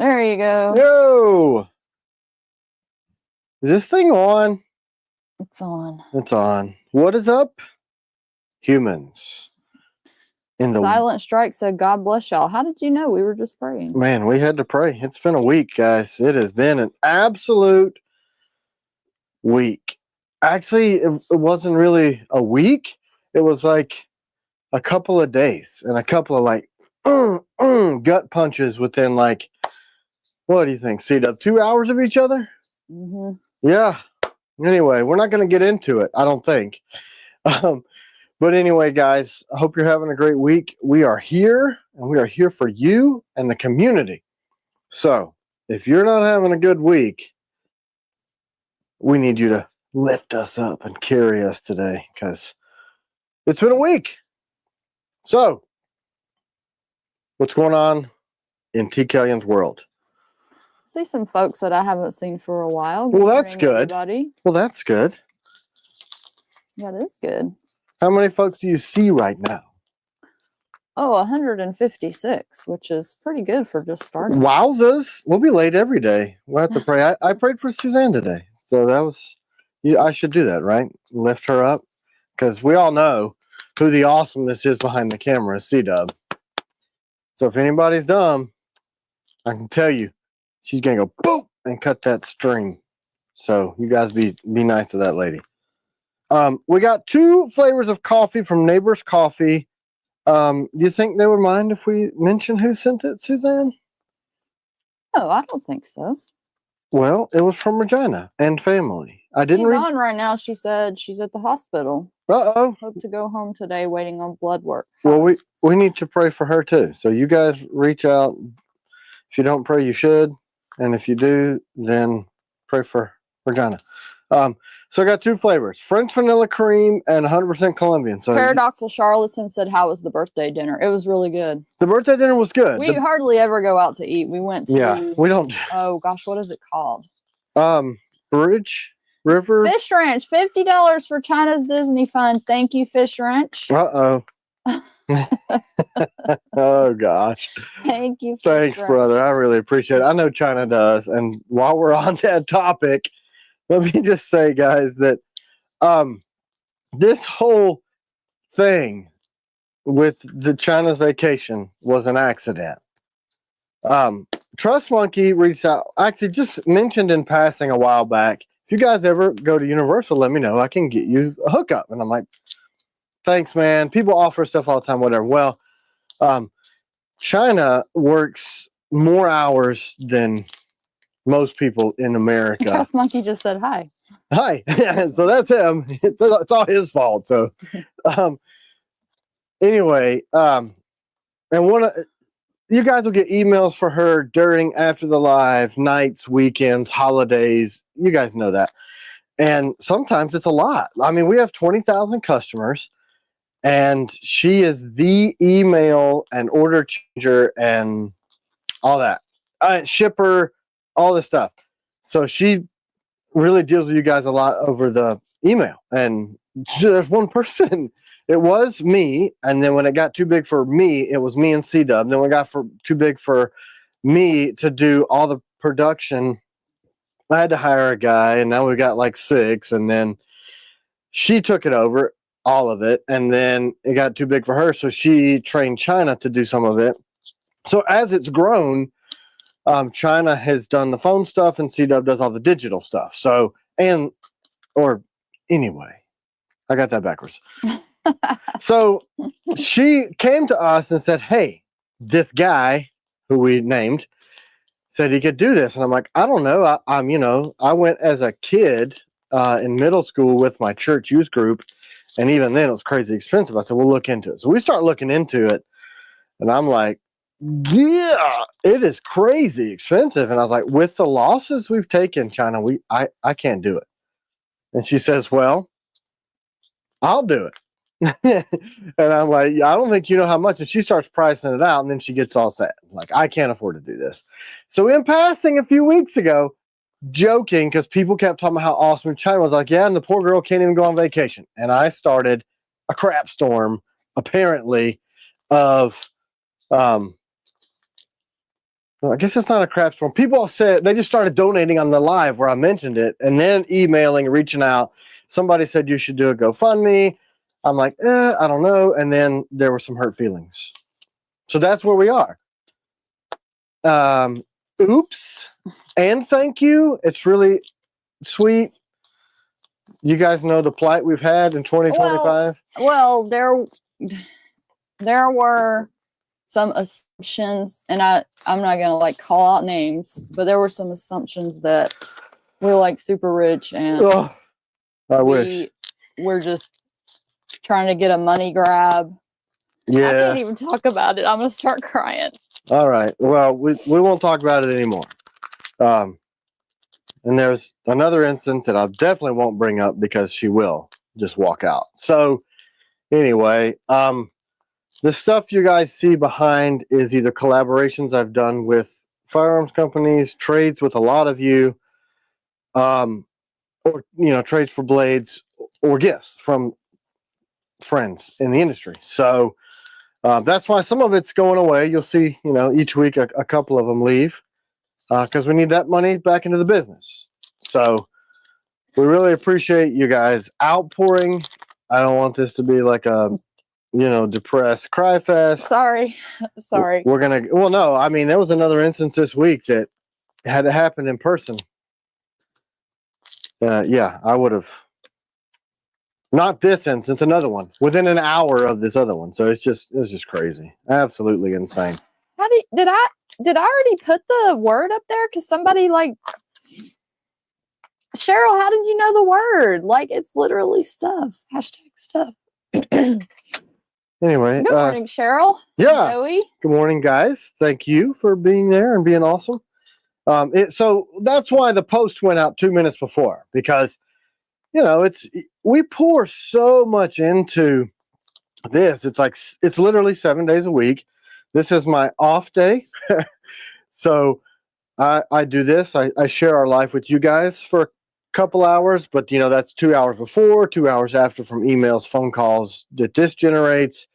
There you go. Yo! Is this thing on? It's on. It's on. What is up, humans? Silent Strike said, God bless y'all. How did you know? We were just praying. Man, we had to pray. It's been a week, guys. It has been an absolute week. Actually, it wasn't really a week. It was like a couple of days and a couple of like gut punches within like, what do you think, C-Dub? 2 hours of each other? Mm-hmm. Yeah. Anyway, we're not going to get into it, I don't think. But anyway, guys, I hope you're having a great week. We are here, and we are here for you and the community. So if you're not having a good week, we need you to lift us up and carry us today, because it's been a week. So what's going on in T. Kellyan's world? See some folks that I haven't seen for a while. Well, that's good. Everybody. Well, that's good. That is good. How many folks do you see right now? Oh, 156, which is pretty good for just starting. Wowzers. We'll be late every day. We'll have to pray. I prayed for Suzanne today. So that was, I should do that, right? Lift her up. Because we all know who the awesomeness is behind the camera, C-Dub. So if anybody's dumb, I can tell you, she's going to go boop and cut that string. So you guys be nice to that lady. We got 2 flavors of coffee from Neighbor's Coffee. Do you think they would mind if we mention who sent it, Suzanne? No, I don't think so. Well, it was from Regina and family. I didn't read. She's on right now. She said she's at the hospital. Uh-oh. Hope to go home today, waiting on blood work. Well, we need to pray for her too. So you guys reach out. If you don't pray, you should. And if you do, then pray for Regina. So I got 2 flavors, French vanilla cream and 100% Colombian. So Paradoxal Charlatan said, how was the birthday dinner? It was really good. The birthday dinner was good. We hardly ever go out to eat. We went to... Yeah, we don't... Oh, gosh, what is it called? Bridge River? Fish Ranch. $50 for China's Disney Fund. Thank you, Fish Ranch. Uh-oh. Oh, gosh. Thank you. Thanks, brother. I really appreciate it. I know China does. And while we're on that topic... Let me just say, guys, that this whole thing with the China's vacation was an accident. Trust Monkey reached out, actually just mentioned in passing a while back, if you guys ever go to Universal, let me know. I can get you a hookup. And I'm like, thanks, man. People offer stuff all the time, whatever. Well, China works more hours than most people in America. Trust Monkey just said hi. Hi. So that's him. It's all his fault. So anyway, and you guys will get emails for her during, after the live, nights, weekends, holidays. You guys know that. And sometimes it's a lot. I mean, we have 20,000 customers, and she is the email and order changer and all that. Shipper, all this stuff. So she really deals with you guys a lot over the email. And there's one person. It was me. And then when it got too big for me, it was me and C-Dub. Then when it got too big for me to do all the production, I had to hire a guy. And now we got like 6. And then she took it over, all of it. And then it got too big for her. So she trained China to do some of it. So as it's grown, China has done the phone stuff and C-Dub does all the digital stuff. So, anyway, I got that backwards. So she came to us and said, hey, this guy who we named said he could do this. And I'm like, I don't know. I went as a kid in middle school with my church youth group. And even then it was crazy expensive. I said, we'll look into it. So we start looking into it. And I'm like, yeah, it is crazy expensive. And I was like, with the losses we've taken, China, I can't do it. And she says, well, I'll do it. And I'm like, I don't think you know how much. And she starts pricing it out, and then she gets all set. Like, I can't afford to do this. So in passing a few weeks ago, joking, because people kept talking about how awesome China was, like, yeah, and the poor girl can't even go on vacation. And I started a crap storm, apparently, of well, I guess it's not a crap storm. People said they just started donating on the live where I mentioned it, and then emailing, reaching out. Somebody said you should do a GoFundMe. I'm like, I don't know. And then there were some hurt feelings. So that's where we are. Oops. And thank you. It's really sweet. You guys know the plight we've had in 2025. Well, there were some assumptions, and I'm not gonna like call out names, but there were some assumptions that we're like super rich and Oh, I wish. we're just trying to get a money grab. Yeah. I can't even talk about it. I'm gonna start crying. All right. Well, we won't talk about it anymore. And there's another instance that I definitely won't bring up because she will just walk out. So anyway, the stuff you guys see behind is either collaborations I've done with firearms companies, trades with a lot of you, or trades for blades or gifts from friends in the industry. So that's why some of it's going away. You'll see, each week a couple of them leave because we need that money back into the business. So we really appreciate you guys outpouring. I don't want this to be like a depressed cry fest. Sorry. We're gonna. Well, no. I mean, there was another instance this week that had to happen in person. Yeah, I would have. Not this instance, another one within an hour of this other one. So it's just crazy, absolutely insane. Did I already put the word up there? Because somebody Cheryl, how did you know the word? Like, it's literally stuff. #stuff. Anyway, good morning, Cheryl. Yeah. Joey. Good morning, guys. Thank you for being there and being awesome. So that's why the post went out 2 minutes before, because we pour so much into this. It's literally 7 days a week. This is my off day. So I do this. I share our life with you guys for a couple hours, but that's 2 hours before, 2 hours after from emails, phone calls that this generates.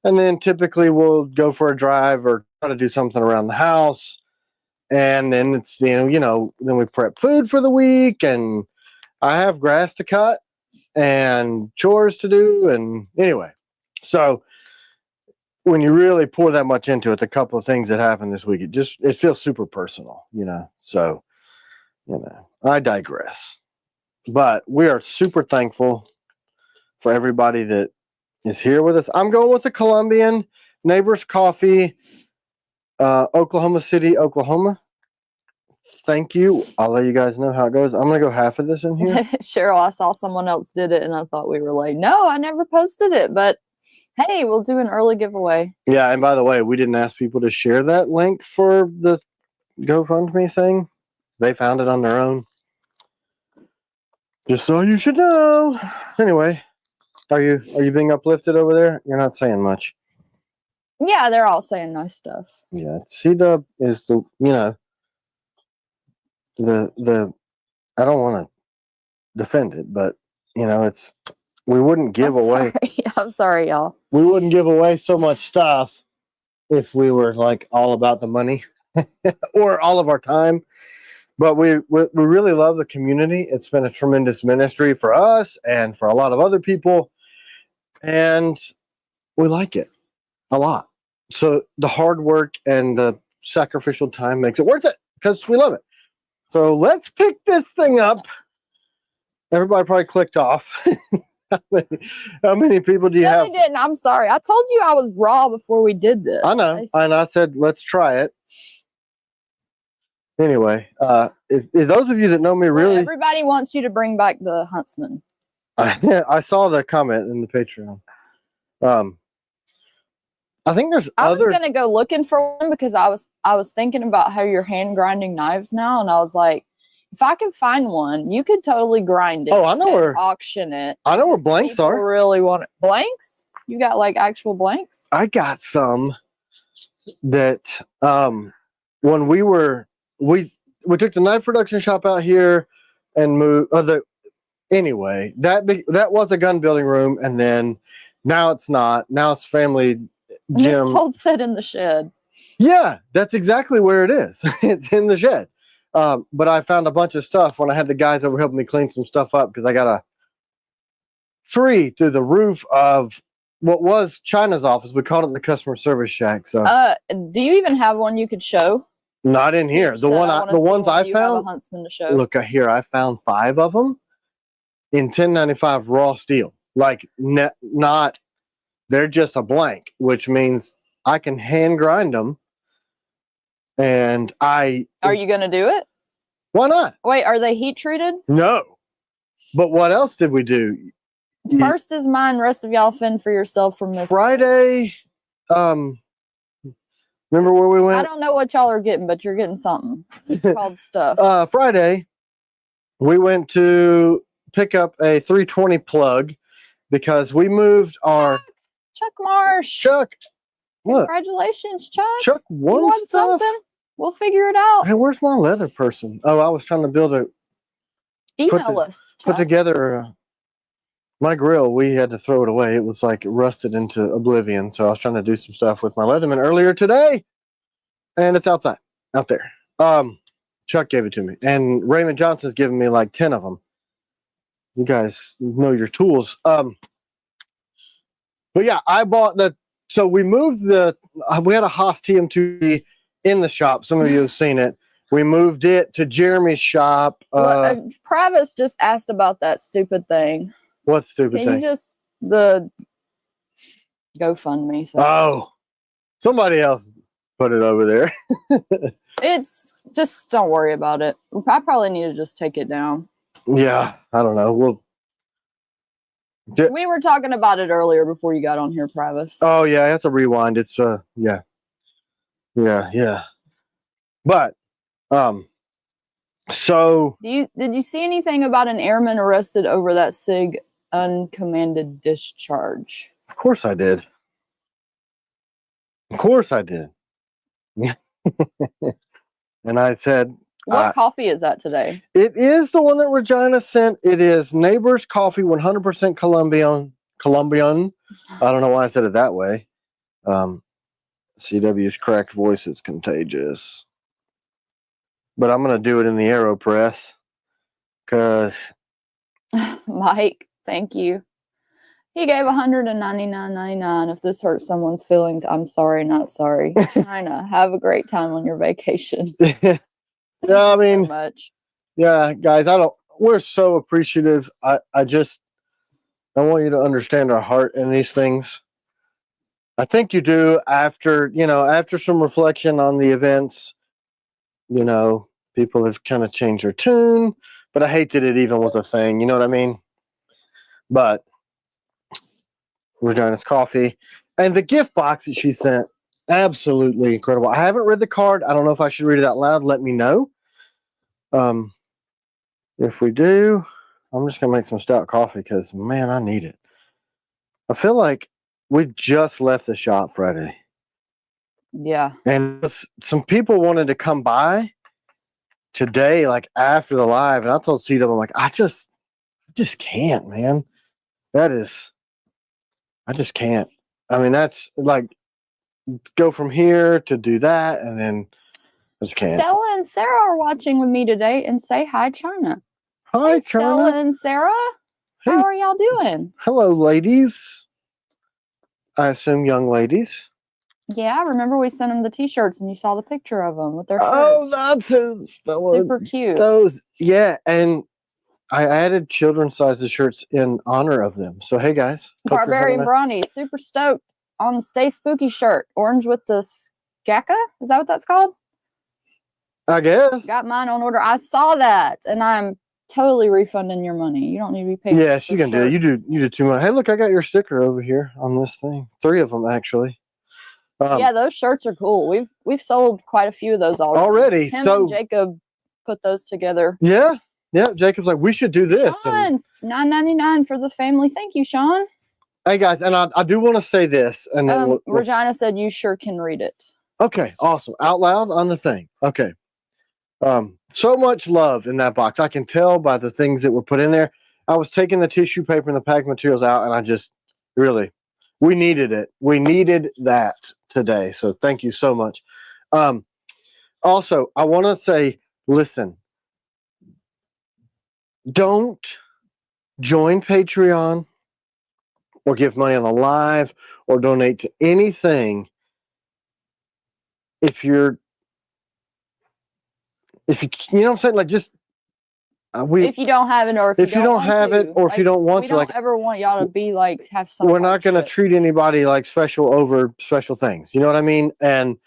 And then typically we'll go for a drive or try to do something around the house. And then it's, then we prep food for the week, and I have grass to cut and chores to do. And anyway, so when you really pour that much into it, the couple of things that happened this week, it feels super personal, so, I digress, but we are super thankful for everybody that is here with us. I'm going with the Colombian Neighbors Coffee, Oklahoma City, Oklahoma. Thank you. I'll let you guys know how it goes. I'm going to go half of this in here. Cheryl, I saw someone else did it, and I thought we were like, no, I never posted it, but hey, we'll do an early giveaway. Yeah, and by the way, we didn't ask people to share that link for the GoFundMe thing. They found it on their own. Just so you should know. Anyway, are you being uplifted over there? You're not saying much. Yeah, they're all saying nice stuff. Yeah, C-Dub is the I don't want to defend it, but we wouldn't give away. I'm sorry, y'all. We wouldn't give away so much stuff if we were like all about the money or all of our time. But we really love the community. It's been a tremendous ministry for us and for a lot of other people, and we like it a lot. So the hard work and the sacrificial time makes it worth it because we love it. So let's pick this thing up. Everybody probably clicked off. How many people do you have? I didn't. I'm sorry. I told you I was raw before we did this. I know. And I said, let's try it. Anyway, if those of you that know me really... Everybody wants you to bring back the Huntsman. I saw the comment in the Patreon. I think there's other... I was going to go looking for one because I was thinking about how you're hand grinding knives now, and I was like, if I could find one, you could totally grind it. Oh, I know where... Auction it. I know where blanks are. Really want it. Blanks? You got like actual blanks? I got some that when we took the knife production shop out here and moved anyway, that was a gun building room, and then now it's not. Now it's family gym. It's old set in the shed. Yeah, that's exactly where it is. It's in the shed. But I found a bunch of stuff when I had the guys over helping me clean some stuff up because I got a tree through the roof of what was China's office. We called it the customer service shack. So do you even have one you could show? not in here. The ones I found. Huntsman to show. Look here, I found 5 of them in 1095 raw steel. Like not, they're just a blank, which means I can hand grind them. And are you gonna do it? Why not? Wait, are they heat treated? No. But what else did we do? First is mine. Rest of y'all fend for yourself from this. Friday. Remember where we went? I don't know what y'all are getting, but you're getting something. It's called stuff. Friday, we went to pick up a 320 plug because we moved our Chuck Marsh. Chuck. Look, congratulations, Chuck. Chuck won stuff. Something. We'll figure it out. Hey, where's my leather person? Oh, I was trying to build a email us. Put together my grill. We had to throw it away. It was like rusted into oblivion. So I was trying to do some stuff with my Leatherman earlier today, and it's outside, out there. Chuck gave it to me, and Raymond Johnson's given me like 10 of them. You guys know your tools. But yeah, I bought the. So we moved we had a Haas TM2 in the shop. Some of you have seen it. We moved it to Jeremy's shop. Travis just asked about that stupid thing. What stupid thing? Can you just the GoFundMe? So. Oh, somebody else put it over there. It's just don't worry about it. I probably need to just take it down. Yeah, I don't know. We were talking about it earlier before you got on here, Travis. Oh yeah, I have to rewind. It's yeah. But so did you see anything about an airman arrested over that SIG uncommanded discharge? Of course I did. Of course I did. And I said, what coffee is that today? It is the one that Regina sent. It is Neighbor's Coffee, 100% Colombian. I don't know why I said it that way. CW's cracked voice is contagious. But I'm going to do it in the AeroPress because Mike, thank you. He gave $199.99. If this hurts someone's feelings, I'm sorry, not sorry. China, have a great time on your vacation. Yeah, I mean, so much. Yeah, guys, we're so appreciative. I want you to understand our heart in these things. I think you do after some reflection on the events, people have kind of changed their tune, but I hate that it even was a thing. You know what I mean? But Regina's coffee and the gift box that she sent, absolutely incredible. I haven't read the card. I don't know if I should read it out loud. Let me know. If we do, I'm just gonna make some stout coffee because man, I need it. I feel like we just left the shop Friday. Yeah. And some people wanted to come by today, like after the live, and I told CW, I'm like, I just can't, man. I just can't. I mean, that's like go from here to do that, and then I just can't. Stella and Sarah are watching with me today, and say hi, China. Hi, hey, China. Stella and Sarah. Hey, how are y'all doing? Hello, ladies. I assume young ladies. Yeah, remember we sent them the t-shirts, and you saw the picture of them with their shirts. Oh, that's super cute. Those, yeah, and I added children's sizes shirts in honor of them. So, hey, guys. Barbarian Brawny, super stoked on the Stay Spooky shirt. Orange with the skaka? Is that what that's called? I guess. Got mine on order. I saw that, and I'm totally refunding your money. You don't need to be paid. Yeah, she's going to do it. You do too much. Hey, look, I got your sticker over here on this thing. 3 of them, actually. Yeah, those shirts are cool. We've sold quite a few of those already. Him and Jacob put those together. Yeah. Yeah, Jacob's like, we should do this. Sean, $9.99 for the family. Thank you, Sean. Hey, guys, and I do want to say this. And then Regina said you sure can read it. Okay, awesome. Out loud on the thing. Okay. So much love in that box. I can tell by the things that were put in there. I was taking the tissue paper and the pack materials out, and I just really, we needed it. We needed that today. So thank you so much. Also, I want to say, listen, don't join Patreon or give money on the live or donate to anything if you you know what I'm saying, like, just if you don't have it, or if you don't have it, or if you don't want we to, don't like, ever want y'all to be like have some. we're not going to hardship. treat anybody like special over special things. You know what I mean? And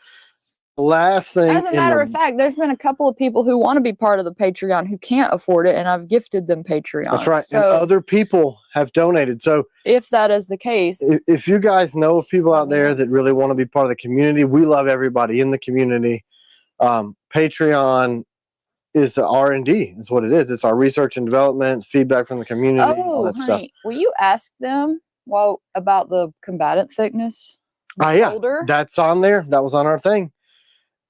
last thing, As a matter of fact, there's been a couple of people who want to be part of the Patreon who can't afford it, and I've gifted them Patreon. That's right. So and other people have donated. So if that is the case, if you guys know of people out there that really want to be part of the community, we love everybody in the community. Patreon is the R&D. That's what it is. It's our research and development, feedback from the community, all that stuff. Will you ask them about the combatant thickness? Yeah, that's on there. That was on our thing.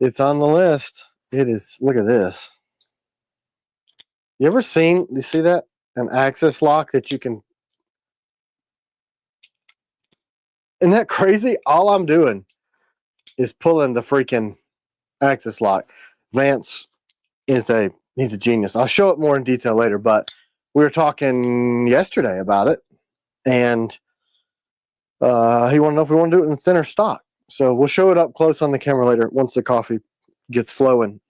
It's on the list. It is. Look at this. You see that? An access lock that you can. Isn't that crazy? All I'm doing is pulling the freaking access lock. Vance he's a genius. I'll show it more in detail later, but we were talking yesterday about it, and he wanted to know if we want to do it in thinner stock. So we'll show it up close on the camera later once the coffee gets flowing.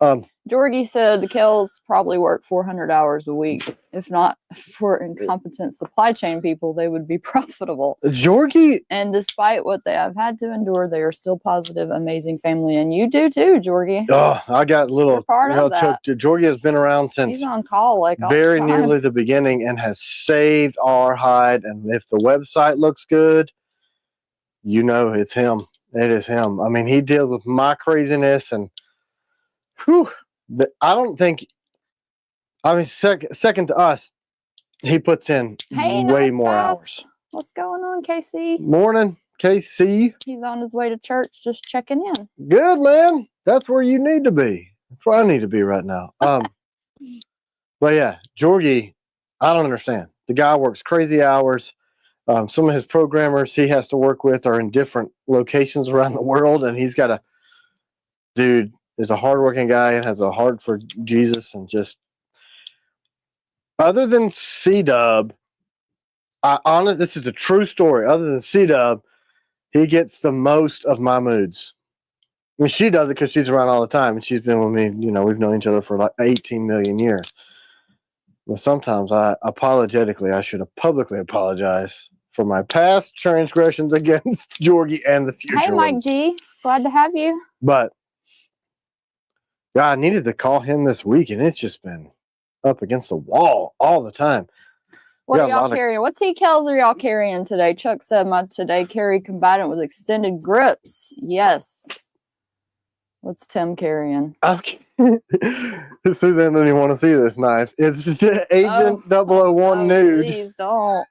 Georgie said the Kells probably work 400 hours a week. If not for incompetent supply chain people, they would be profitable. Georgie, and despite what they have had to endure, they are still positive, amazing family, and you do too, Georgie. Oh, I got a little part of that. Georgie has been around since he's on call like very nearly the beginning and has saved our hide. And if the website looks good, you know it's him. It is him. I mean, he deals with my craziness, and whew, I don't think. I mean, second to us, he puts in way more hours. What's going on, KC? Morning, KC. He's on his way to church, just checking in. Good, man. That's where you need to be. That's where I need to be right now. But yeah, Georgie, I don't understand. The guy works crazy hours. Some of his programmers he has to work with are in different locations around the world, and he's got dude is a hardworking guy and has a heart for Jesus, and just other than C-Dub, this is a true story. Other than C-Dub, he gets the most of my moods. I mean, she does it because she's around all the time, and she's been with me. You know, we've known each other for like 18 million years. But sometimes I should have publicly apologized for my past transgressions against Georgie and the future. Hey, Mike G, glad to have you. But yeah, I needed to call him this week, and it's just been up against the wall all the time. What are y'all carrying? What T-Kells are y'all carrying today? Chuck said my today carry combatant with extended grips. Yes. What's Tim carrying? Okay. Suzanne doesn't even want to see this knife. It's the Agent 001 nude. Please don't.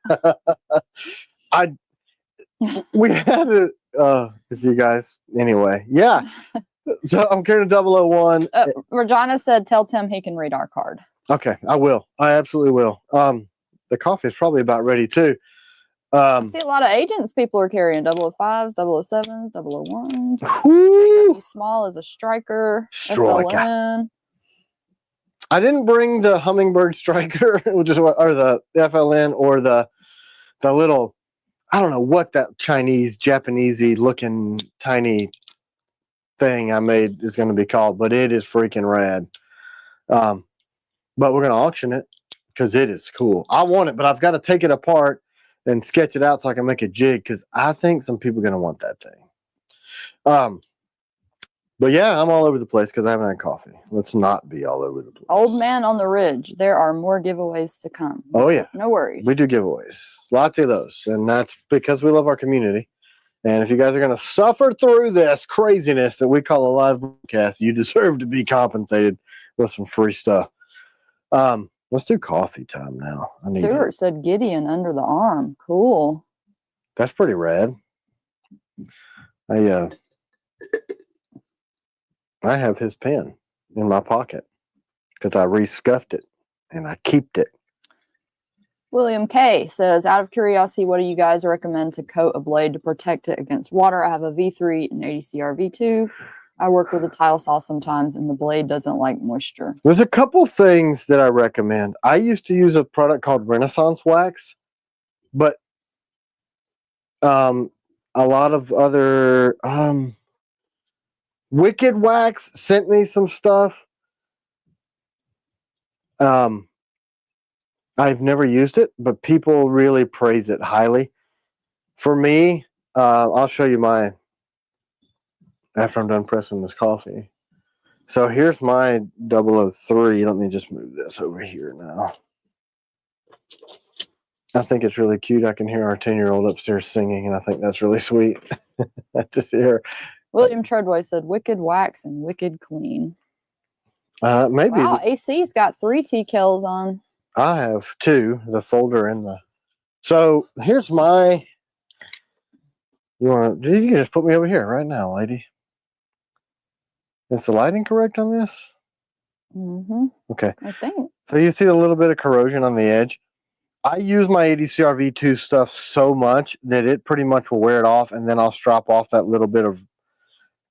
We had it. You guys. Anyway, yeah. So I'm carrying 001. Regina said, tell Tim he can read our card. Okay, I will. I absolutely will. The coffee is probably about ready too. I see a lot of agents people are carrying 005s, 007s, 001s. Small as a striker. FLN. I didn't bring the Hummingbird Striker, or the FLN, or the little, I don't know what that Chinese, Japanesey looking tiny thing I made is going to be called, but it is freaking rad. But we're going to auction it because it is cool. I want it, but I've got to take it apart and sketch it out so I can make a jig, because I think some people are going to want that thing. But yeah, I'm all over the place because I haven't had coffee. Let's not be all over the place. Old Man on the Ridge. There are more giveaways to come. Oh, yeah. No worries. We do giveaways. Lots of those. And that's because we love our community. And if you guys are going to suffer through this craziness that we call a live broadcast, you deserve to be compensated with some free stuff. Let's do coffee time now. Stuart said Gideon under the arm. Cool. That's pretty rad. I have his pen in my pocket because I rescuffed it and I keeped it. William K says, out of curiosity, what do you guys recommend to coat a blade to protect it against water? I have a V3 and 80 CR V2. I work with a tile saw sometimes, and the blade doesn't like moisture. There's a couple things that I recommend. I used to use a product called Renaissance Wax, but a lot of other Wicked Wax sent me some stuff. I've never used it, but people really praise it highly. For me, I'll show you my after I'm done pressing this coffee. So here's my 003. Let me just move this over here now. I think it's really cute. I can hear our 10-year-old upstairs singing, and I think that's really sweet. Just hear. William Treadway said, "Wicked wax and wicked clean." Maybe. Wow, AC's got 3 TKs on. I have 2, the folder and the. So here's my. You can just put me over here right now, lady. Is the lighting correct on this? Mm-hmm. Okay. I think. So you see a little bit of corrosion on the edge. I use my ADCR V2 stuff so much that it pretty much will wear it off, and then I'll strop off that little bit of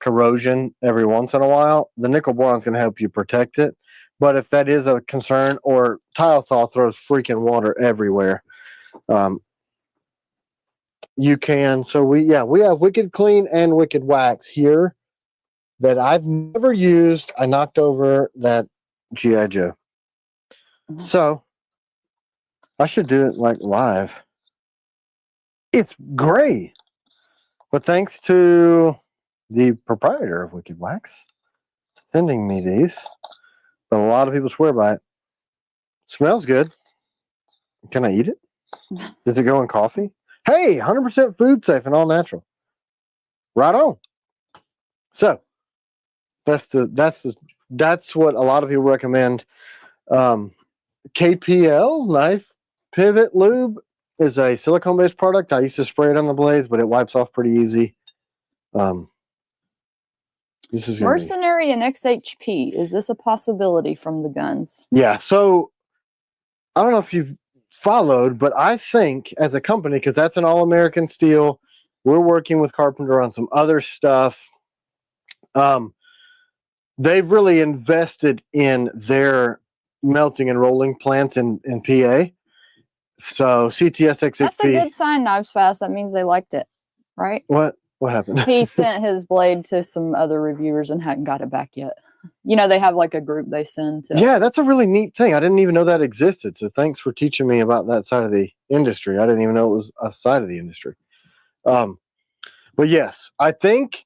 corrosion every once in a while. The nickel boron is going to help you protect it. But if that is a concern, or tile saw throws freaking water everywhere, you can. So we have Wicked Clean and Wicked Wax here that I've never used. I knocked over that G.I. Joe. So I should do it like live. It's gray. But thanks to the proprietor of Wicked Wax sending me these, but a lot of people swear by it. Smells good. Can I eat it? Does it go in coffee? Hey, 100% food safe and all natural. Right on. So that's what a lot of people recommend. KPL Knife Pivot Lube is a silicone-based product. I used to spray it on the blades, but it wipes off pretty easy. This is Mercenary and XHP. Is this a possibility from the guns? Yeah. So I don't know if you've followed, but I think as a company, because that's an all-American steel, we're working with Carpenter on some other stuff. They've really invested in their melting and rolling plants in PA. So CTS XHP. That's a good sign. Knives Fast. That means they liked it, right? What happened? He sent his blade to some other reviewers and hadn't got it back yet. You know, they have like a group they send to. Yeah, that's a really neat thing. I didn't even know that existed. So thanks for teaching me about that side of the industry. I didn't even know it was a side of the industry. But yes, I think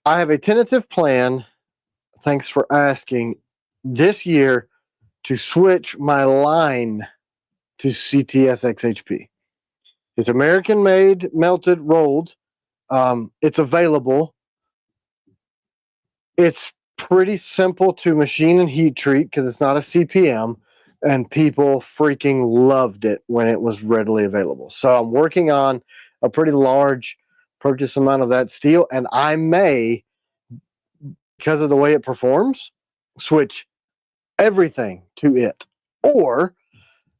I have a tentative plan. Thanks for asking. This year to switch my line to CTS XHP. It's American made, melted, rolled. It's available. It's pretty simple to machine and heat treat because it's not a CPM, and people freaking loved it when it was readily available. So I'm working on a pretty large purchase amount of that steel, and I may, because of the way it performs, switch everything to it. Or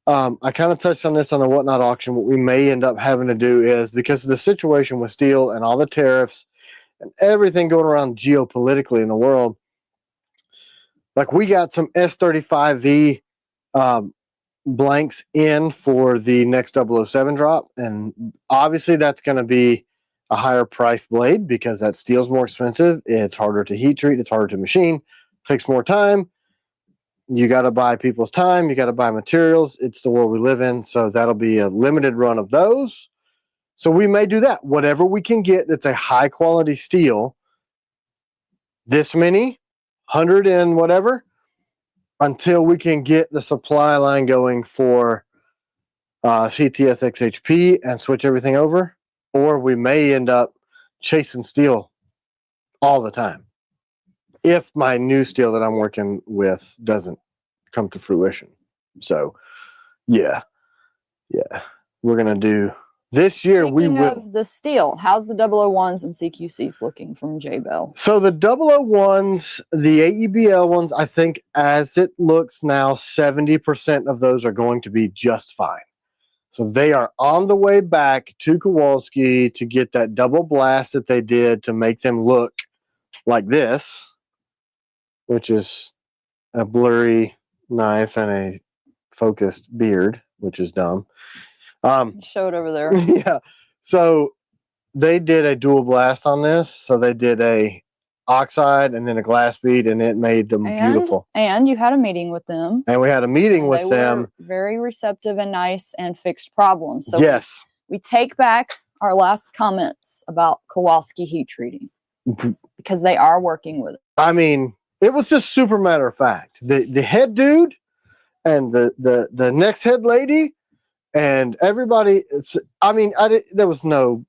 I kind of touched on this on the Whatnot auction. What we may end up having to do is, because of the situation with steel and all the tariffs and everything going around geopolitically in the world, like we got some S35V blanks in for the next 007 drop, and obviously that's going to be a higher price blade because that steel's more expensive. It's harder to heat treat. It's harder to machine. Takes more time. You got to buy people's time. You got to buy materials. It's the world we live in. So that'll be a limited run of those. So we may do that. Whatever we can get that's a high quality steel, this many, 100 and whatever, until we can get the supply line going for CTS XHP and switch everything over. Or we may end up chasing steel all the time if my new steel that I'm working with doesn't come to fruition. So, yeah, we're going to do this year. Speaking we will. of the steel, how's the 001s and CQCs looking from J-Bell? So the 001s, the AEBL ones, I think as it looks now, 70% of those are going to be just fine. So they are on the way back to Kowalski to get that double blast that they did to make them look like this, which is a blurry knife and a focused beard, which is dumb. Show it over there. Yeah. So they did a dual blast on this. So they did a oxide and then a glass bead, and it made them beautiful. And you had a meeting with them. And we had a meeting with they them. Were very receptive and nice and fixed problems. So yes. We take back our last comments about Kowalski heat treating because they are working with it. I mean, it was just super matter of fact. The head dude and the next head lady and everybody. There was no.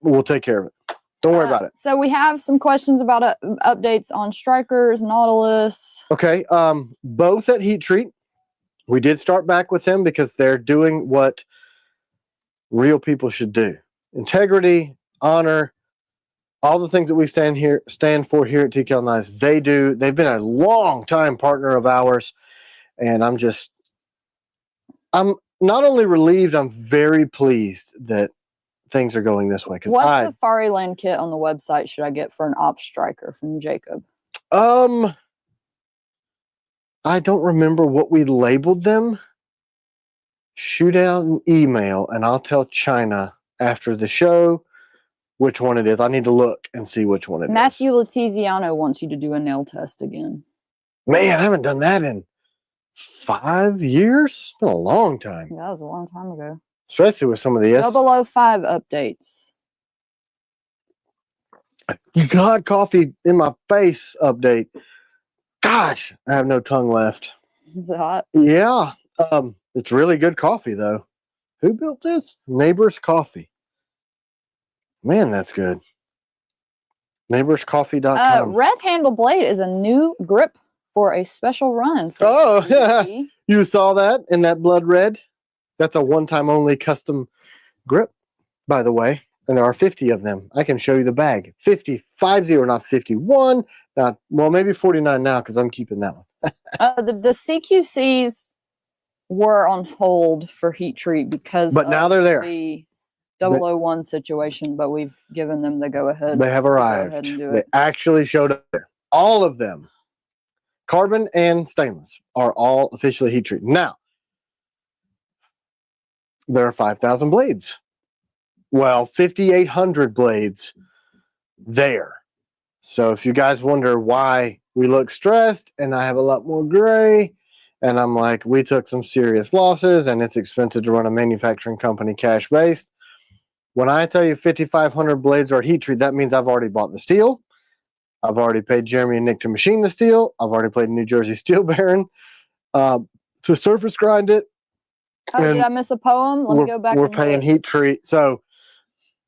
We'll take care of it. Don't worry about it. So we have some questions about updates on Strikers, Nautilus. Okay. Both at Heat Treat. We did start back with them because they're doing what real people should do: integrity, honor, all the things that we stand for here at TKL Knives. They do. They've been a long time partner of ours, and I'm not only relieved, I'm very pleased that things are going this way. What Safari Land kit on the website should I get for an Ops Striker from Jacob? I don't remember what we labeled them. Shoot out an email and I'll tell China after the show which one it is. I need to look and see which one it Matthew is. Letiziano wants you to do a nail test again. Man, I haven't done that in 5 years. It's been a long time. Yeah, that was a long time ago. Especially with some of the 005 updates. God, coffee in my face update. Gosh, I have no tongue left. Is it hot? Yeah. It's really good coffee though. Who built this? Neighbors Coffee. Man, that's good. Neighborscoffee.com. Red Handle Blade is a new grip for a special run. Oh, yeah. You saw that in that blood red? That's a one-time only custom grip, by the way. And there are 50 of them. I can show you the bag. 50, not 51. Well, maybe 49 now because I'm keeping that one. The CQCs were on hold for heat treat because but now they're there. The 001 situation, but we've given them the go-ahead. They have arrived. They actually showed up there. All of them, carbon and stainless, are all officially heat treated. Now, there are 5,000 blades. Well, 5,800 blades there. So if you guys wonder why we look stressed and I have a lot more gray, and I'm like, we took some serious losses and it's expensive to run a manufacturing company cash-based. When I tell you 5,500 blades are heat treat, that means I've already bought the steel. I've already paid Jeremy and Nick to machine the steel. I've already paid New Jersey Steel Baron to surface grind it. Oh, did I miss a poem? Let me go back. We're paying heat treat. So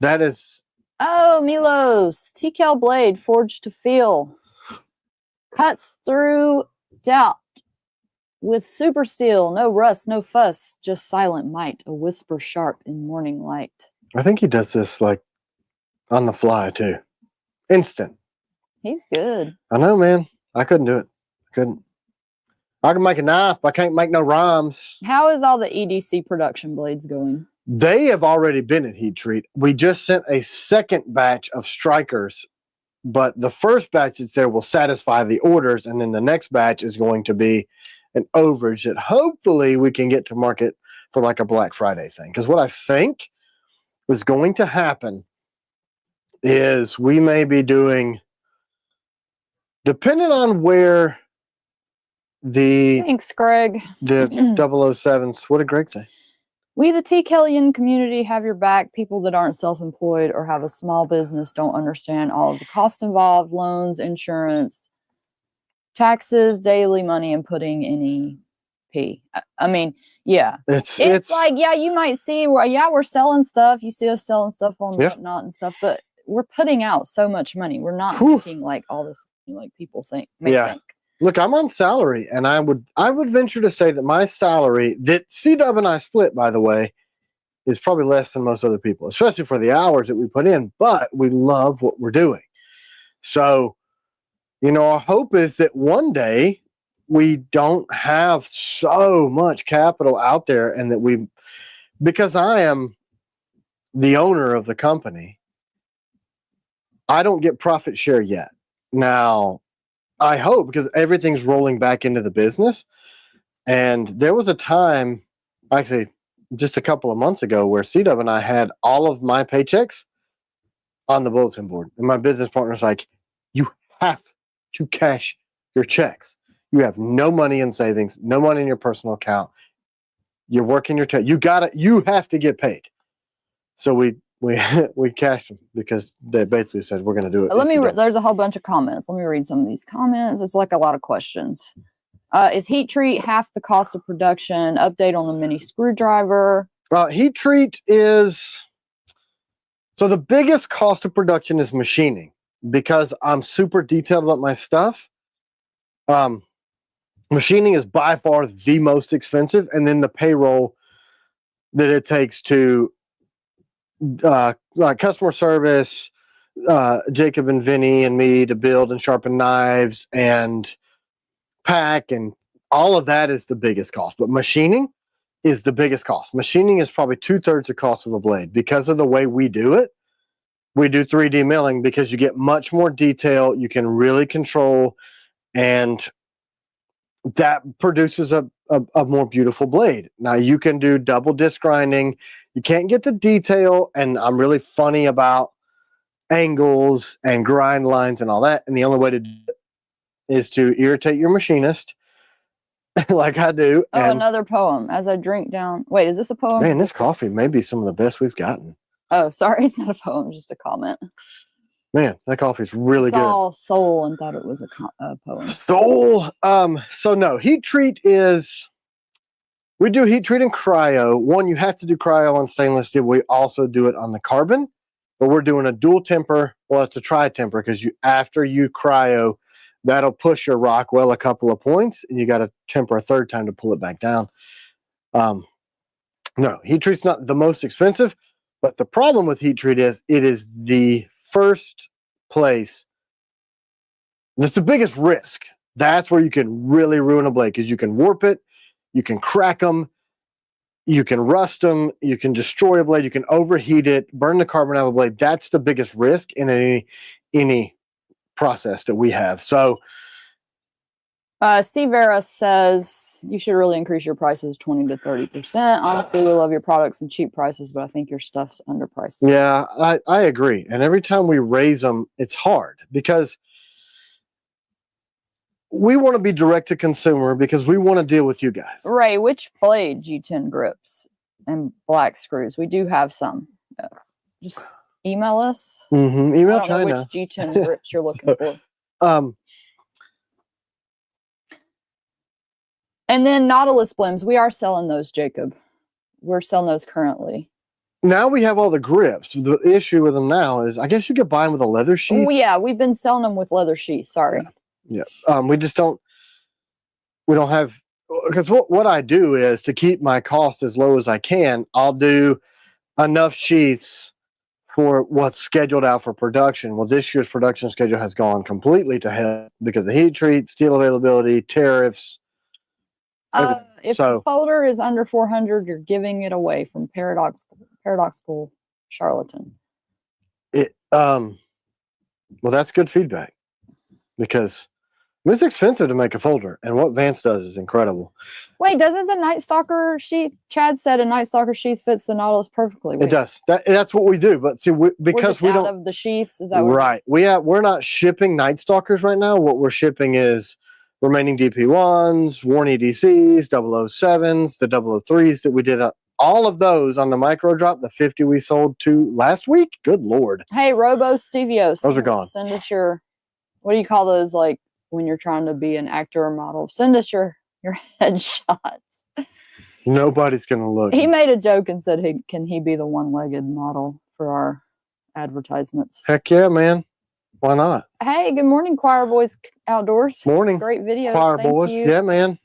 that is. Oh, Milos. TKL blade forged to feel. Cuts through doubt. With super steel. No rust, no fuss. Just silent might. A whisper sharp in morning light. I think he does this like on the fly too. Instant. He's good. I know, man. I couldn't do it. I can make a knife, but I can't make no rhymes. How is all the EDC production blades going? They have already been at heat treat. We just sent a second batch of strikers, but the first batch that's there will satisfy the orders, and then the next batch is going to be an overage that hopefully we can get to market for like a Black Friday thing. Because what I think is going to happen is we may be doing, depending on where Thanks, Greg. The 007s. What did Greg say? We, the TKLian community, have your back. People that aren't self-employed or have a small business don't understand all of the costs involved, loans, insurance, taxes, daily money, and putting in EP. I mean, yeah. It's like, yeah, you might see, we're selling stuff. You see us selling stuff on whatnot and stuff, but we're putting out so much money. We're not making like all this money like people think. Look, I'm on salary, and I would venture to say that my salary, that C-Dub and I split, by the way, is probably less than most other people, especially for the hours that we put in, but we love what we're doing. So, our hope is that one day we don't have so much capital out there, and that because I am the owner of the company, I don't get profit share yet. Now, I hope, because everything's rolling back into the business. And there was a time, actually, just a couple of months ago, where C-Dub and I had all of my paychecks on the bulletin board. And my business partner's like, you have to cash your checks. You have no money in savings, no money in your personal account. You're working your you have to get paid. So we cashed them because they basically said we're going to do it. There's a whole bunch of comments. Let me read some of these comments. It's like a lot of questions. Is heat treat half the cost of production? Update on the mini screwdriver. Heat treat is, so the biggest cost of production is machining, because I'm super detailed about my stuff. Machining is by far the most expensive, and then the payroll that it takes to customer service, Jacob and Vinny and me to build and sharpen knives and pack, and all of that is the biggest cost. But machining is the biggest cost. Machining is probably 2/3 the cost of a blade, because of the way we do it. We do 3D milling because you get much more detail. You can really control, and that produces a more beautiful blade. Now you can do double disc grinding. You can't get the detail, and I'm really funny about angles and grind lines and all that. And the only way to do it is to irritate your machinist, like I do. Oh, another poem. As I drink down. Wait, is this a poem? Man, this coffee may be some of the best we've gotten. Oh, sorry, it's not a poem, just a comment. Man, that coffee's really good. I saw soul and thought it was a poem. Soul. So no, heat treat is, we do heat treat and cryo. One, you have to do cryo on stainless steel. We also do it on the carbon, but we're doing a dual temper. Well, it's a tri-temper, because after you cryo, that'll push your Rockwell a couple of points, and you got to temper a third time to pull it back down. No, heat treat's not the most expensive, but the problem with heat treat is it is the first place. That's the biggest risk. That's where you can really ruin a blade, because you can warp it, you can crack them, you can rust them, you can destroy a blade, you can overheat it, burn the carbon out of a blade. That's the biggest risk in any process that we have. So C. Vera says you should really increase your prices 20 to 30%. Honestly, we love your products and cheap prices, but I think your stuff's underpriced. Yeah, I agree. And every time we raise them, it's hard, because we want to be direct to consumer, because we want to deal with you guys. Ray, which blade? G10 grips and black screws. We do have some. Just email us. Email I don't know which G10 grips you're looking for. And then Nautilus blends. We are selling those, Jacob. We're selling those currently. Now we have all the grips. The issue with them now is, I guess you could buy them with a leather sheath. Oh, yeah, we've been selling them with leather sheath. Sorry. Yeah. We just don't. We don't have, because what I do is, to keep my cost as low as I can, I'll do enough sheaths for what's scheduled out for production. Well, this year's production schedule has gone completely to hell because of heat treat, steel availability, tariffs. If the folder is under 400, you're giving it away from Paradoxical Charlatan. Well, that's good feedback, because it's expensive to make a folder, and what Vance does is incredible. Wait, doesn't the Nightstalker sheath? Chad said a Nightstalker sheath fits the Nautilus perfectly. It does. That's what we do. But see, because we don't out of the sheaths. Is that right? We're not shipping Nightstalkers right now. What we're shipping is remaining DP1s, Warn EDCs, 007s, the 003s that we did. All of those on the micro drop, the 50 we sold to last week. Good Lord. Hey, Robo Stevios. Those are gone. Send us your, what do you call those, like when you're trying to be an actor or model? Send us your headshots. Nobody's going to look. He made a joke and said, hey, can he be the one-legged model for our advertisements? Heck yeah, man. Why not? Hey, good morning, Choir Boys Outdoors. Morning. Great video. Choir Boys. Yeah, man.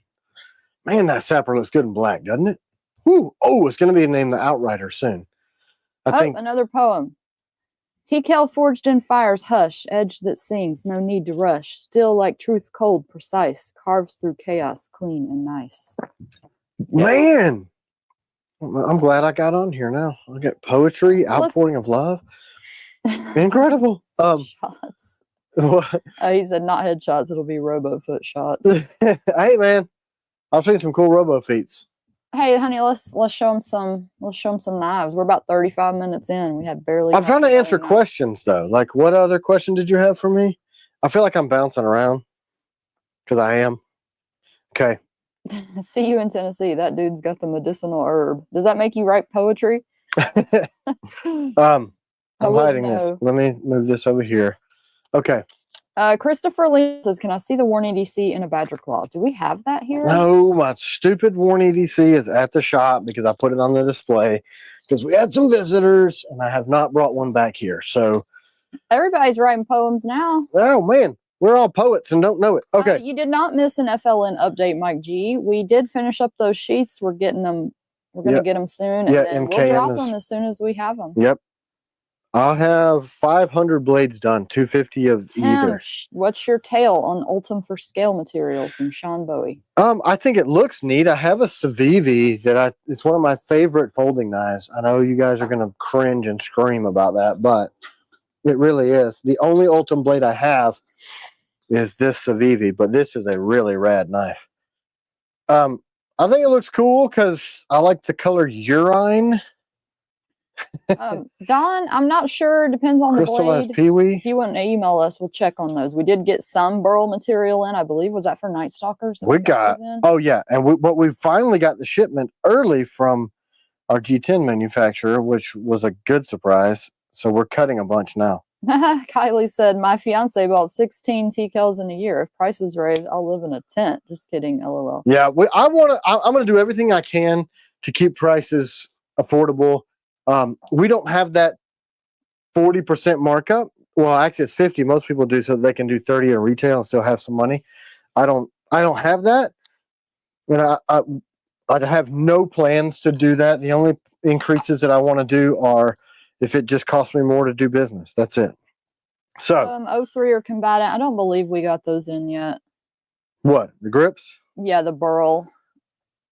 Man, that sapper looks good in black, doesn't it? Whew. Oh, it's going to be named the Outrider soon. I think another poem. TKL forged in fire's hush, edge that sings, no need to rush. Still like truth cold, precise, carves through chaos, clean and nice. Man, I'm glad I got on here now. I got poetry, outpouring of love. Incredible. Shots. What? He said not headshots. It'll be robo foot shots. Hey man, I'll show you some cool robo feats. Hey, honey, let's show them some. Let's show them some knives. We're about 35 minutes in. We had barely. I'm trying to talked about answer any knives. questions though. Like, what other question did you have for me? I feel like I'm bouncing around because I am. Okay. See you in Tennessee. That dude's got the medicinal herb. Does that make you write poetry? I'm wouldn't hiding this. know. Let me move this over here. Okay. Christopher Lee says, "Can I see the Warn EDC in a badger claw? Do we have that here?" No, my stupid Warn EDC is at the shop because I put it on the display because we had some visitors and I have not brought one back here. So Everybody's writing poems now. oh man, we're all poets and don't know it. Okay. You did not miss an FLN update, Mike G. We did finish up those sheets. We're getting them. We're going to get them soon. Yeah, and then we'll MKM drop is- them as soon as we have them. Yep. I'll have 500 blades done, 250 of either. What's your tail on Ultim for scale material from Sean Bowie? I think it looks neat. I have a Civivi that it's one of my favorite folding knives. I know you guys are going to cringe and scream about that, but it really is. The only Ultim blade I have is this Civivi, but this is a really rad knife. I think it looks cool because I like the color urine. Don, I'm not sure. Depends on the Crystallized blade. peewee. If you want to email us, we'll check on those. We did get some burl material in, I believe. Was that for Nightstalkers? We got, oh yeah, and we finally got the shipment early from our G10 manufacturer, which was a good surprise. So we're cutting a bunch now. Kylie said, "My fiance bought 16 TKs in a year. If prices raise, I'll live in a tent." Just kidding, LOL. Yeah, I'm gonna do everything I can to keep prices affordable. We don't have that 40% markup. Well, actually, it's 50. Most people do, so they can do 30 in retail and still have some money. I don't have that, and I have no plans to do that. The only increases that I want to do are if it just costs me more to do business. That's it. So 03 or combatant. I don't believe we got those in yet. What, the grips? Yeah, the burl.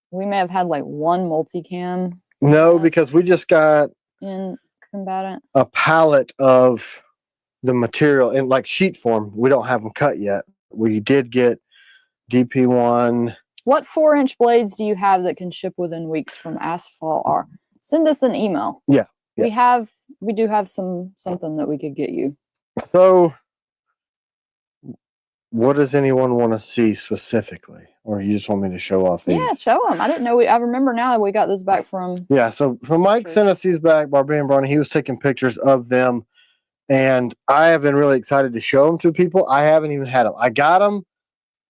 We may have had like one multicam. No, because we just got in combatant a pallet of the material in like sheet form. We don't have them cut yet. We did get DP1. What 4-inch blades do you have that can ship within weeks from Asphalt R? Send us an email. Yeah. We do have something that we could get you. So what does anyone want to see specifically? Or you just want me to show off these? Yeah, show them. I didn't know. I remember now that we got this back from. Yeah, so Mike sent us these back, Barbarian Brawny. He was taking pictures of them. And I have been really excited to show them to people. I haven't even had them. I got them.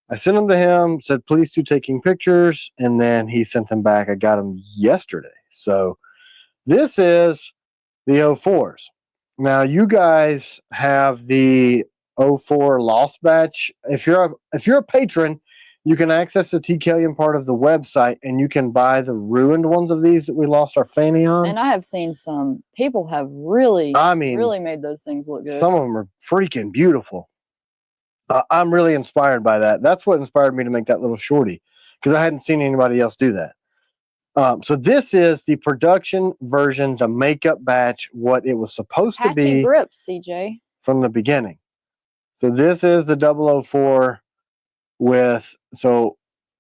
I sent them to him, said, please do taking pictures. And then he sent them back. I got them yesterday. So this is the 04s. Now, you guys have the 04 Lost Batch. If you're a patron, you can access the TKian part of the website, and you can buy the ruined ones of these that we lost our fanny on. And I have seen some people have really made those things look good. Some of them are freaking beautiful. I'm really inspired by that. That's what inspired me to make that little shorty, because I hadn't seen anybody else do that. So this is the production version, the makeup batch, what it was supposed to be. Grips, CJ. From the beginning. So this is the 004 with, so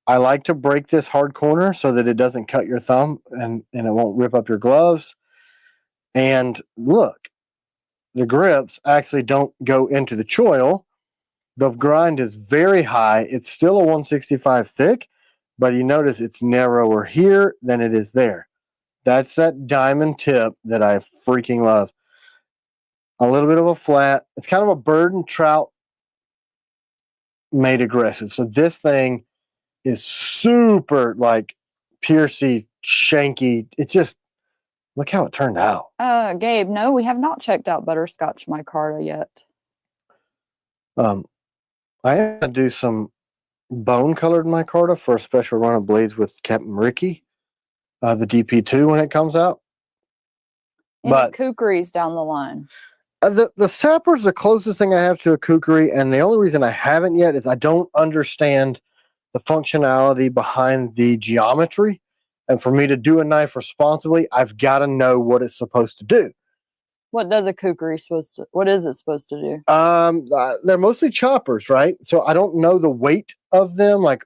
I like to break this hard corner so that it doesn't cut your thumb and it won't rip up your gloves. And look, the grips actually don't go into the choil. The grind is very high. It's still a 165 thick, but you notice it's narrower here than it is there. That's that diamond tip that I freaking love. A little bit of a flat. It's kind of a bird and trout made aggressive. So this thing is super like piercy, shanky. It just, look how it turned out. Gabe, no, we have not checked out Butterscotch micarta yet. I am going to do some bone colored micarta for a special run of blades with Captain Ricky, the DP2 when it comes out. But kukris down the line. The Sapper's the closest thing I have to a kukri, and the only reason I haven't yet is I don't understand the functionality behind the geometry. And for me to do a knife responsibly, I've got to know what it's supposed to do. What does a kukri supposed to? What is it supposed to do? They're mostly choppers, right? So I don't know the weight of them. Like,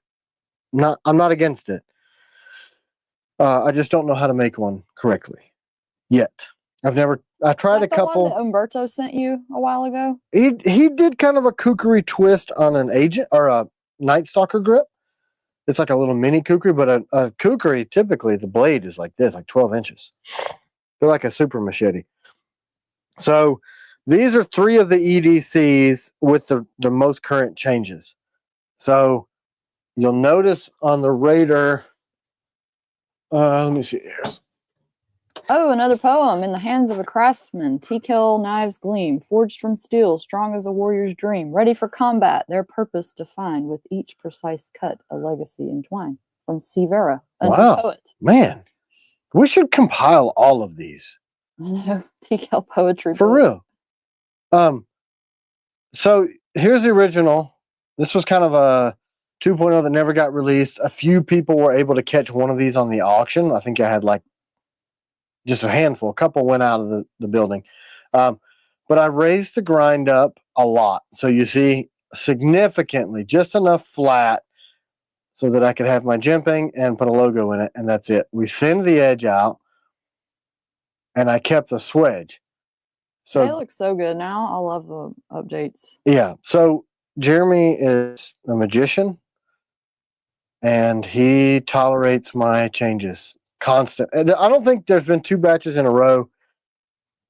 I'm not against it. I just don't know how to make one correctly yet. I tried a The one couple. that Umberto sent you a while ago. He did kind of a kukri twist on an agent or a Nightstalker grip. It's like a little mini kukri, but a kukri, typically the blade is like this, like 12 inches. They're like a super machete. So these are 3 of the EDCs with the most current changes. So you'll notice on the Raider, let me see here. Oh, another poem. In the hands of a craftsman, teak-hill knives gleam, forged from steel, strong as a warrior's dream, ready for combat, their purpose defined, with each precise cut a legacy entwined. From C. Vera, a new poet. Man, we should compile all of these. teak-hill poetry. For real. So here's the original. This was kind of a 2.0 that never got released. A few people were able to catch one of these on the auction. I think I had like just a handful. A couple went out of the building. But I raised the grind up a lot. So you see significantly, just enough flat so that I could have my jimping and put a logo in it. And that's it. We thinned the edge out and I kept the swedge. So they look so good now. I love the updates. Yeah. So Jeremy is a magician and he tolerates my changes constant. And I don't think there's been 2 batches in a row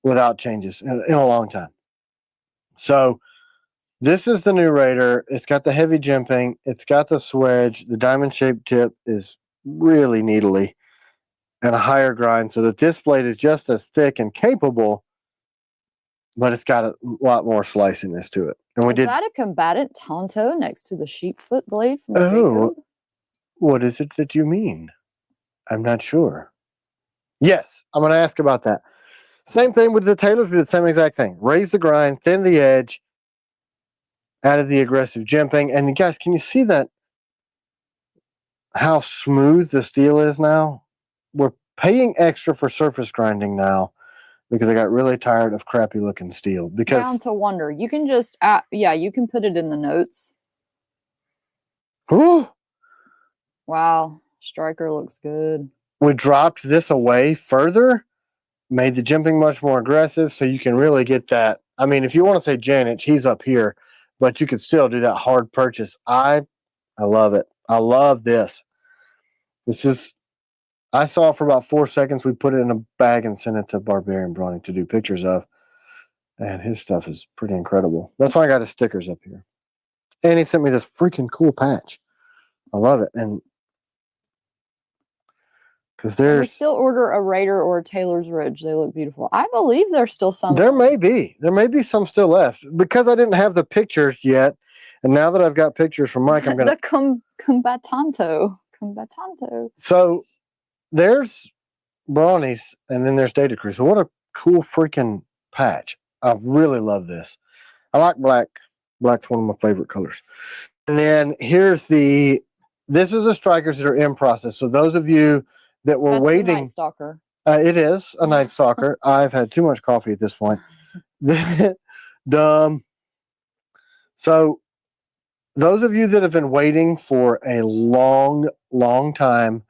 without changes in a long time. So this is the new Raider. It's got the heavy jimping. It's got the swedge. The diamond shaped tip is really needly and a higher grind so that this blade is just as thick and capable, but it's got a lot more sliciness to it. And Is that a combatant Tanto next to the sheepfoot blade from the Oh, what is it that you mean? I'm not sure. Yes, I'm going to ask about that. Same thing with the tailors. We did the same exact thing. Raise the grind, thin the edge, added the aggressive jimping. And guys, can you see that? How smooth the steel is now? We're paying extra for surface grinding now because I got really tired of crappy looking steel. Because Down to wonder. You can just, you can put it in the notes. Whew, wow, striker looks good. We dropped this away further, made the jimping much more aggressive, so you can really get that. I mean, if you want to say Janet, he's up here, but you could still do that hard purchase. I love it. I love this. This is, I saw it for about 4 seconds. We put it in a bag and sent it to Barbarian Brawny to do pictures of. And his stuff is pretty incredible. That's why I got his stickers up here. And he sent me this freaking cool patch. I love it. And because there's still order a Raider or a Taylor's Ridge. They look beautiful. I believe there's still some. There may be some still left because I didn't have the pictures yet. And now that I've got pictures from Mike, I'm going to combatanto. So there's Brawnies and then there's Data Crew. So what a cool freaking patch. I really love this. I like black. Black's one of my favorite colors. And then here's this is the strikers that are in process. So those of you that were waiting. Nightstalker. It is a Nightstalker. I've had too much coffee at this point. Dumb. So those of you that have been waiting for a long, long time,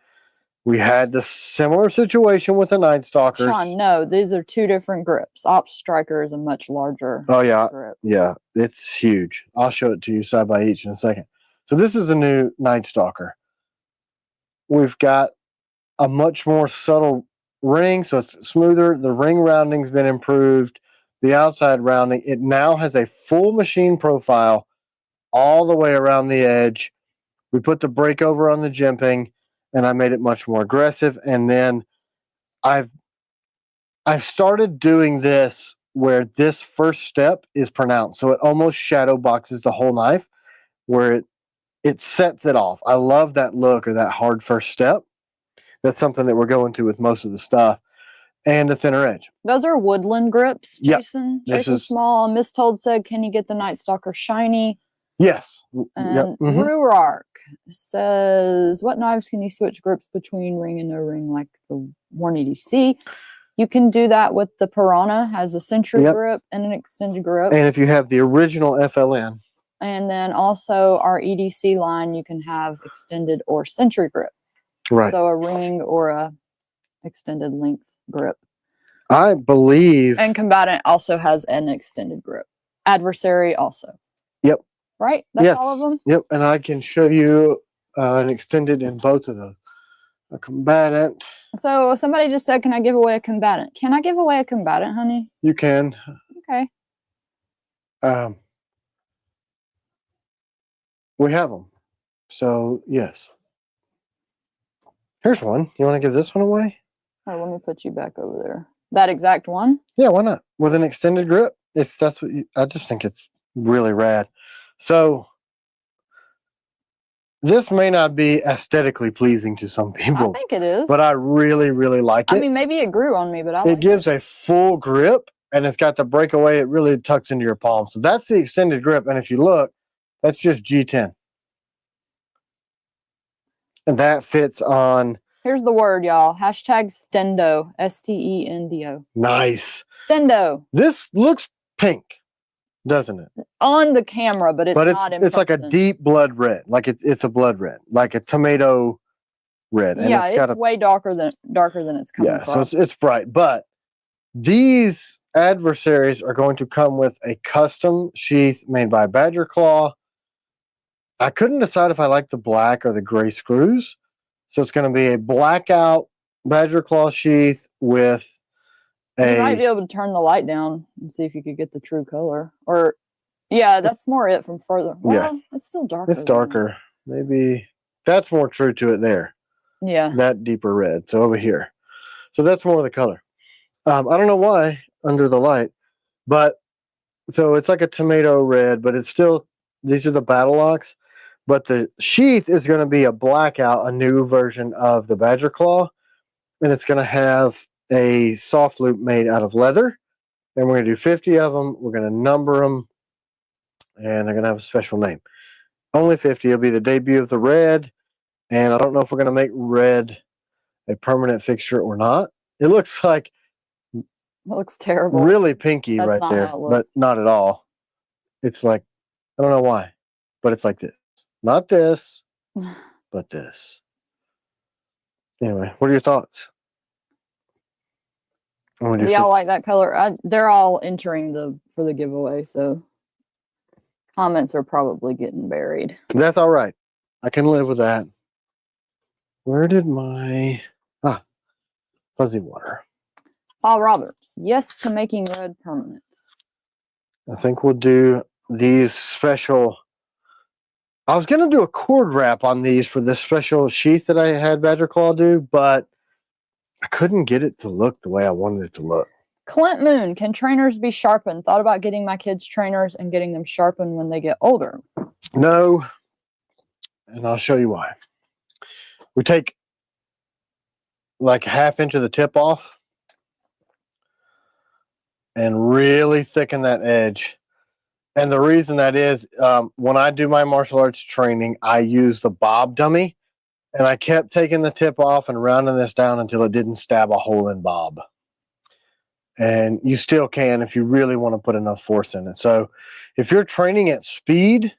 we had this similar situation with the Nightstalkers. Sean, no, these are 2 different grips. Ops Striker is a much larger grip. Yeah, it's huge. I'll show it to you side by each in a second. So this is a new Nightstalker. We've got a much more subtle ring, so it's smoother. The ring rounding's been improved. The outside rounding, it now has a full machine profile all the way around the edge. We put the breakover on the jimping, and I made it much more aggressive. And then I've started doing this where this first step is pronounced, so it almost shadow boxes the whole knife, where it sets it off. I love that look or that hard first step. That's something that we're going to with most of the stuff. And a thinner edge. Those are woodland grips, Jason. Yep. Jason Small. Miss Told said, can you get the Nightstalker shiny? Yes. And Ruark says, what knives can you switch grips between ring and no ring like the 180C? You can do that with the Piranha, has a Century Yep. grip and an extended grip. And if you have the original FLN. And then also our EDC line, you can have extended or Century grip. Right. So a ring or a extended length grip. I believe. And Combatant also has an extended grip. Adversary also. Yep. Right? That's Yes. all of them? Yep. And I can show you an extended in both of those. A Combatant. So somebody just said, can I give away a Combatant? Can I give away a Combatant, honey? You can. Okay. We have them. So, yes. Here's one. You want to give this one away? Oh, let me put you back over there. That exact one? Yeah, why not? With an extended grip, if that's what you... I just think it's really rad. So, this may not be aesthetically pleasing to some people. I think it is. But I really, really like it. I mean, maybe it grew on me, but I It like gives a full grip, and it's got the breakaway. It really tucks into your palm. So that's the extended grip. And if you look, that's just G10. And that fits on... Here's the word, y'all. Hashtag Stendo. Stendo. Nice. Stendo. This looks pink, doesn't it? On the camera, but it's not in it's like a person. deep blood red. Like it's a blood red, like a tomato red. And yeah, it's got way darker than it's coming across. So it's bright. But these adversaries are going to come with a custom sheath made by Badger Claw. I couldn't decide if I like the black or the gray screws. So it's going to be a blackout Badger Claw sheath with you might be able to turn the light down and see if you could get the true color. Or, yeah, that's more it from further. Well, it's still darker. It's darker. Maybe that's more true to it there. Yeah. That deeper red. So over here. So that's more of the color. I don't know why under the light, but so it's like a tomato red, but it's still, these are the battle locks. But the sheath is going to be a blackout, a new version of the Badger Claw. And it's going to have a soft loop made out of leather. And we're going to do 50 of them. We're going to number them. And they're going to have a special name. Only 50. It'll be the debut of the red. And I don't know if we're going to make red a permanent fixture or not. It looks like... It looks terrible. Really pinky. That's right there. But not at all. It's like, I don't know why. But it's like this. Not this, but this. Anyway, what are your thoughts? Yeah, I like that color. They're all entering for the giveaway, so comments are probably getting buried. That's all right. I can live with that. Where did my... fuzzy water. Paul Roberts. Yes to making red permanent. I think we'll do these special... I was going to do a cord wrap on these for this special sheath that I had Badger Claw do, but I couldn't get it to look the way I wanted it to look. Clint Moon, can trainers be sharpened? Thought about getting my kids trainers and getting them sharpened when they get older. No, and I'll show you why. We take like 1/2 inch of the tip off and really thicken that edge. And the reason that is, when I do my martial arts training, I use the bob dummy, and I kept taking the tip off and rounding this down until it didn't stab a hole in bob. And you still can if you really want to put enough force in it. So if you're training at speed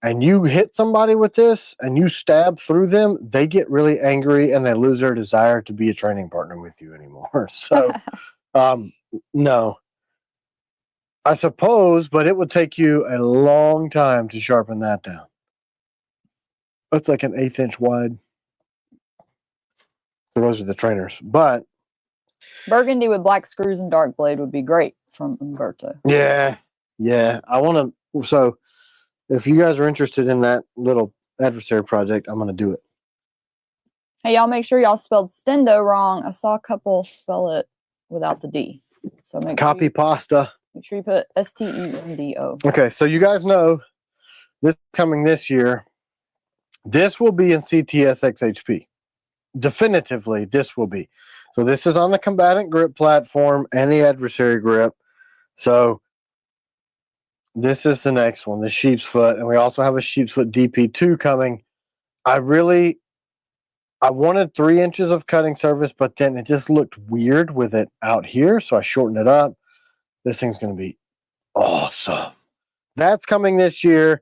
and you hit somebody with this and you stab through them, they get really angry and they lose their desire to be a training partner with you anymore. So, no. I suppose, but it would take you a long time to sharpen that down. That's like an 1/8 inch wide. So those are the trainers. But burgundy with black screws and dark blade would be great from Umberto. Yeah. I want to. So if you guys are interested in that little adversary project, I'm going to do it. Hey, y'all, make sure y'all spelled Stendo wrong. I saw a couple spell it without the D. So Copy pasta. Make sure you put Stendo. Okay, so you guys know this coming this year. This will be in CTS XHP. Definitively, this will be. So this is on the combatant grip platform and the adversary grip. So this is the next one, the sheep's foot, and we also have a sheep's foot DP2 coming. I really I wanted 3 inches of cutting surface, but then it just looked weird with it out here, so I shortened it up. This thing's going to be awesome. That's coming this year.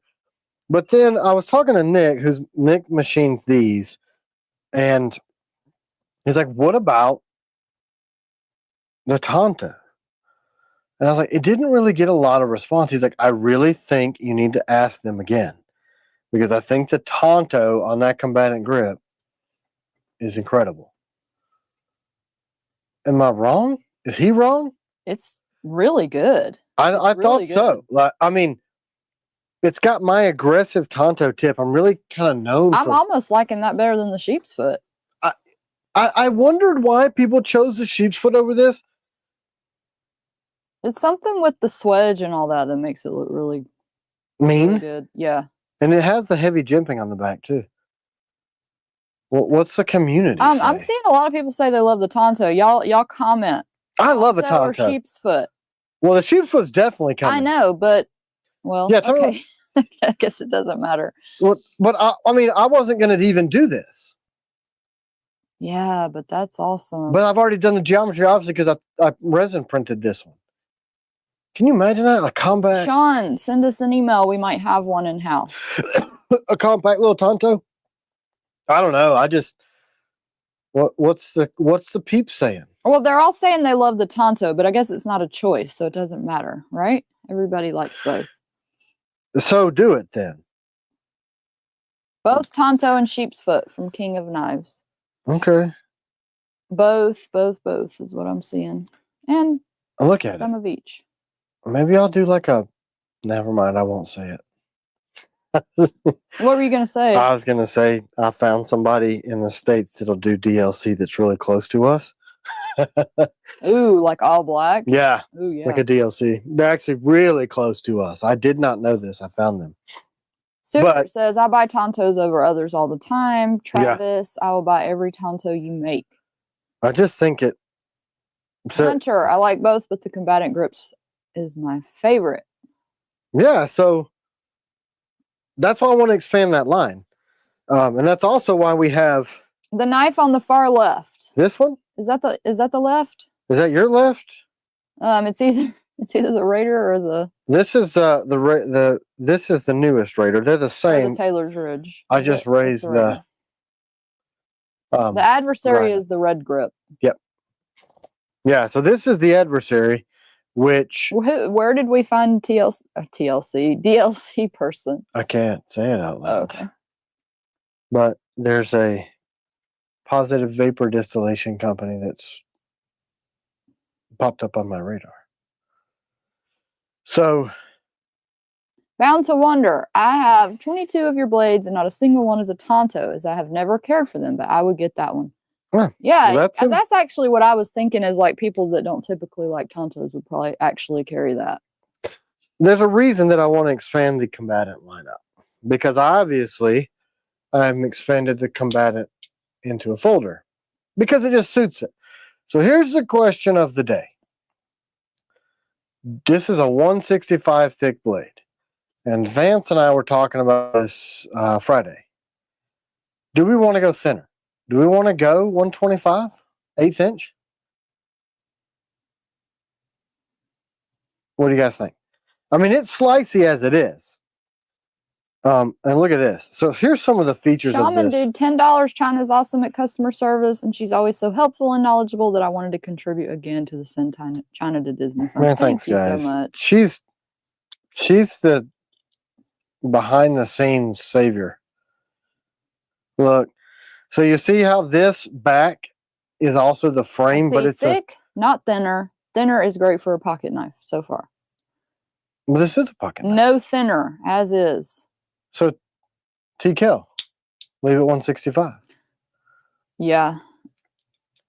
But then I was talking to Nick, Nick machines these, and he's like, what about the Tanto? And I was like, it didn't really get a lot of response. He's like, I really think you need to ask them again, because I think the Tanto on that combatant grip is incredible. Am I wrong? Is he wrong? It's really good. I really thought so. good. Like, I mean, it's got my aggressive Tanto tip. I'm really kind of known I'm for. almost liking that better than the sheep's foot. I wondered why people chose the sheep's foot over this. It's something with the swedge and all that makes it look really Mean. good. Yeah. And it has the heavy jimping on the back too. What's the community say? I'm seeing a lot of people say they love the Tanto. Y'all comment. I love a Tanto or Tanto. sheep's foot. Well, the sheep's foot's definitely coming. I know, but well, Yeah, okay. I guess it doesn't matter. But I mean, I wasn't going to even do this. Yeah, but that's awesome. But I've already done the geometry, obviously, because I resin printed this one. Can you imagine that? A compact. Sean, send us an email. We might have one in house. A compact little Tanto. I don't know. I just what's the peep saying? Well, they're all saying they love the Tanto, but I guess it's not a choice, so it doesn't matter, right? Everybody likes both. So do it then. Both Tanto and sheep's foot from King of Knives. Okay. Both is what I'm seeing. And I'll look at some it. of each. Maybe I'll do like a. Never mind. I won't say it. What were you gonna say? I was gonna say I found somebody in the States that'll do DLC that's really close to us. Ooh, like all black? Yeah. Ooh, yeah. Like a DLC. They're actually really close to us. I did not know this. I found them. Super says, I buy Tantos over others all the time. Travis, I will buy every Tanto you make. I just think it. Hunter, I like both, but the combatant grips is my favorite. Yeah, so that's why I want to expand that line. And that's also why we have the knife on the far left. This one? Is that the left? Is that your left? It's either the Raider or the. This is this is the newest Raider. They're the same. The Taylor's Ridge. I just raised the adversary is the red grip. Yep. Yeah, so this is the adversary, which where did we find DLC person? I can't say it out loud. Okay. But there's a positive vapor distillation company that's popped up on my radar. So, Bound to Wonder, I have 22 of your blades and not a single one is a Tanto, as I have never cared for them, but I would get that one. Yeah, well, that's actually what I was thinking, is like people that don't typically like Tantos would probably actually carry that. There's a reason that I want to expand the combatant lineup, because obviously I'm expanded the combatant into a folder because it just suits it. So here's the question of the day. This is a 165 thick blade, and Vance and I were talking about this Friday. Do we want to go thinner? Do we want to go 125, 1/8 inch? What do you guys think? I mean, it's slicey as it is. And look at this. So here's some of the features Shaman of this. Dude, $10. China's awesome at customer service, and she's always so helpful and knowledgeable that I wanted to contribute again to the Send China to Disney Fund. Man, thanks, guys. So much. She's the behind the scenes savior. Look, so you see how this back is also the frame, but it's thick, not thinner. Thinner is great for a pocket knife so far. Well, this is a pocket knife. No thinner, as is. So, TKL, leave it 165. Yeah.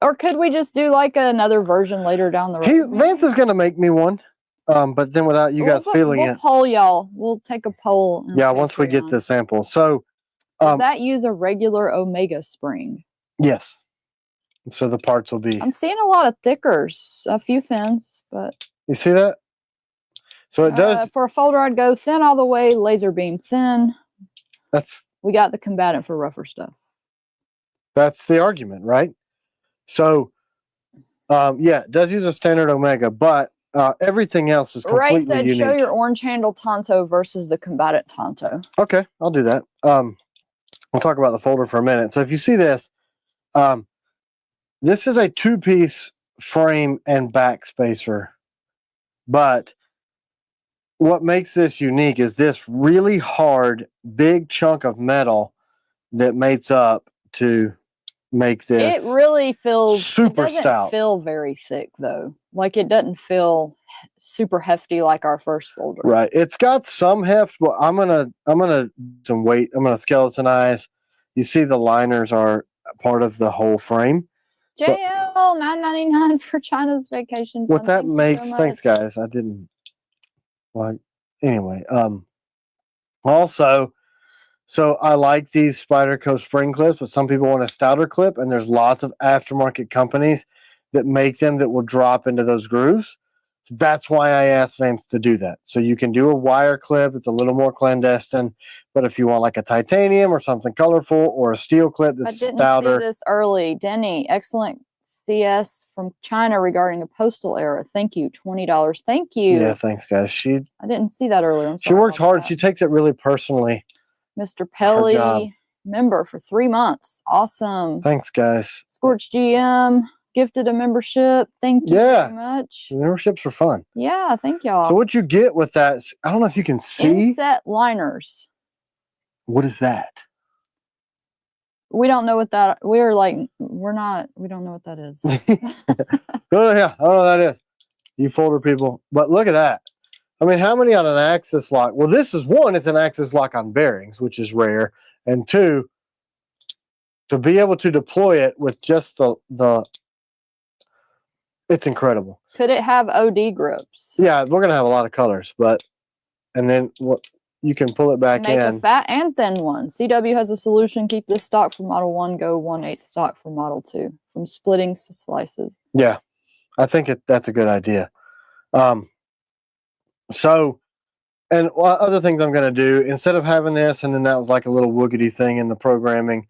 Or could we just do like another version later down the road? Vance is going to make me one, but then without you guys feeling it. We'll poll y'all. We'll take a poll. Yeah, once we get the sample. So, does that use a regular Omega spring? Yes. So the parts will be. I'm seeing a lot of thickers, a few thins, but. You see that? So it does. For a folder, I'd go thin all the way, laser beam thin. We got the combatant for rougher stuff. That's the argument, right? So, yeah, it does use a standard Omega, but everything else is Ray completely said, unique. show your orange handle Tanto versus the combatant Tanto. Okay, I'll do that. We'll talk about the folder for a minute. So if you see this, this is a 2-piece frame and back spacer, but what makes this unique is this really hard, big chunk of metal that mates up to make this. It really feels super it doesn't stout. feel very thick though. Like it doesn't feel super hefty like our first folder. Right. It's got some heft, but I'm gonna some weight. I'm gonna skeletonize. You see the liners are part of the whole frame. JL $9.99 for China's vacation. What that Thank you makes, so thanks much. guys. I didn't like anyway. Also, so I like these Spyderco spring clips, but some people want a stouter clip, and there's lots of aftermarket companies that make them that will drop into those grooves. So that's why I asked Vance to do that. So you can do a wire clip that's a little more clandestine, but if you want like a titanium or something colorful, or a steel clip I that's didn't stouter. see this early. Denny, excellent CS from China regarding a postal error. Thank you. $20. Thank you. Yeah, thanks guys. I didn't see that earlier. I'm She sorry works about hard. that. She takes it really personally. Mr. Her job. Pelly, member for 3 months. Awesome. Thanks guys. Scorch GM gifted a membership. Thank you very much. The memberships are fun. Yeah, thank y'all. So what you get with that, I don't know if you can see. Inset liners. What is that? We don't know what that. We don't know what that is. Oh yeah, I don't know what that is. You folder people, but look at that. I mean, how many on an axis lock? Well, this is one. It's an axis lock on bearings, which is rare, and two, to be able to deploy it with just the. It's incredible. Could it have OD grips? Yeah, we're gonna have a lot of colors, but and then what you can pull it back Make in. a fat and thin one. CW has a solution. Keep this stock for Model 1. Go 1/8 stock for Model 2. From splitting slices. Yeah, I think that's a good idea. So, and other things I'm going to do, instead of having this, and then that was like a little woogity thing in the programming,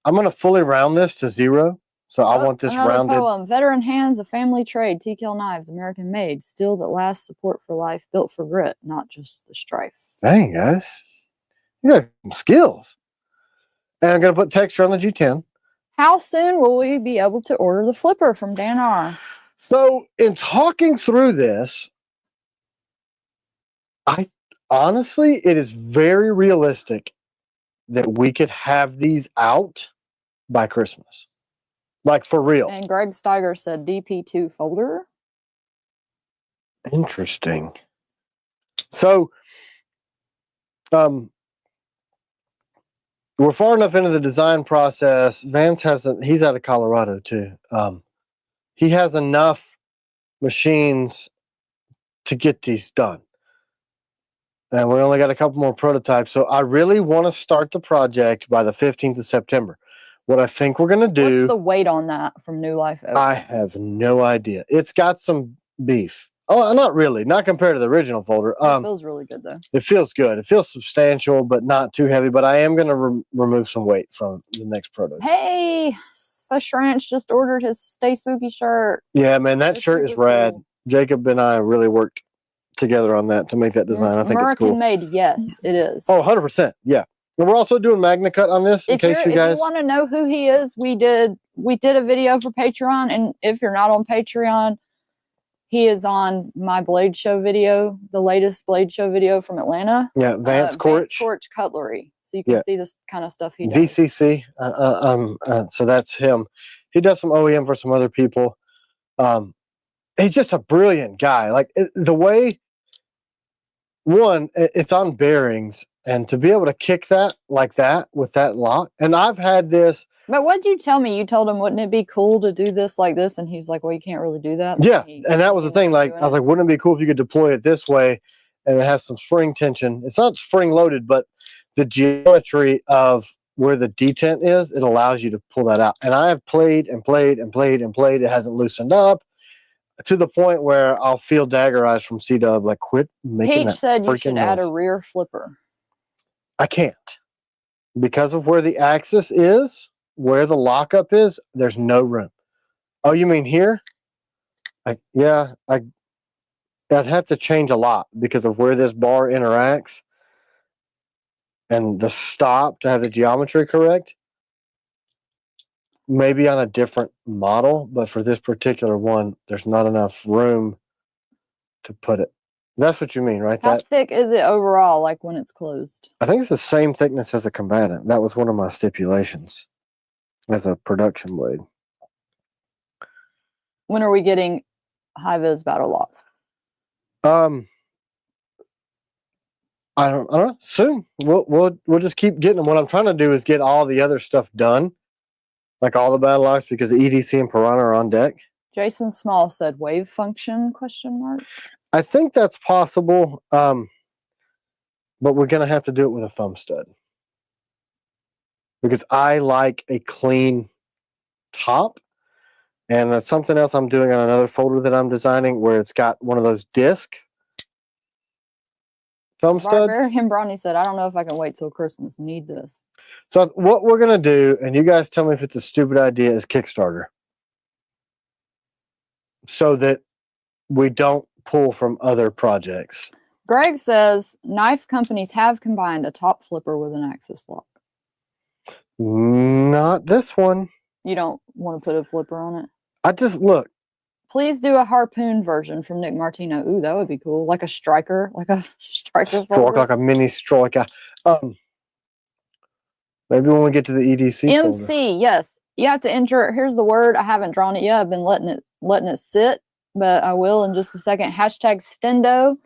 I'm going to fully round this to 0. So I want this another rounded. Poem. Veteran hands, a family trade. TKL knives, American made. Steel that lasts, support for life. Built for grit, not just the strife. Dang, guys. You got some skills. And I'm going to put texture on the G10. How soon will we be able to order the flipper from Dan R? So in talking through this, honestly, it is very realistic that we could have these out by Christmas. Like for real. And Greg Steiger said DP2 folder. Interesting. So, we're far enough into the design process. Vance he's out of Colorado too. He has enough machines to get these done. And we only got a couple more prototypes. So I really want to start the project by the 15th of September. What I think we're going to do. What's the weight on that from New Life Oak? I have no idea. It's got some beef. Oh, not really. Not compared to the original folder. It feels really good, though. It feels good. It feels substantial, but not too heavy. But I am going to remove some weight from the next prototype. Hey, Fish Ranch just ordered his Stay Spooky shirt. Yeah, man, that shirt is rad. Cool. Jacob and I really worked together on that to make that design. I think it's cool. American made, yes, it is. Oh, 100%. Yeah. And we're also doing Magna Cut on this, in case you guys... If you want to know who he is, we did a video for Patreon, and if you're not on Patreon, he is on my Blade Show video, the latest Blade Show video from Atlanta. Yeah, Vance Corch. Cutlery. So you can see this kind of stuff he does. VCC. So that's him. He does some OEM for some other people. He's just a brilliant guy. Like the way, one, it's on bearings, and to be able to kick that like that with that lock. And I've had this. But what'd you tell me? You told him, wouldn't it be cool to do this like this? And he's like, well, you can't really do that. Yeah. And that was the thing. Like, I was like, wouldn't it be cool if you could deploy it this way and it has some spring tension? It's not spring loaded, but the geometry of where the detent is, it allows you to pull that out. And I have played and played and played and played. It hasn't loosened up to the point where I'll feel dagger eyes from C-Dub, like, quit making that freaking Peach said you should add noise. a rear flipper. I can't. Because of where the axis is, where the lockup is, there's no room. Oh, you mean here? I'd have to change a lot because of where this bar interacts and the stop to have the geometry correct. Maybe on a different model, but for this particular one, there's not enough room to put it. That's what you mean, right? How thick is it overall, like when it's closed? I think it's the same thickness as a combatant. That was one of my stipulations as a production blade. When are we getting high-vis battle locks? I don't know. Soon. We'll just keep getting them. What I'm trying to do is get all the other stuff done, like all the battle locks, because the EDC and Piranha are on deck. Jason Small said wave function, question mark. I think that's possible, but we're going to have to do it with a thumb stud. Because I like a clean top. And that's something else I'm doing on another folder that I'm designing where it's got one of those disc thumb studs. Barbarian Brawny said, I don't know if I can wait till Christmas. Need this. So what we're going to do, and you guys tell me if it's a stupid idea, is Kickstarter. So that we don't pull from other projects. Greg says, knife companies have combined a top flipper with an axis lock. Not this one. You don't want to put a flipper on it? I just, look. Please do a harpoon version from Nick Martino. Ooh, that would be cool. Like a striker. Like a striker. Stroke, like a mini striker. Maybe when we get to the EDC MC, folder. yes. You have to enter, here's the word. I haven't drawn it yet. I've been letting it sit, but I will in just a second. Hashtag Stendo.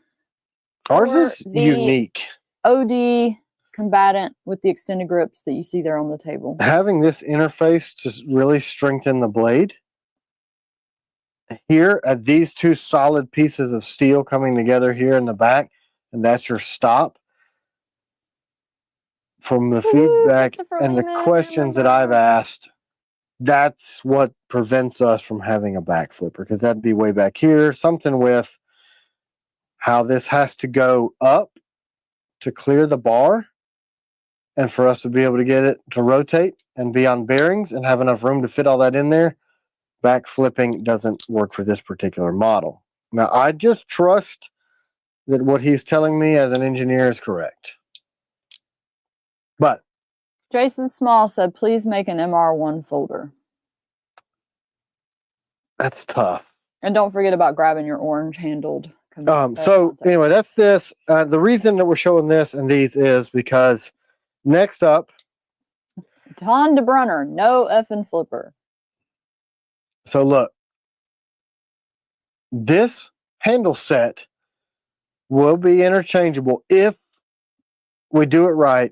Ours is unique. OD combatant with the extended grips that you see there on the table. Having this interface to really strengthen the blade. Here at these two solid pieces of steel coming together here in the back, and that's your stop. From the feedback and the questions that I've asked, that's what prevents us from having a back flipper, because that'd be way back here. Something with how this has to go up to clear the bar, and for us to be able to get it to rotate and be on bearings and have enough room to fit all that in there. Back flipping doesn't work for this particular model. Now, I just trust that what he's telling me as an engineer is correct. But Jason Small said, please make an MR1 folder. That's tough. And don't forget about grabbing your orange handled. So anyway, that's this. The reason that we're showing this and these is because next up, Don DeBrunner, no effing flipper. So look, this handle set will be interchangeable if we do it right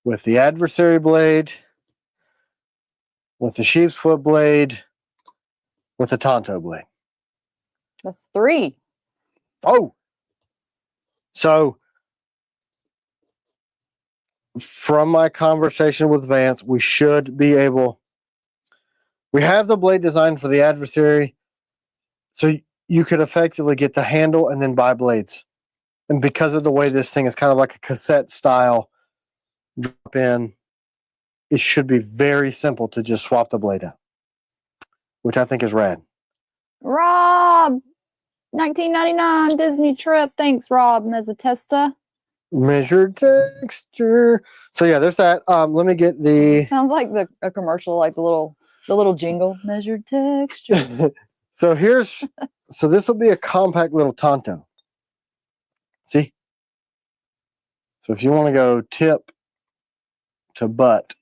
with the adversary blade, with the sheep's foot blade, with the Tanto blade. That's 3. Oh! So, from my conversation with Vance, we should be able... We have the blade designed for the adversary, so you could effectively get the handle and then buy blades. And because of the way this thing is kind of like a cassette style drop in, it should be very simple to just swap the blade out, which I think is rad. Rob, 1999 Disney trip. Thanks, Rob Mezzatesta. Measured texture. So yeah, there's that. Let me get the. Sounds like a commercial, like the little jingle. Measured texture. So here's. So this will be a compact little Tanto. See. So if you want to go tip to butt,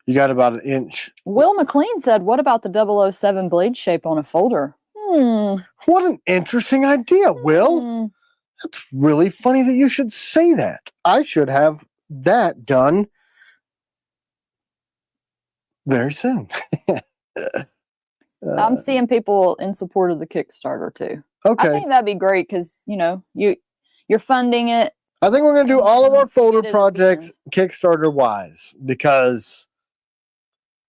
you got about 1 inch. Will McLean said, what about the 007 blade shape on a folder? What an interesting idea, Will. That's really funny that you should say that. I should have that done very soon. I'm seeing people in support of the Kickstarter too. Okay. I think that'd be great because, you know, you're funding it. I think we're going to do all of our folder projects Kickstarter-wise, because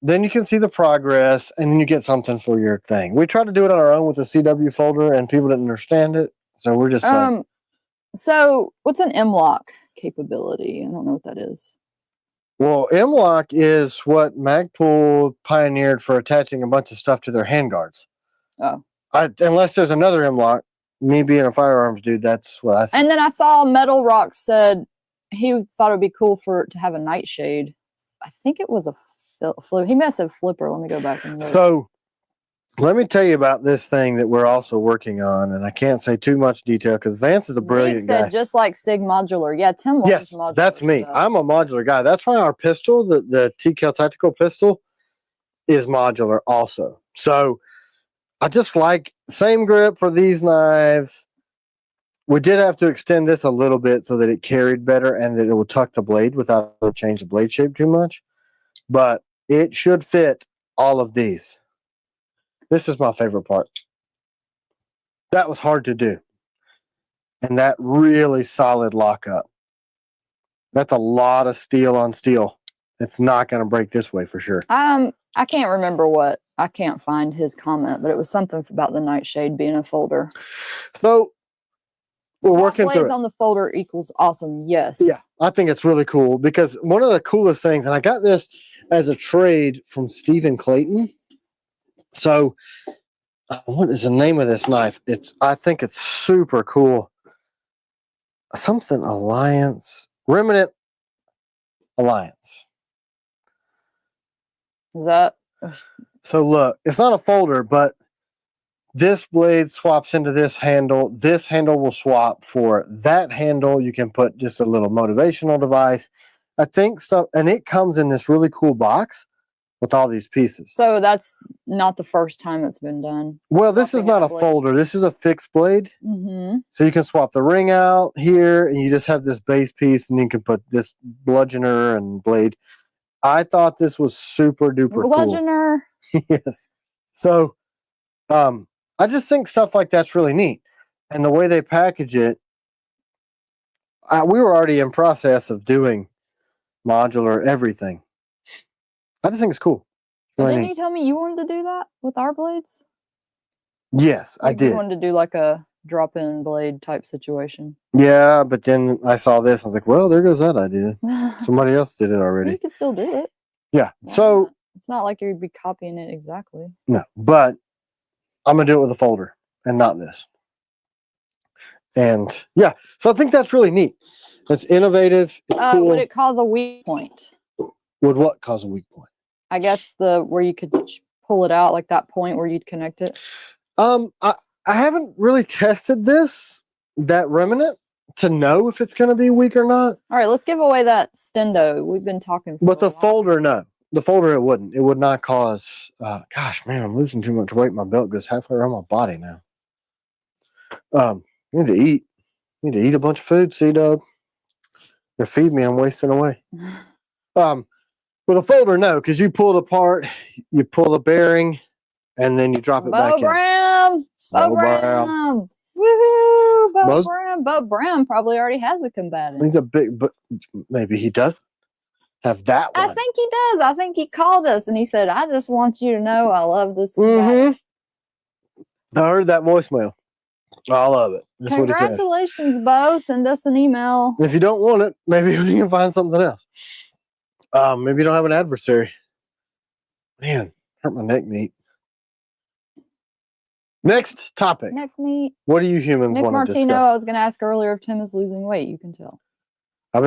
then you can see the progress and then you get something for your thing. We tried to do it on our own with the CW folder and people didn't understand it. So we're just like... So what's an M-lock capability? I don't know what that is. Well, M-Lock is what Magpul pioneered for attaching a bunch of stuff to their handguards. Oh. Unless there's another M-Lock, me being a firearms dude, that's what I think. And then I saw Metal Rock said he thought it would be cool to have a nightshade. I think it was a flip. He must have flipper. Let me go back and look. So let me tell you about this thing that we're also working on, and I can't say too much detail because Vance is a brilliant Zeke said guy. just like Sig Modular. Yeah, Tim loves Yes, modular. that's me. Stuff. I'm a modular guy. That's why our pistol, the TKL tactical pistol, is modular also. So I just like same grip for these knives. We did have to extend this a little bit so that it carried better and that it would tuck the blade without change the blade shape too much. But it should fit all of these. This is my favorite part. That was hard to do. And that really solid lockup. That's a lot of steel on steel. It's not going to break this way for sure. I can't remember what. I can't find his comment, but it was something about the nightshade being a folder. So we're working through it. On the folder equals awesome. Yes. Yeah, I think it's really cool because one of the coolest things, and I got this as a trade from Stephen Clayton. So what is the name of this knife? I think it's super cool. Something Alliance, Remnant Alliance. Is that? So look, it's not a folder, but this blade swaps into this handle. This handle will swap for that handle. You can put just a little motivational device. I think so. And it comes in this really cool box with all these pieces. So that's not the first time it's been done. Well, this is not a folder. This is a fixed blade. Mm-hmm. So you can swap the ring out here and you just have this base piece and you can put this bludgeoner and blade. I thought this was super duper bludgeoner. Cool. Yes. So, I just think stuff like that's really neat. And the way they package it, we were already in process of doing modular everything. I just think it's cool. Really didn't you tell me you wanted to do that with our blades? Yes, like I did. You wanted to do like a drop-in blade type situation. Yeah, but then I saw this. I was like, well, there goes that idea. Somebody else did it already. You could still do it. Yeah. So it's not like you'd be copying it exactly. No, but I'm going to do it with a folder and not this. And yeah, so I think that's really neat. It's innovative. It's cool. Would it cause a weak point? Would what cause a weak point? I guess where you could pull it out, like that point where you'd connect it. I haven't really tested that remnant to know if it's going to be weak or not. All right, let's give away that stendo. We've been talking. But the folder, no. The folder, it wouldn't. It would not cause. Gosh, man, I'm losing too much weight. My belt goes halfway around my body now. I need to eat. I need to eat a bunch of food. C-Dub. You feed me, I'm wasting away. With a folder, no, because you pull it apart, you pull the bearing, and then you drop it back in. Bo Brown. Woohoo! Bo Brown. Bo Brown probably already has a combatant. He's a big, but maybe he doesn't have that one. I think he does. I think he called us and he said, I just want you to know I love this combatant. I heard that voicemail. I love it. That's Congratulations, Bo. Send us an email. If you don't want it, maybe you can find something else. Maybe you don't have an adversary. Man, hurt my neck meat. Next topic. Neck meat. What do you humans Nick want Martino, to discuss? I was going to ask earlier if Tim is losing weight. You can tell. I've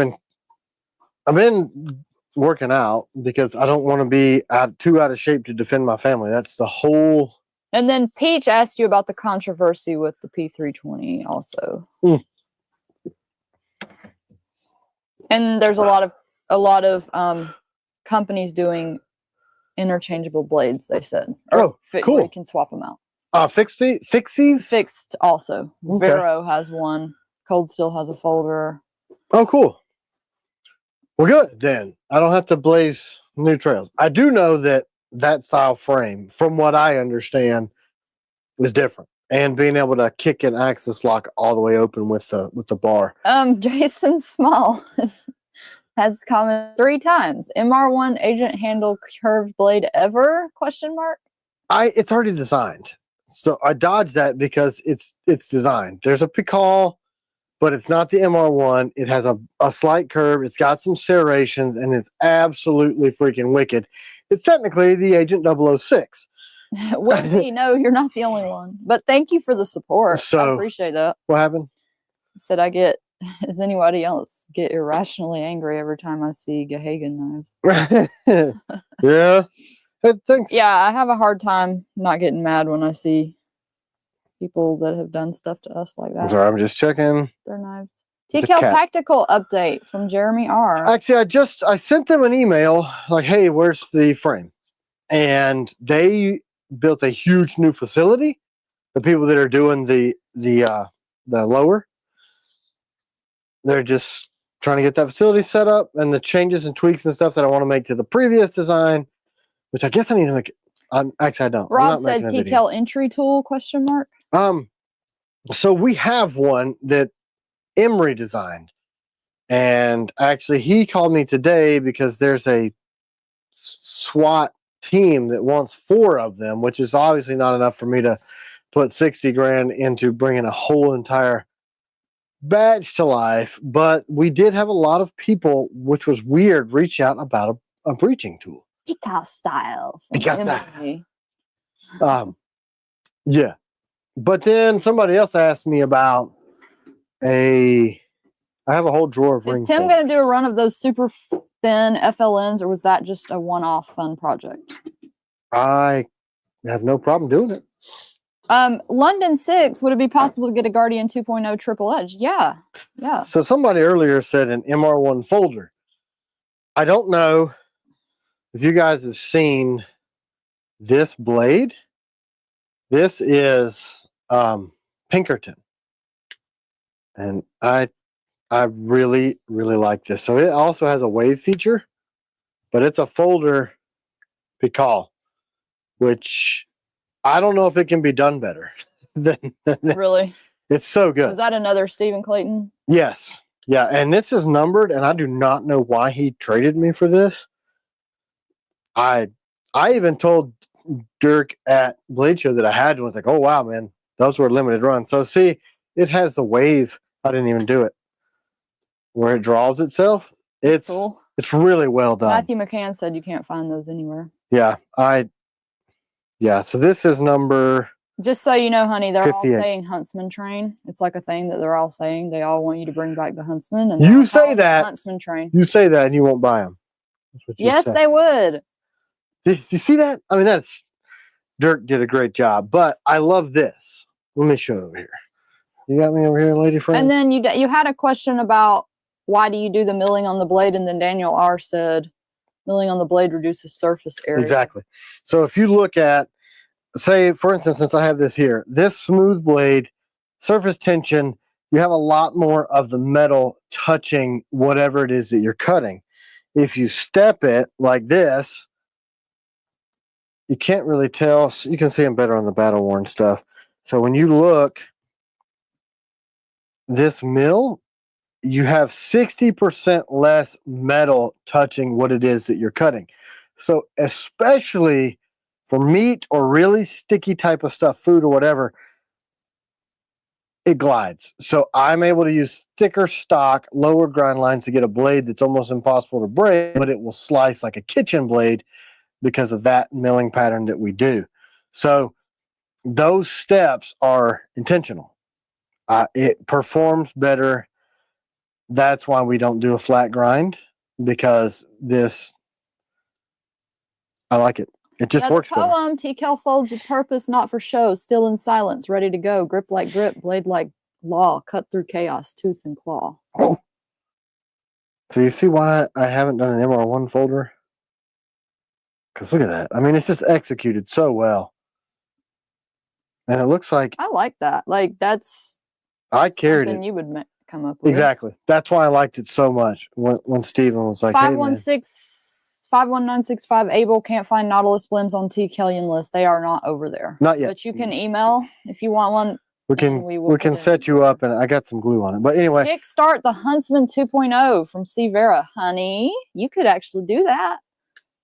been working out because I don't want to be too out of shape to defend my family. That's the whole. And then Peach asked you about the controversy with the P320 also. And there's a lot of companies doing interchangeable blades, they said. Cool. Where you can swap them out. Fixies? Fixed also. Okay. Vero has one. Cold Steel has a folder. Oh, cool. Well, good then. I don't have to blaze new trails. I do know that style frame, from what I understand, is different. And being able to kick an axis lock all the way open with the bar. Jason Small has commented 3 times. MR1 agent handle curved blade ever? ? It's already designed. So I dodged that because it's designed. There's a Pikal but it's not the MR1. It has a slight curve. It's got some serrations, and it's absolutely freaking wicked. It's technically the Agent 006. Would be. No, you're not the only one. But thank you for the support. I So- appreciate that. What happened? I said does anybody else get irrationally angry every time I see Gahagan knives? Yeah. Thanks. Yeah, I have a hard time not getting mad when I see people that have done stuff to us like I'm that. sorry, I'm just checking. Their knives. It's a TKL cat. Tactical update from Jeremy R. Actually, I sent them an email like, hey, where's the frame? And they built a huge new facility. The people that are doing the lower, they're just trying to get that facility set up, and the changes and tweaks and stuff that I want to make to the previous design, which I guess I need to make. Actually, I don't. I'm Rob not said making a video. TKL entry tool ? So we have one that Emery designed, and actually he called me today because there's a SWAT team that wants 4 of them, which is obviously not enough for me to put 60 grand into bringing a whole entire batch to life. But we did have a lot of people, which was weird, reach out about a breaching tool. Picard style. from Picard style. Emery. Yeah. But then somebody else asked me about I have a whole drawer of ring Is Tim folders. going to do a run of those super thin FLNs, or was that just a one-off fun project? I have no problem doing it. London 6, would it be possible to get a Guardian 2.0 triple edge? Yeah. Yeah. So somebody earlier said an MR1 folder. I don't know if you guys have seen this blade. This is Pinkerton. And I really, really like this. So it also has a wave feature, but it's a folder Pical, which I don't know if it can be done better than this. Really? It's so good. Was that another Stephen Clayton? Yes. Yeah. And this is numbered, and I do not know why he traded me for this. I even told Dirk at Blade Show that I had one. I was like, oh wow, man, those were limited runs. So see, it has the wave. I didn't even do it. Where it draws itself. That's cool. It's really well done. Matthew McCann said you can't find those anywhere. Yeah. So this is number. Just so you know, honey, they're 58. all saying Huntsman train. It's like a thing that they're all saying. They all want you to bring back the Huntsman. And You they're all say calling it that. Huntsman train. You say that and you won't buy them. That's what you Yes, say. they would. Did you see that? I mean, Dirk did a great job, but I love this. Let me show it over here. You got me over here, lady friend? And then you had a question about why do you do the milling on the blade? And then Daniel R said, milling on the blade reduces surface area. Exactly. So if you look at, say, for instance, since I have this here, this smooth blade, surface tension, you have a lot more of the metal touching whatever it is that you're cutting. If you step it like this, you can't really tell. You can see them better on the battle worn stuff. So when you look, this mill, you have 60% less metal touching what it is that you're cutting. So especially for meat or really sticky type of stuff, food or whatever, it glides. So I'm able to use thicker stock, lower grind lines to get a blade that's almost impossible to break, but it will slice like a kitchen blade because of that milling pattern that we do. So those steps are intentional. It performs better. That's why we don't do a flat grind, because this, I like it. It just works better. Poem, TKL folds with purpose, not for show. Still in silence, ready to go. Grip like grip, blade like law. Cut through chaos, tooth and claw. Oh. So you see why I haven't done an MR1 folder? Because look at that. I mean, it's just executed so well. And it looks like I like that. Like, that's I carried something it. you would come up with. Exactly. That's why I liked it so much when Steven was like, hey, man. 51965 Abel can't find Nautilus blims on T. Kellyan list. They are not over there. Not yet. But you can email if you want one. We can put it set you up, and I got some glue on it. But anyway, Kickstart the Huntsman 2.0 from C. Vera. Honey, you could actually do that.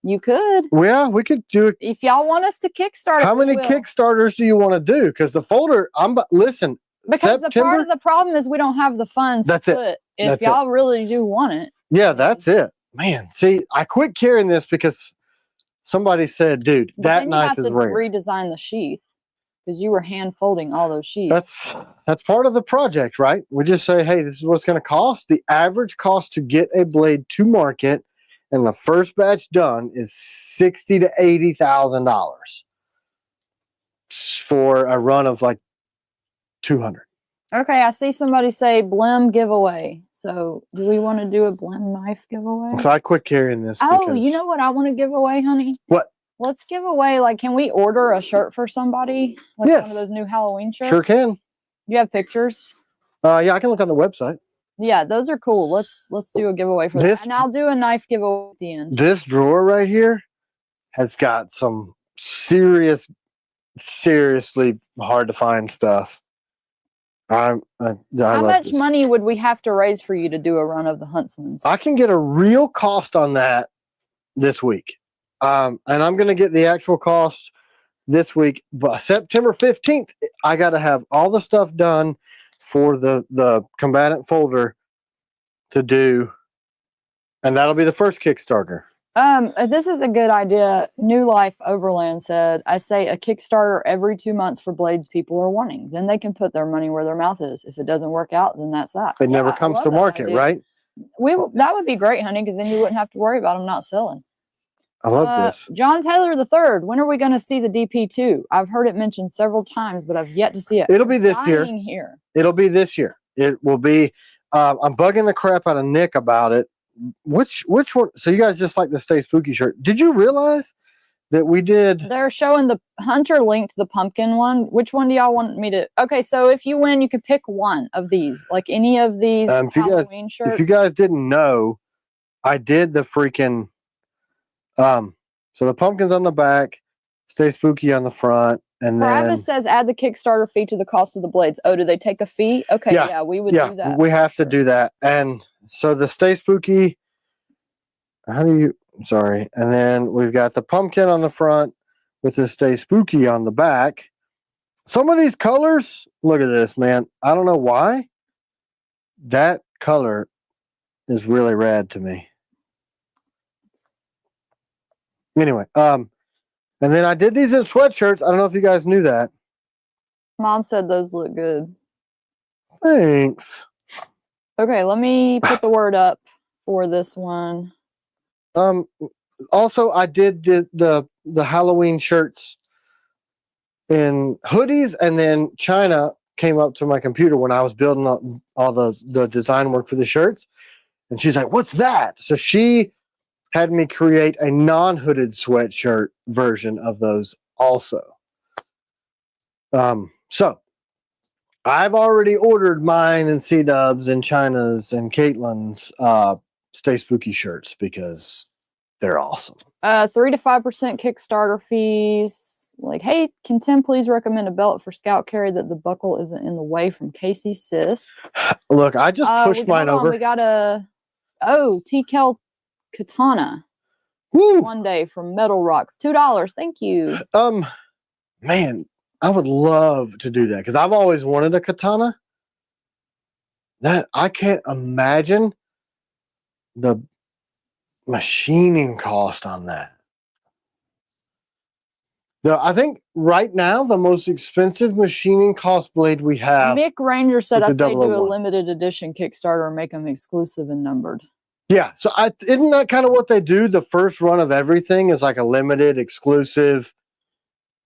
You could. yeah, we could do it. If y'all want us to kickstart it, How we many will. Kickstarters do you want to do? Because the folder, listen, Because the part of the problem is we don't have the funds That's to it. put if That's y'all really do want it. Yeah, that's it. Man, see, I quit carrying this because somebody said, dude, But that then knife you is have to rare. redesign the sheath because you were hand folding all those sheaths. That's part of the project, right? We just say, hey, this is what's going to cost. The average cost to get a blade to market and the first batch done is $60,000 to $80,000 for a run of like 200. Okay, I see somebody say Blim giveaway. So do we want to do a Blim knife giveaway? So I quit carrying this. Oh, you know what I want to give away, honey? What? Let's give away, like, can we order a shirt for somebody? Like Yes. one of those new Halloween shirts? Sure can. You have pictures? Yeah, I can look on the website. Yeah, those are cool. Let's do a giveaway for this, and I'll do a knife giveaway at the end. This drawer right here has got some seriously hard to find stuff. How much money would we have to raise for you to do a run of the Huntsman's? I can get a real cost on that this week. And I'm going to get the actual cost this week. But September 15th, I got to have all the stuff done for the combatant folder to do. And that'll be the first Kickstarter. This is a good idea. New Life Overland said, I say a Kickstarter every 2 months for blades people are wanting. Then they can put their money where their mouth is. If it doesn't work out, then that's that. It never comes to market, right? That would be great, honey, because then you wouldn't have to worry about them not selling. I love this. John Taylor III, when are we going to see the DP2? I've heard it mentioned several times, but I've yet to see it. It'll be this year. Here. It'll be this year. It will be. I'm bugging the crap out of Nick about it. Which one? So you guys just like the Stay Spooky shirt. Did you realize that we did? They're showing the Hunter linked the pumpkin one. Which one do y'all want me to? Okay, so if you win, you could pick one of these, like any of these Halloween shirts. If you guys didn't know, I did the freaking. So the pumpkin's on the back, Stay Spooky on the front, and then Travis says add the Kickstarter fee to the cost of the blades. Oh, do they take a fee? Okay, yeah, we would do that. We have to do that. And so the Stay Spooky, sorry. And then we've got the pumpkin on the front with the Stay Spooky on the back. Some of these colors, look at this, man. I don't know why. That color is really rad to me. Anyway, and then I did these in sweatshirts. I don't know if you guys knew that. Mom said those look good. Thanks. Okay, let me put the word up for this one. Also, I did the Halloween shirts in hoodies, and then China came up to my computer when I was building all the design work for the shirts, and she's like, "What's that?" So she had me create a non-hooded sweatshirt version of those also. So I've already ordered mine and C-Dubs and China's and Caitlin's Stay Spooky shirts because they're awesome. 3 to 5% Kickstarter fees. Like, hey, can Tim please recommend a belt for scout carry that the buckle isn't in the way from Casey Sisk? Look, I just pushed mine over. We got T-Kel Katana. Woo! One day from Metal Rocks. $2. Thank you. Man, I would love to do that because I've always wanted a katana. That I can't imagine the machining cost on that. I think right now the most expensive machining cost blade we have. Mick Ranger said I say do a 001. limited edition Kickstarter and make them exclusive and numbered. Yeah, so isn't that kind of what they do? The first run of everything is like a limited, exclusive.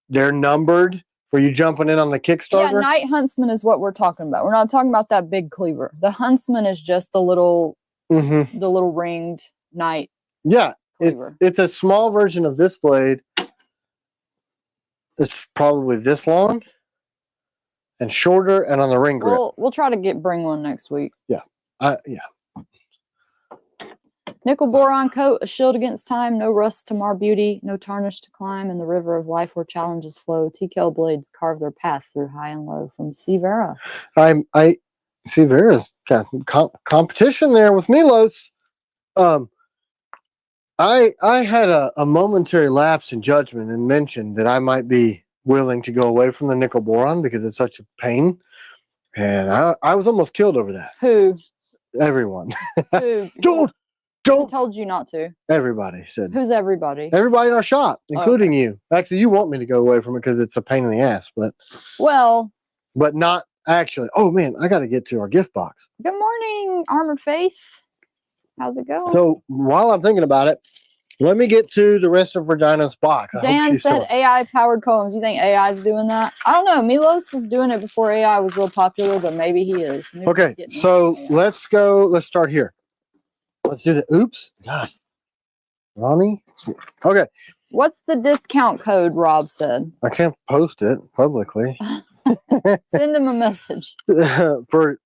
They're numbered for you jumping in on the Kickstarter. Yeah, Night Huntsman is what we're talking about. We're not talking about that big cleaver. The Huntsman is just the little, the little ringed night. Yeah, cleaver. It's a small version of this blade. It's probably this long and shorter, and on the ring grip. We'll try to bring one next week. Yeah, yeah. Nickel boron coat, a shield against time, no rust to mar beauty, no tarnish to climb in the river of life where challenges flow. TKL blades carve their path through high and low. From C. Vera. I C. Vera's got competition there with Milos. I had a momentary lapse in judgment and mentioned that I might be willing to go away from the nickel boron because it's such a pain. And I was almost killed over that. Who? Everyone. Who? Don't. Who told you not to? Everybody said. Who's everybody? Everybody in our shop, including okay. you. Actually, you want me to go away from it because it's a pain in the ass, but not actually. Oh man, I got to get to our gift box. Good morning, Armored Faith. How's it going? So while I'm thinking about it, let me get to the rest of Regina's box. Dan said AI-powered combs. You think AI is doing that? I don't know. Milos is doing it before AI was real popular, but maybe he is. Maybe okay, so let's go. Let's start here. Let's do the oops. God. Ronnie? Okay. What's the discount code, Rob said? I can't post it publicly. Send him a message. for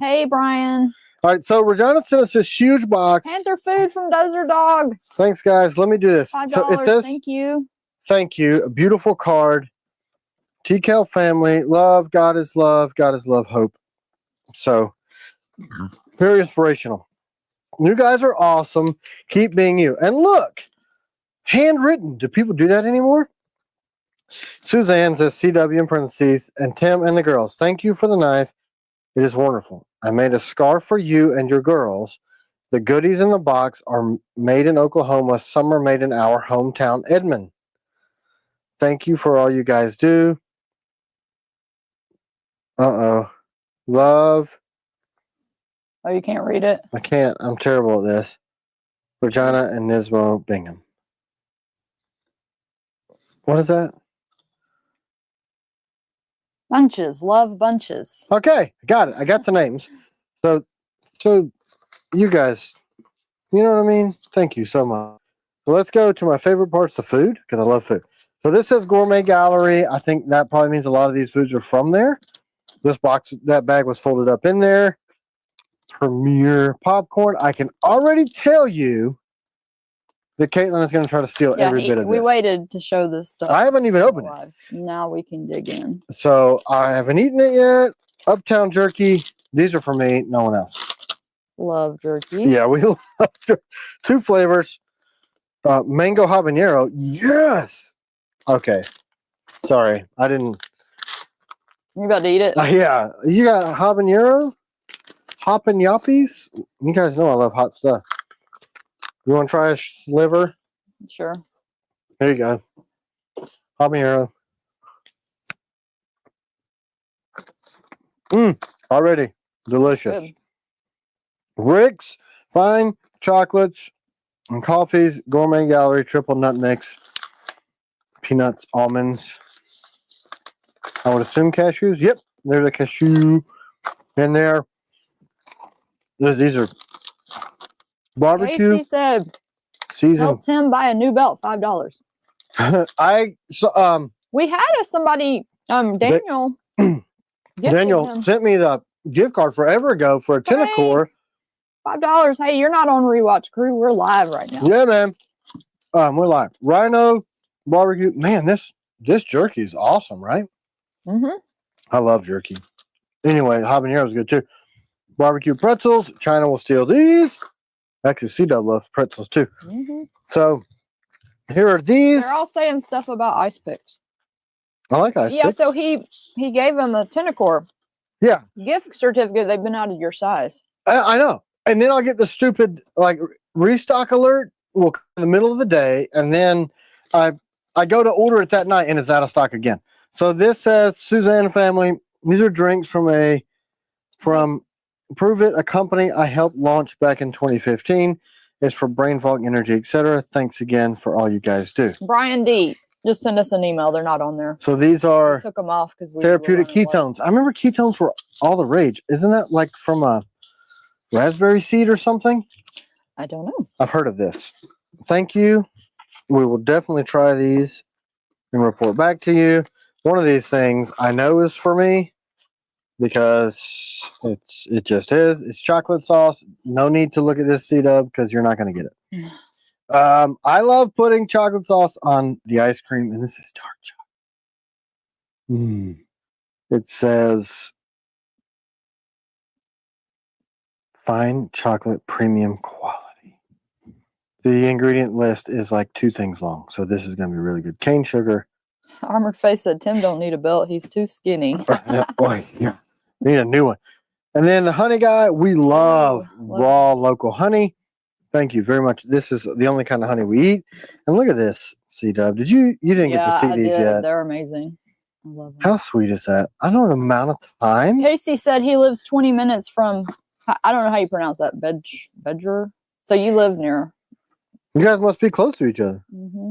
Hey, Brian. All right, so Regina sent us this huge box. Panther food from Desert Dog. Thanks, guys. Let me do this. $5. So it says, thank you. Thank you. A beautiful card. TCal family. Love. God is love. God is love. Hope. So, very inspirational. You guys are awesome. Keep being you. And look, handwritten. Do people do that anymore? Suzanne says CW in parentheses. And Tim and the girls. Thank you for the knife. It is wonderful. I made a scarf for you and your girls. The goodies in the box are made in Oklahoma. Some are made in our hometown, Edmond. Thank you for all you guys do. Uh-oh. Love. Oh, you can't read it? I can't. I'm terrible at this. Regina and Nismo Bingham. What is that? Bunches. Love bunches. Okay. I got it. I got the names. So you guys, you know what I mean? Thank you so much. So let's go to my favorite parts, the food, because I love food. So this says Gourmet Gallery. I think that probably means a lot of these foods are from there. This box, that bag was folded up in there. Premier popcorn. I can already tell you that Caitlin is going to try to steal every bit of this. We waited to show this stuff. I haven't even opened it. Now we can dig in. So I haven't eaten it yet. Uptown jerky. These are for me. No one else. Love jerky. Yeah, we love jerky. 2 flavors. Mango habanero. Yes. Okay. Sorry. I didn't. You about to eat it? Yeah. You got habanero? Hoppin' Yappies? You guys know I love hot stuff. You want to try a sliver? Sure. There you go. Habanero. Already delicious. Good. Rick's fine chocolates and coffees, Gourmet Gallery, triple nut mix, peanuts, almonds. I would assume cashews. Yep, there's a cashew in there. These are barbecue. Casey said, season. helped him buy a new belt, $5. We had somebody, Daniel. Daniel sent me the gift card forever ago for a Tenacore. $5. Hey, you're not on Rewatch Crew. We're live right now. Yeah, man. We're live. Rhino barbecue. Man, this jerky is awesome, right? Mm-hmm. I love jerky. Anyway, habanero is good too. Barbecue pretzels. China will steal these. Actually, C-Dub loves pretzels too. Mm-hmm. So here are these. They're all saying stuff about ice picks. I like ice picks. Yeah, so he gave them a Tenacore. Yeah. Gift certificate. They've been out of your size. I know. And then I'll get the stupid restock alert will come in the middle of the day, and then I go to order it that night and it's out of stock again. So this says Suzanne family. These are drinks from Prove It, a company I helped launch back in 2015. It's for brain fog, energy, etc. Thanks again for all you guys do. Brian D. Just send us an email. They're not on there. So these are took them off because we therapeutic ketones. I remember ketones were all the rage. Isn't that like from a raspberry seed or something? I don't know. I've heard of this. Thank you. We will definitely try these and report back to you. One of these things I know is for me because it just is. It's chocolate sauce. No need to look at this C-Dub because you're not going to get it. I love putting chocolate sauce on the ice cream, and this is dark chocolate. It says fine chocolate premium quality. The ingredient list is like 2 things long, so this is going to be really good. Cane sugar. Armored Face said Tim don't need a belt. He's too skinny. Boy, yeah. We need a new one. And then the honey guy, we love raw local honey. Thank you very much. This is the only kind of honey we eat. And look at this, C-Dub. You didn't get to see I these did. yet. They're amazing. I love them. How sweet is that? I know the amount of time. Casey said he lives 20 minutes from, I don't know how you pronounce that, Bedger. So you live near. You guys must be close to each other. Mm-hmm.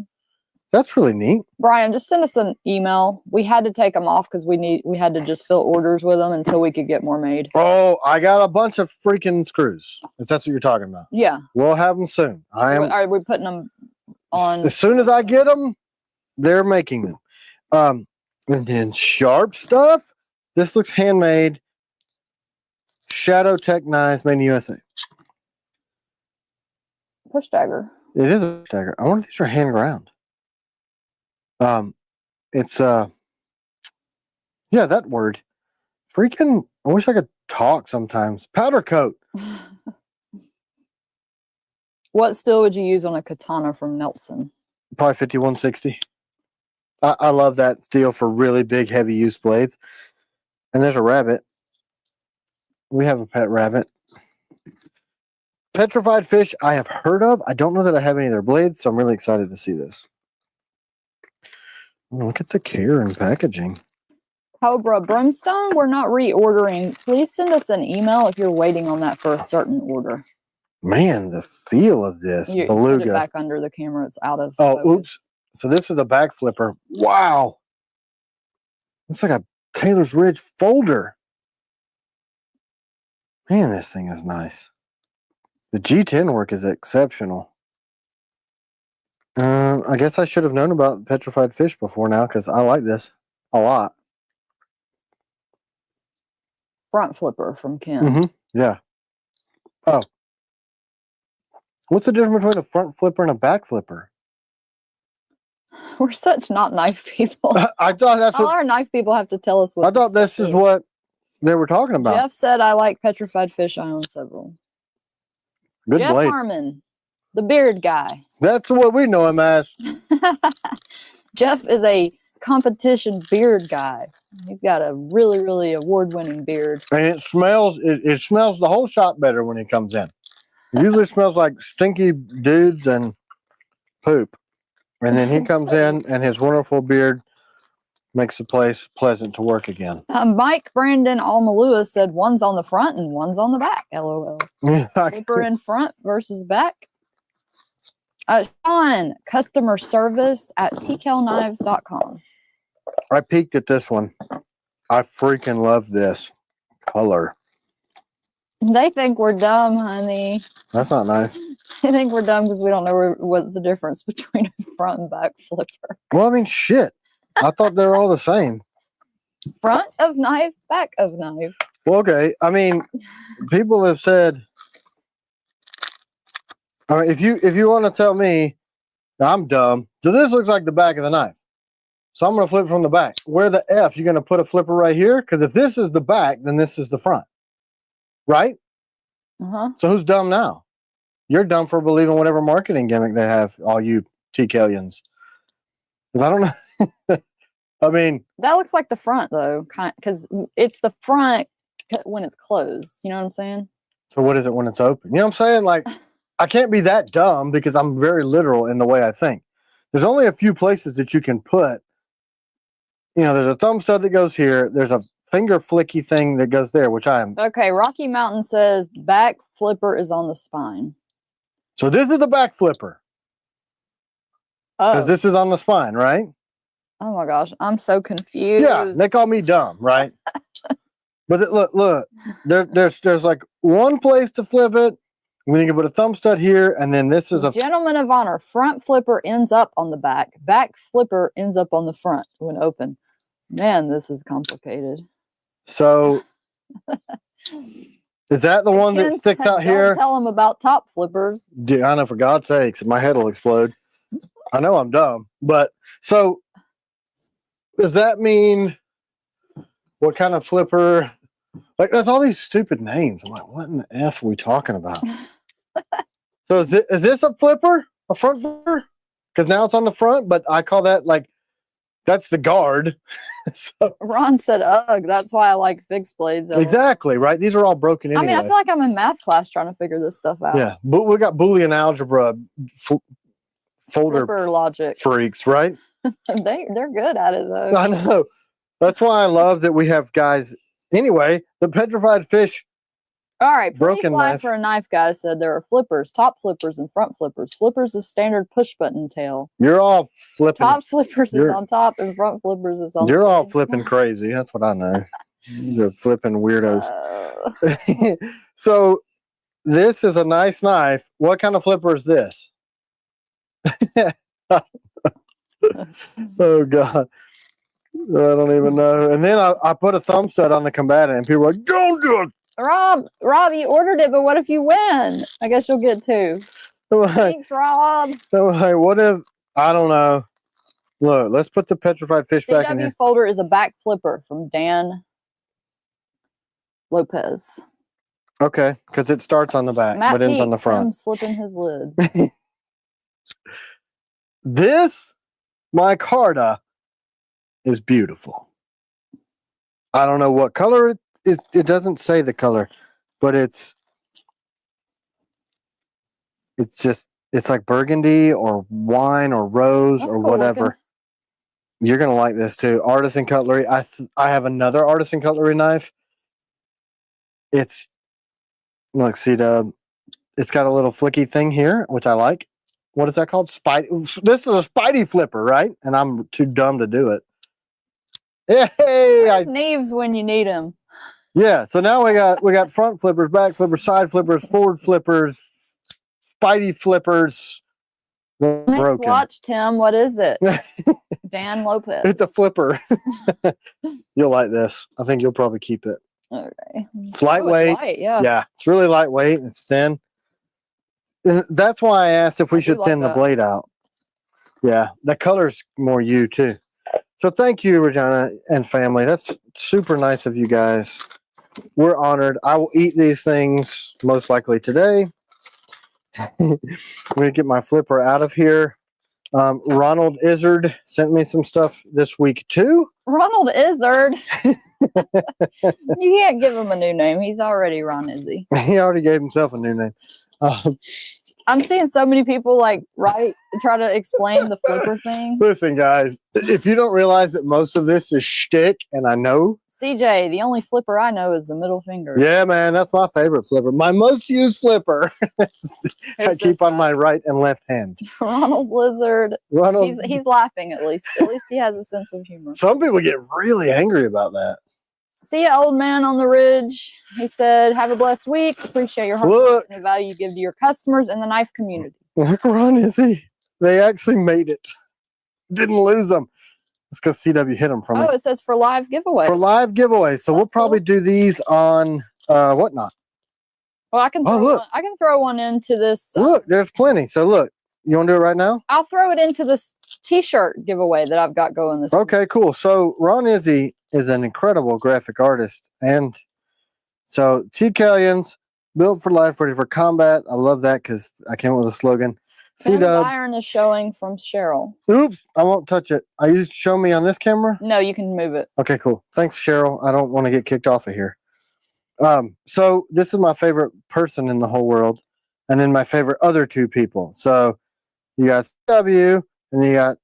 That's really neat. Brian, just send us an email. We had to take them off because we had to just fill orders with them until we could get more made. Oh, I got a bunch of freaking screws. If that's what you're talking about. Yeah. We'll have them soon. Are we putting them on? As soon as I get them, they're making them. And then sharp stuff. This looks handmade. Shadow Tech knives made in the USA. Push dagger. It is a push dagger. I wonder if these are hand ground. It's yeah, that word. Freaking, I wish I could talk sometimes. Powder coat. What steel would you use on a katana from Nelson? Probably 5160. I love that steel for really big, heavy use blades. And there's a rabbit. We have a pet rabbit. Petrified fish I have heard of. I don't know that I have any of their blades, so I'm really excited to see this. Look at the care and packaging. Cobra Brimstone, we're not reordering. Please send us an email if you're waiting on that for a certain order. Man, the feel of this You beluga. put it back under the camera. It's out of Oh, focus. oops. So this is a back flipper. Wow. Looks like a Taylor's Ridge folder. Man, this thing is nice. The G10 work is exceptional. I guess I should have known about petrified fish before now because I like this a lot. Front flipper from Ken. Mm-hmm. Yeah. Oh. What's the difference between a front flipper and a back flipper? We're such not knife people. I thought that's All what, our knife people have to tell us what I thought this is what they were talking about. Jeff said, I like petrified fish. I own several. Good Jeff blade. Harmon, the beard guy. That's what we know him as. Jeff is a competition beard guy. He's got a really, really award-winning beard. And it smells the whole shop better when he comes in. It usually smells like stinky dudes and poop. And then he comes in and his wonderful beard makes the place pleasant to work again. Mike Brandon Almalua said one's on the front and one's on the back. LOL. Flipper in front versus back. Sean, customer service at tcalknives.com. I peeked at this one. I freaking love this color. They think we're dumb, honey. That's not nice. They think we're dumb because we don't know what's the difference between a front and back flipper. Well, I mean, shit. I thought they were all the same. Front of knife, back of knife. Well, okay. I mean, people have said, I mean, if you want to tell me I'm dumb, so this looks like the back of the knife. So I'm going to flip from the back. Where the F? You're going to put a flipper right here? Because if this is the back, then this is the front. Right? Uh-huh. So who's dumb now? You're dumb for believing whatever marketing gimmick they have, all you TKalians. Because I don't know. I mean, that looks like the front though, because it's the front when it's closed. You know what I'm saying? So what is it when it's open? You know what I'm saying? Like, I can't be that dumb because I'm very literal in the way I think. There's only a few places that you can put. You know, there's a thumb stud that goes here. There's a finger flicky thing that goes there, which I am. Okay, Rocky Mountain says back flipper is on the spine. So this is the back flipper. Because this is on the spine, right? Oh my gosh, I'm so confused. Yeah, they call me dumb, right? But look, there's like one place to flip it. Then you can put a thumb stud here, and then this is a gentleman of honor. Front flipper ends up on the back. Back flipper ends up on the front when open. Man, this is complicated. So is that the one that sticks out here? Tell them about top flippers. I know, for God's sakes, my head will explode. I know I'm dumb, but so does that mean what kind of flipper? Like, there's all these stupid names. I'm like, what in the F are we talking about? So is this a flipper? A front flipper? Because now it's on the front, but I call that like That's the guard. So, Ron said, ugh, that's why I like fixed blades. exactly, right? These are all broken I anyway. mean, I feel like I'm in math class trying to figure this stuff out. Yeah, but we got Boolean algebra folder Flipper logic. freaks, right? They're good at it, though. I know. That's why I love that we have guys. Anyway, the petrified fish. All right, pretty Broken fly knife. for a knife guy said there are flippers, top flippers, and front flippers. Flippers is standard push button tail. You're all flipping. Top flippers is You're- on top, and front flippers is on. You're all sides. flipping crazy. That's what I know. You're flipping weirdos. Uh, So this is a nice knife. What kind of flipper is this? Oh God. I don't even know. And then I put a thumb stud on the combatant, and people were like, "Don't do it." Rob, you ordered it, but what if you win? I guess you'll get two. I'm like, Thanks, Rob. what if I don't know? Look, let's put the petrified fish back in CW here. folder is a back flipper from Dan Lopez. Okay, because it starts on the back, Matt but ends on the Peak, front. Tim's flipping his lid. This micarta is beautiful. I don't know what color it doesn't say the color, but it's like burgundy or wine or rose That's or cool whatever. looking. You're gonna like this too. Artisan cutlery. I have another artisan cutlery knife. It's look, see it's got a little flicky thing here, which I like. What is that called? Spidey. This is a Spidey flipper, right? And I'm too dumb to do it. Hey, Where's Neves when you need him? yeah. So now we got front flippers, back flippers, side flippers, forward flippers, Spidey flippers. They're Nice broken. watch, Tim. What is it? Dan Lopez. It's a flipper. You'll like this. I think you'll probably keep it. Okay. It's lightweight. Oh, it's light, yeah. Yeah, it's really lightweight. It's thin. And that's why I asked if we I do should like thin the that. blade out. Yeah, the color's more you too. So thank you, Regina and family. That's super nice of you guys. We're honored. I will eat these things most likely today. I'm going to get my flipper out of here. Ronald Izzard sent me some stuff this week too. Ronald Izzard. You can't give him a new name. He's already Ron Izzy. He already gave himself a new name. I'm seeing so many people try to explain the flipper thing. Listen, guys, if you don't realize that most of this is shtick, and I know. CJ, the only flipper I know is the middle finger. Yeah, man, that's my favorite flipper. My most used flipper. I Here's keep this on guy. my right and left hand. Ronald Lizard. Ronald, He's laughing at least. At least he has a sense of humor. some people get really angry about that. See ya, old man on the ridge. He said, have a blessed week. Appreciate your hard work Look, and the value you give to your customers and the knife community. look, Ron Izzy. They actually made it. Didn't lose them. It's because CW hit them from Oh, it. it says for live giveaway. For live giveaways. So we'll That's probably do these on whatnot. Well, I can Oh, throw look. one, I can throw one into this. Look, there's plenty. So look, you want to do it right now? I'll throw it into this t-shirt giveaway that I've got going this week. Okay, cool. So Ron Izzy is an incredible graphic artist. And so T. Callions, built for life, ready for combat. I love that because I came up with a slogan. Tim's C-Dub. iron is showing from Cheryl. Oops, I won't touch it. Are you showing me on this camera? No, you can move it. Okay, cool. Thanks, Cheryl. I don't want to get kicked off of here. So this is my favorite person in the whole world, and then my favorite other two people. So you got W, and you got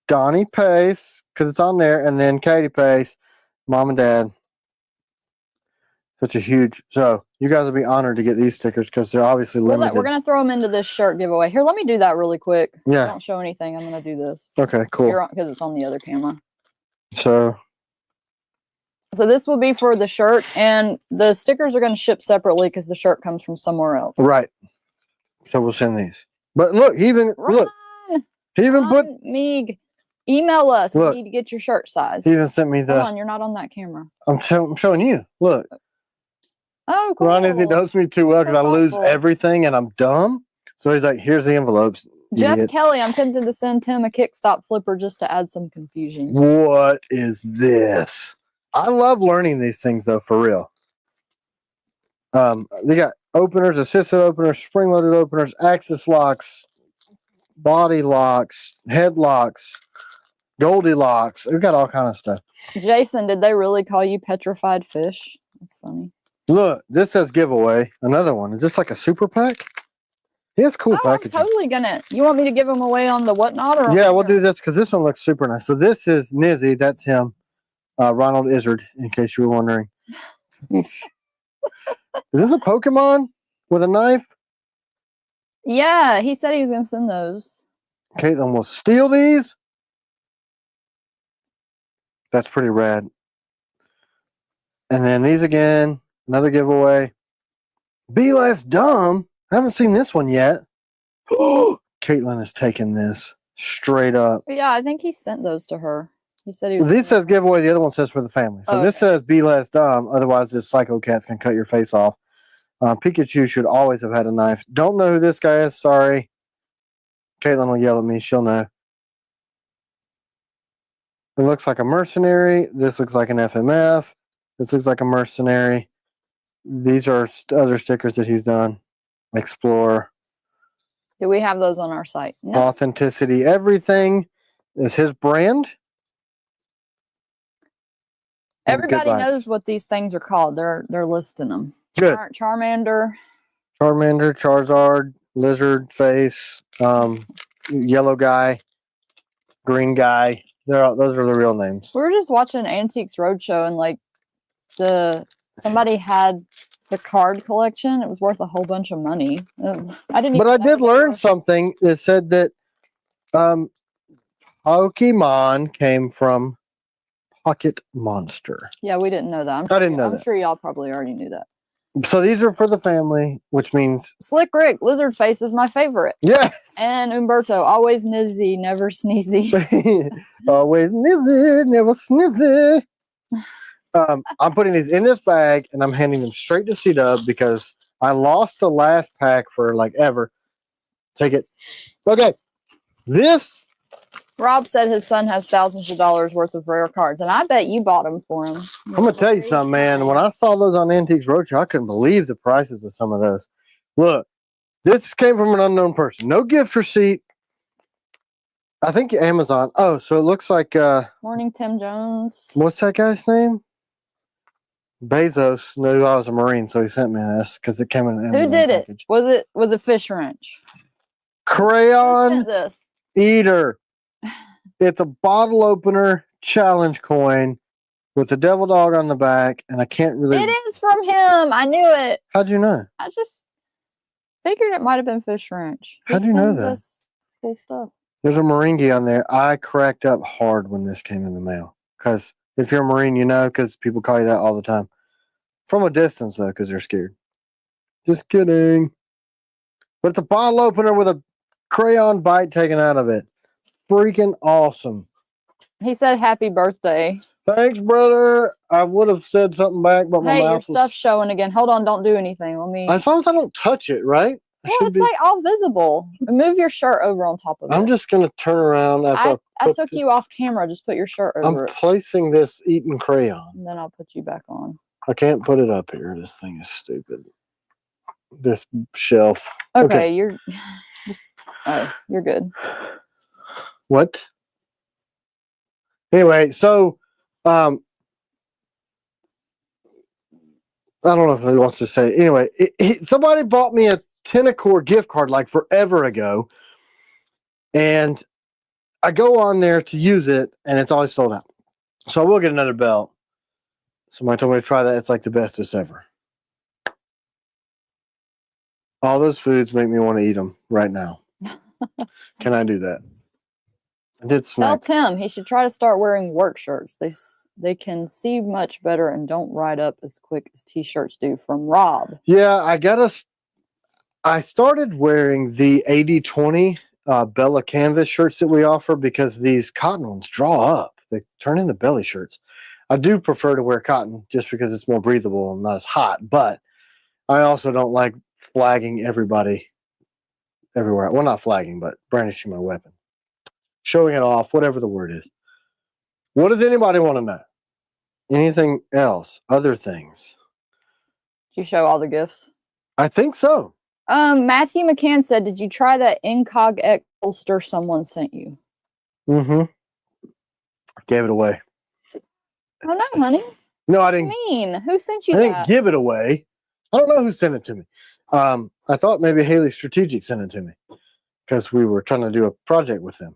Donnie Pace, because it's on there, and then Katie Pace, mom and dad. Such a huge. So you guys will be honored to get these stickers because they're obviously limited. We're going to throw them into this shirt giveaway. Here, let me do that really quick. Yeah. Don't show anything. I'm going to do this. Okay, cool. Because it's on the other camera. So this will be for the shirt, and the stickers are going to ship separately because the shirt comes from somewhere else. right. So we'll send these. But look, he even Ron, he even put Meeg, email us. Look. We need to get your shirt size. he even sent me Hold the. on, you're not on that camera. I'm showing you. Look, Oh, cool. Ron Izzy knows me too well because So I lose thoughtful. everything and I'm dumb. So he's like, "Here's the envelopes." Jeff Idiot. Kelly, I'm tempted to send Tim a kickstop flipper just to add some confusion. What is this? I love learning these things though, for real. They got openers, assisted openers, spring-loaded openers, axis locks, body locks, head locks, Goldilocks. We've got all kind of stuff. Jason, did they really call you petrified fish? That's funny. Look, this says giveaway. Another one. Is this like a super pack? Yeah, it's cool Oh, I'm packaging. totally gonna. You want me to give them away on the whatnot or? Yeah, on we'll here? do this because this one looks super nice. So this is Nizzy. That's him. Ronald Izzard, in case you were wondering. Is this a Pokemon with a knife? Yeah, he said he was gonna send those. Caitlin will steal these. That's pretty rad. And then these again. Another giveaway. Be less dumb. I haven't seen this one yet. Caitlin has taken this straight up. Yeah, I think he sent those to her. He said he was. This says giveaway. The other one says for the family. So this says be less dumb. Otherwise, this psycho cats can cut your face off. Pikachu should always have had a knife. Don't know who this guy is. Sorry. Caitlin will yell at me. She'll know. It looks like a mercenary. This looks like an FMF. This looks like a mercenary. These are other stickers that he's done. Explore. Do we have those on our site? No. Authenticity. Everything is his brand. Everybody knows what these things are called. They're listing them. Good. Charmander. Charmander, Charizard, Lizard Face, Yellow Guy, Green Guy. Those are the real names. We were just watching Antiques Roadshow and like somebody had the card collection. It was worth a whole bunch of money. I didn't. But I did learn something. It said that Pokemon came from Pocket Monster. Yeah, we didn't know that. I didn't know that. I'm sure y'all probably already knew that. So these are for the family, which means Slick Rick, Lizard Face is my favorite. yes. And Umberto, always nizzy, never sneezy. Always nizzy, never snizzy. I'm putting these in this bag and I'm handing them straight to C-Dub because I lost the last pack for like ever. Take it. Okay. This. Rob said his son has thousands of dollars worth of rare cards, and I bet you bought them for him. I'm going to tell you something, man. When I saw those on Antiques Roadshow, I couldn't believe the prices of some of those. Look, this came from an unknown person. No gift receipt. I think Amazon. Oh, so it looks like... Morning, Tim Jones. What's that guy's name? Bezos knew I was a Marine, so he sent me this because it came in an Who did it? package. Was it Fish Wrench? Crayon Who sent this? Eater. It's a bottle opener challenge coin with a devil dog on the back, and I can't really... It is from him. I knew it. How'd you know? I just figured it might have been Fish Wrench. How'd you know that? Cool stuff. There's a Marine on there. I cracked up hard when this came in the mail. Because if you're a Marine, you know, because people call you that all the time. From a distance, though, because they're scared. Just kidding. But it's a bottle opener with a crayon bite taken out of it. Freaking awesome. He said happy birthday. Thanks, brother. I would have said something back, but my Hey, your mouth was... stuff's showing again. Hold on, don't do anything. Let me... As long as I don't touch it, right? Well, it's like all visible. Move your shirt over on top of it. I'm just going to turn around after I took you off camera. Just put your shirt over it. I'm placing this Eaton crayon. And then I'll put you back on. I can't put it up here. This thing is stupid. This shelf. Okay. You're good. What? Anyway, so I don't know if he wants to say. Anyway, somebody bought me a Tenacore gift card like forever ago, and I go on there to use it, and it's always sold out. So I will get another belt. Somebody told me to try that. It's like the bestest ever. All those foods make me want to eat them right now. Can I do that? I did snack. Tell Tim he should try to start wearing work shirts. They can see much better and don't ride up as quick as t-shirts do. From Rob. Yeah, I started wearing the 80/20 Bella canvas shirts that we offer because these cotton ones draw up. They turn into belly shirts. I do prefer to wear cotton just because it's more breathable and not as hot, but I also don't like flagging everybody everywhere. Well, not flagging, but brandishing my weapon. Showing it off, whatever the word is. What does anybody want to know? Anything else? Other things? Did you show all the gifts? I think so. Matthew McCann said, did you try that Incog X holster someone sent you? Mm-hmm. Gave it away. Oh no, honey. No, I What do didn't. you mean? Who sent you I didn't that? give it away. I don't know who sent it to me. I thought maybe Haley Strategic sent it to me because we were trying to do a project with them.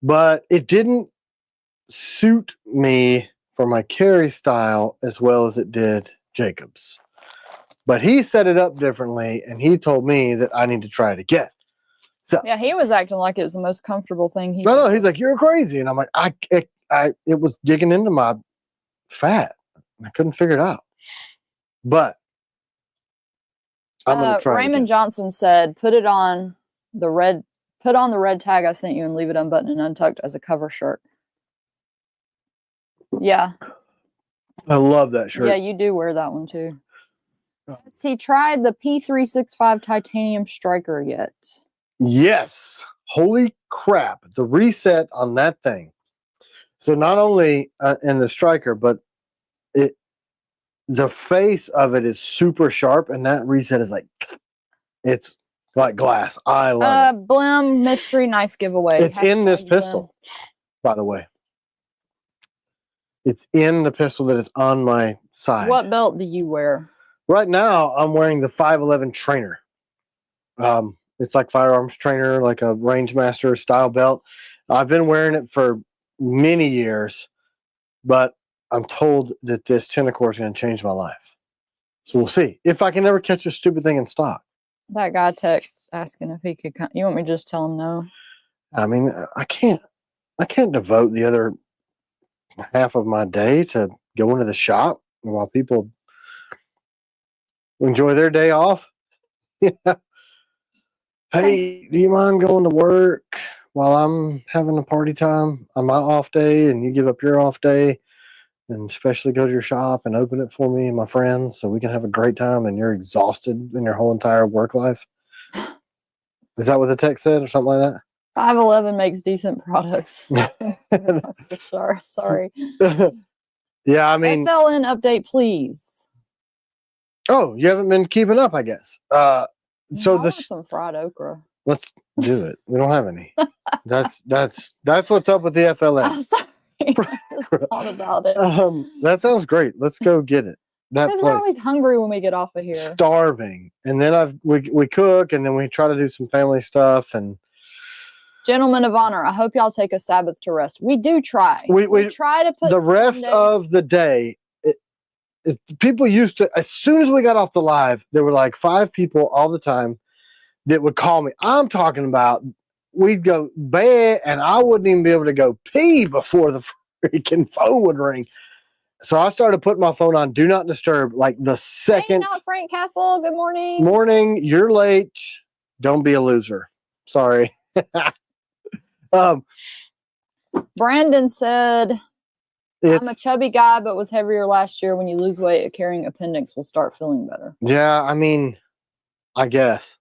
But it didn't suit me for my carry style as well as it did Jacob's. But he set it up differently, and he told me that I need to try it again. So Yeah, he was acting like it was the most comfortable thing he. no, he's like, "You're crazy," and I'm like, it was digging into my fat. I couldn't figure it out. But I'm gonna try. Raymond Johnson said, "Put on the red tag I sent you and leave it unbuttoned and untucked as a cover shirt." Yeah. I love that shirt. Yeah, you do wear that one too. Has he tried the P365 titanium striker yet? Yes. Holy crap. The reset on that thing. So not only in the striker, but the face of it is super sharp, and that reset is like, it's like glass. I love it. Blim mystery knife giveaway. It's in this pistol, by the way. It's in the pistol that is on my side. What belt do you wear? Right now, I'm wearing the 511 Trainer. It's like firearms trainer, like a Rangemaster style belt. I've been wearing it for many years, but I'm told that this Tenacore is going to change my life. So we'll see if I can ever catch this stupid thing in stock. That guy texts asking if he could come. You want me to just tell him no? I mean, I can't devote the other half of my day to going to the shop while people enjoy their day off. Yeah. Hey, do you mind going to work while I'm having a party time on my off day, and you give up your off day, and especially go to your shop and open it for me and my friends so we can have a great time, and you're exhausted in your whole entire work life? Is that what the text said or something like that? 511 makes decent products. Sorry. Yeah, I mean, FLN update, please. Oh, you haven't been keeping up, I guess. So I want some fried okra. Let's do it. We don't have any. That's what's up with the FLN. I'm sorry. I just thought about it. That sounds great. Let's go get it. Because we're always hungry when we get off of here. Starving, and then we cook, and then we try to do some family stuff. And gentlemen of honor, I hope y'all take a Sabbath to rest. We do try. We try to put the rest of the day. People used to, as soon as we got off the live, there were like 5 people all the time that would call me. I'm talking about we'd go bed, and I wouldn't even be able to go pee before the freaking phone would ring. So I started putting my phone on Do Not Disturb like the second. Hey, not Frank Castle. Good morning. Morning. You're late. Don't be a loser. Sorry. Brandon said, I'm a chubby guy, but was heavier last year. When you lose weight, a carrying appendix will start feeling better. Yeah, I mean, I guess.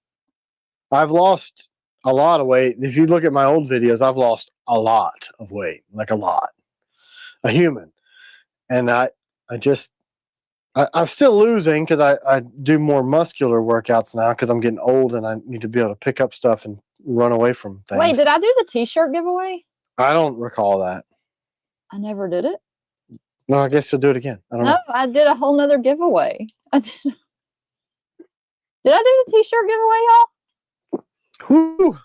I've lost a lot of weight. If you look at my old videos, I've lost a lot of weight, like a lot. A human. And I'm still losing because I do more muscular workouts now because I'm getting old and I need to be able to pick up stuff and run away from things. Wait, did I do the t-shirt giveaway? I don't recall that. I never did it. No, I guess you'll do it again. I don't know. I did a whole nother giveaway. Did I do the t-shirt giveaway, y'all? Whew.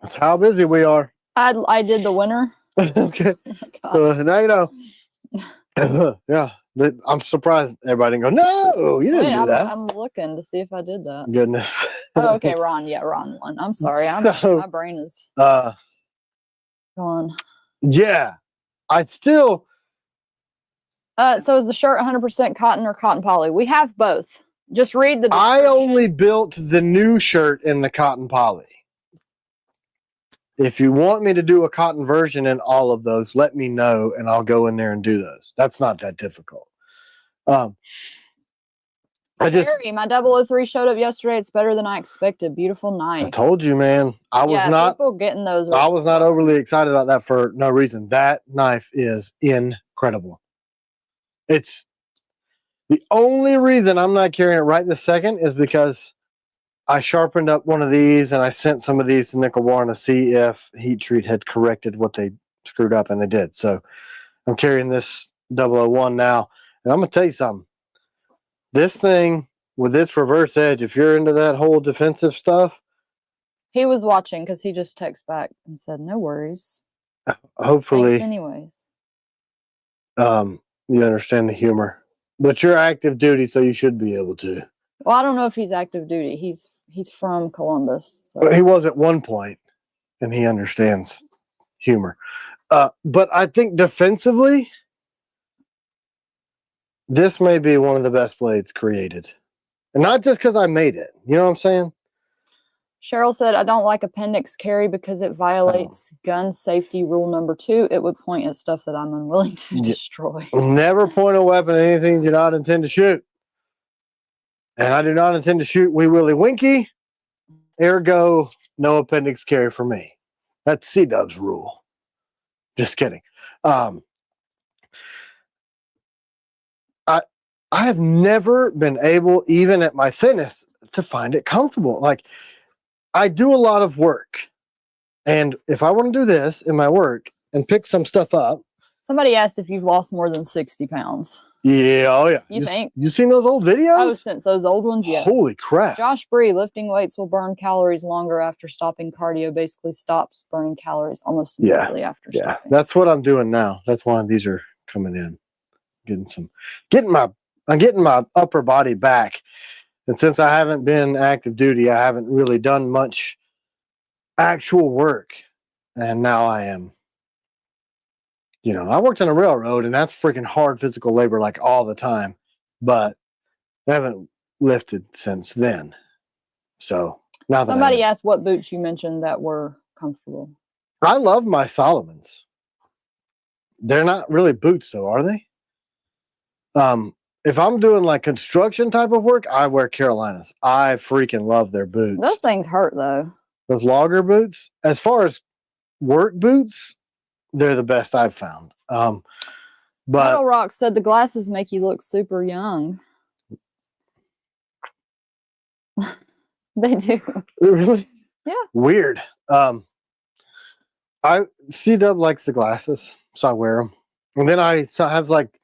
That's how busy we are. I did the winner. Okay. Oh now you know. Yeah. I'm surprised everybody didn't go, no, you didn't do that. I'm looking to see if I did that. Goodness. Oh, okay, Ron. Yeah, Ron won. I'm sorry. My brain is gone. Yeah. I'd still. So is the shirt 100% cotton or cotton poly? We have both. Just read the description. I only built the new shirt in the cotton poly. If you want me to do a cotton version in all of those, let me know and I'll go in there and do those. That's not that difficult. Harry, my 003 showed up yesterday. It's better than I expected. Beautiful night. I told you, man. I was not getting those. I was not overly excited about that for no reason. That knife is incredible. It's the only reason I'm not carrying it right this second is because I sharpened up one of these and I sent some of these to Nickel Warren to see if Heat Treat had corrected what they screwed up, and they did. So I'm carrying this 001 now, and I'm gonna tell you something. This thing with this reverse edge, if you're into that whole defensive stuff, He was watching because he just texted back and said, "No worries. hopefully, Thanks anyways." you understand the humor. But you're active duty, so you should be able to. Well, I don't know if he's active duty. He's from Columbus, so But he was at one point, and he understands humor. But I think defensively, this may be one of the best blades created. And not just because I made it. You know what I'm saying? Cheryl said, "I don't like appendix carry because it violates gun safety rule number 2. It would point at stuff that I'm unwilling to destroy." Never point a weapon at anything you do not intend to shoot. And I do not intend to shoot Wee Willie Winky. Ergo, no appendix carry for me. That's C-Dub's rule. Just kidding. I have never been able, even at my thinnest, to find it comfortable. Like, I do a lot of work. And if I want to do this in my work and pick some stuff up. Somebody asked if you've lost more than 60 pounds. Yeah, oh yeah. You think? You seen those old videos? Oh, since those old ones, yeah. Holy crap. Josh Bree, lifting weights will burn calories longer after stopping cardio. Basically stops burning calories almost immediately after Yeah, stopping. that's what I'm doing now. That's why these are coming in. I'm getting my upper body back. And since I haven't been active duty, I haven't really done much actual work. And now I am. You know, I worked on a railroad, and that's freaking hard physical labor like all the time. But I haven't lifted since then. So now that Somebody asked what boots you mentioned that were comfortable. I love my Solomons. They're not really boots though, are they? If I'm doing like construction type of work, I wear Carolinas. I freaking love their boots. Those things hurt though. Those logger boots, as far as work boots, they're the best I've found. But Metal Rock said the glasses make you look super young. They do. Really? Yeah. Weird. C-Dub likes the glasses, so I wear them. And then I have like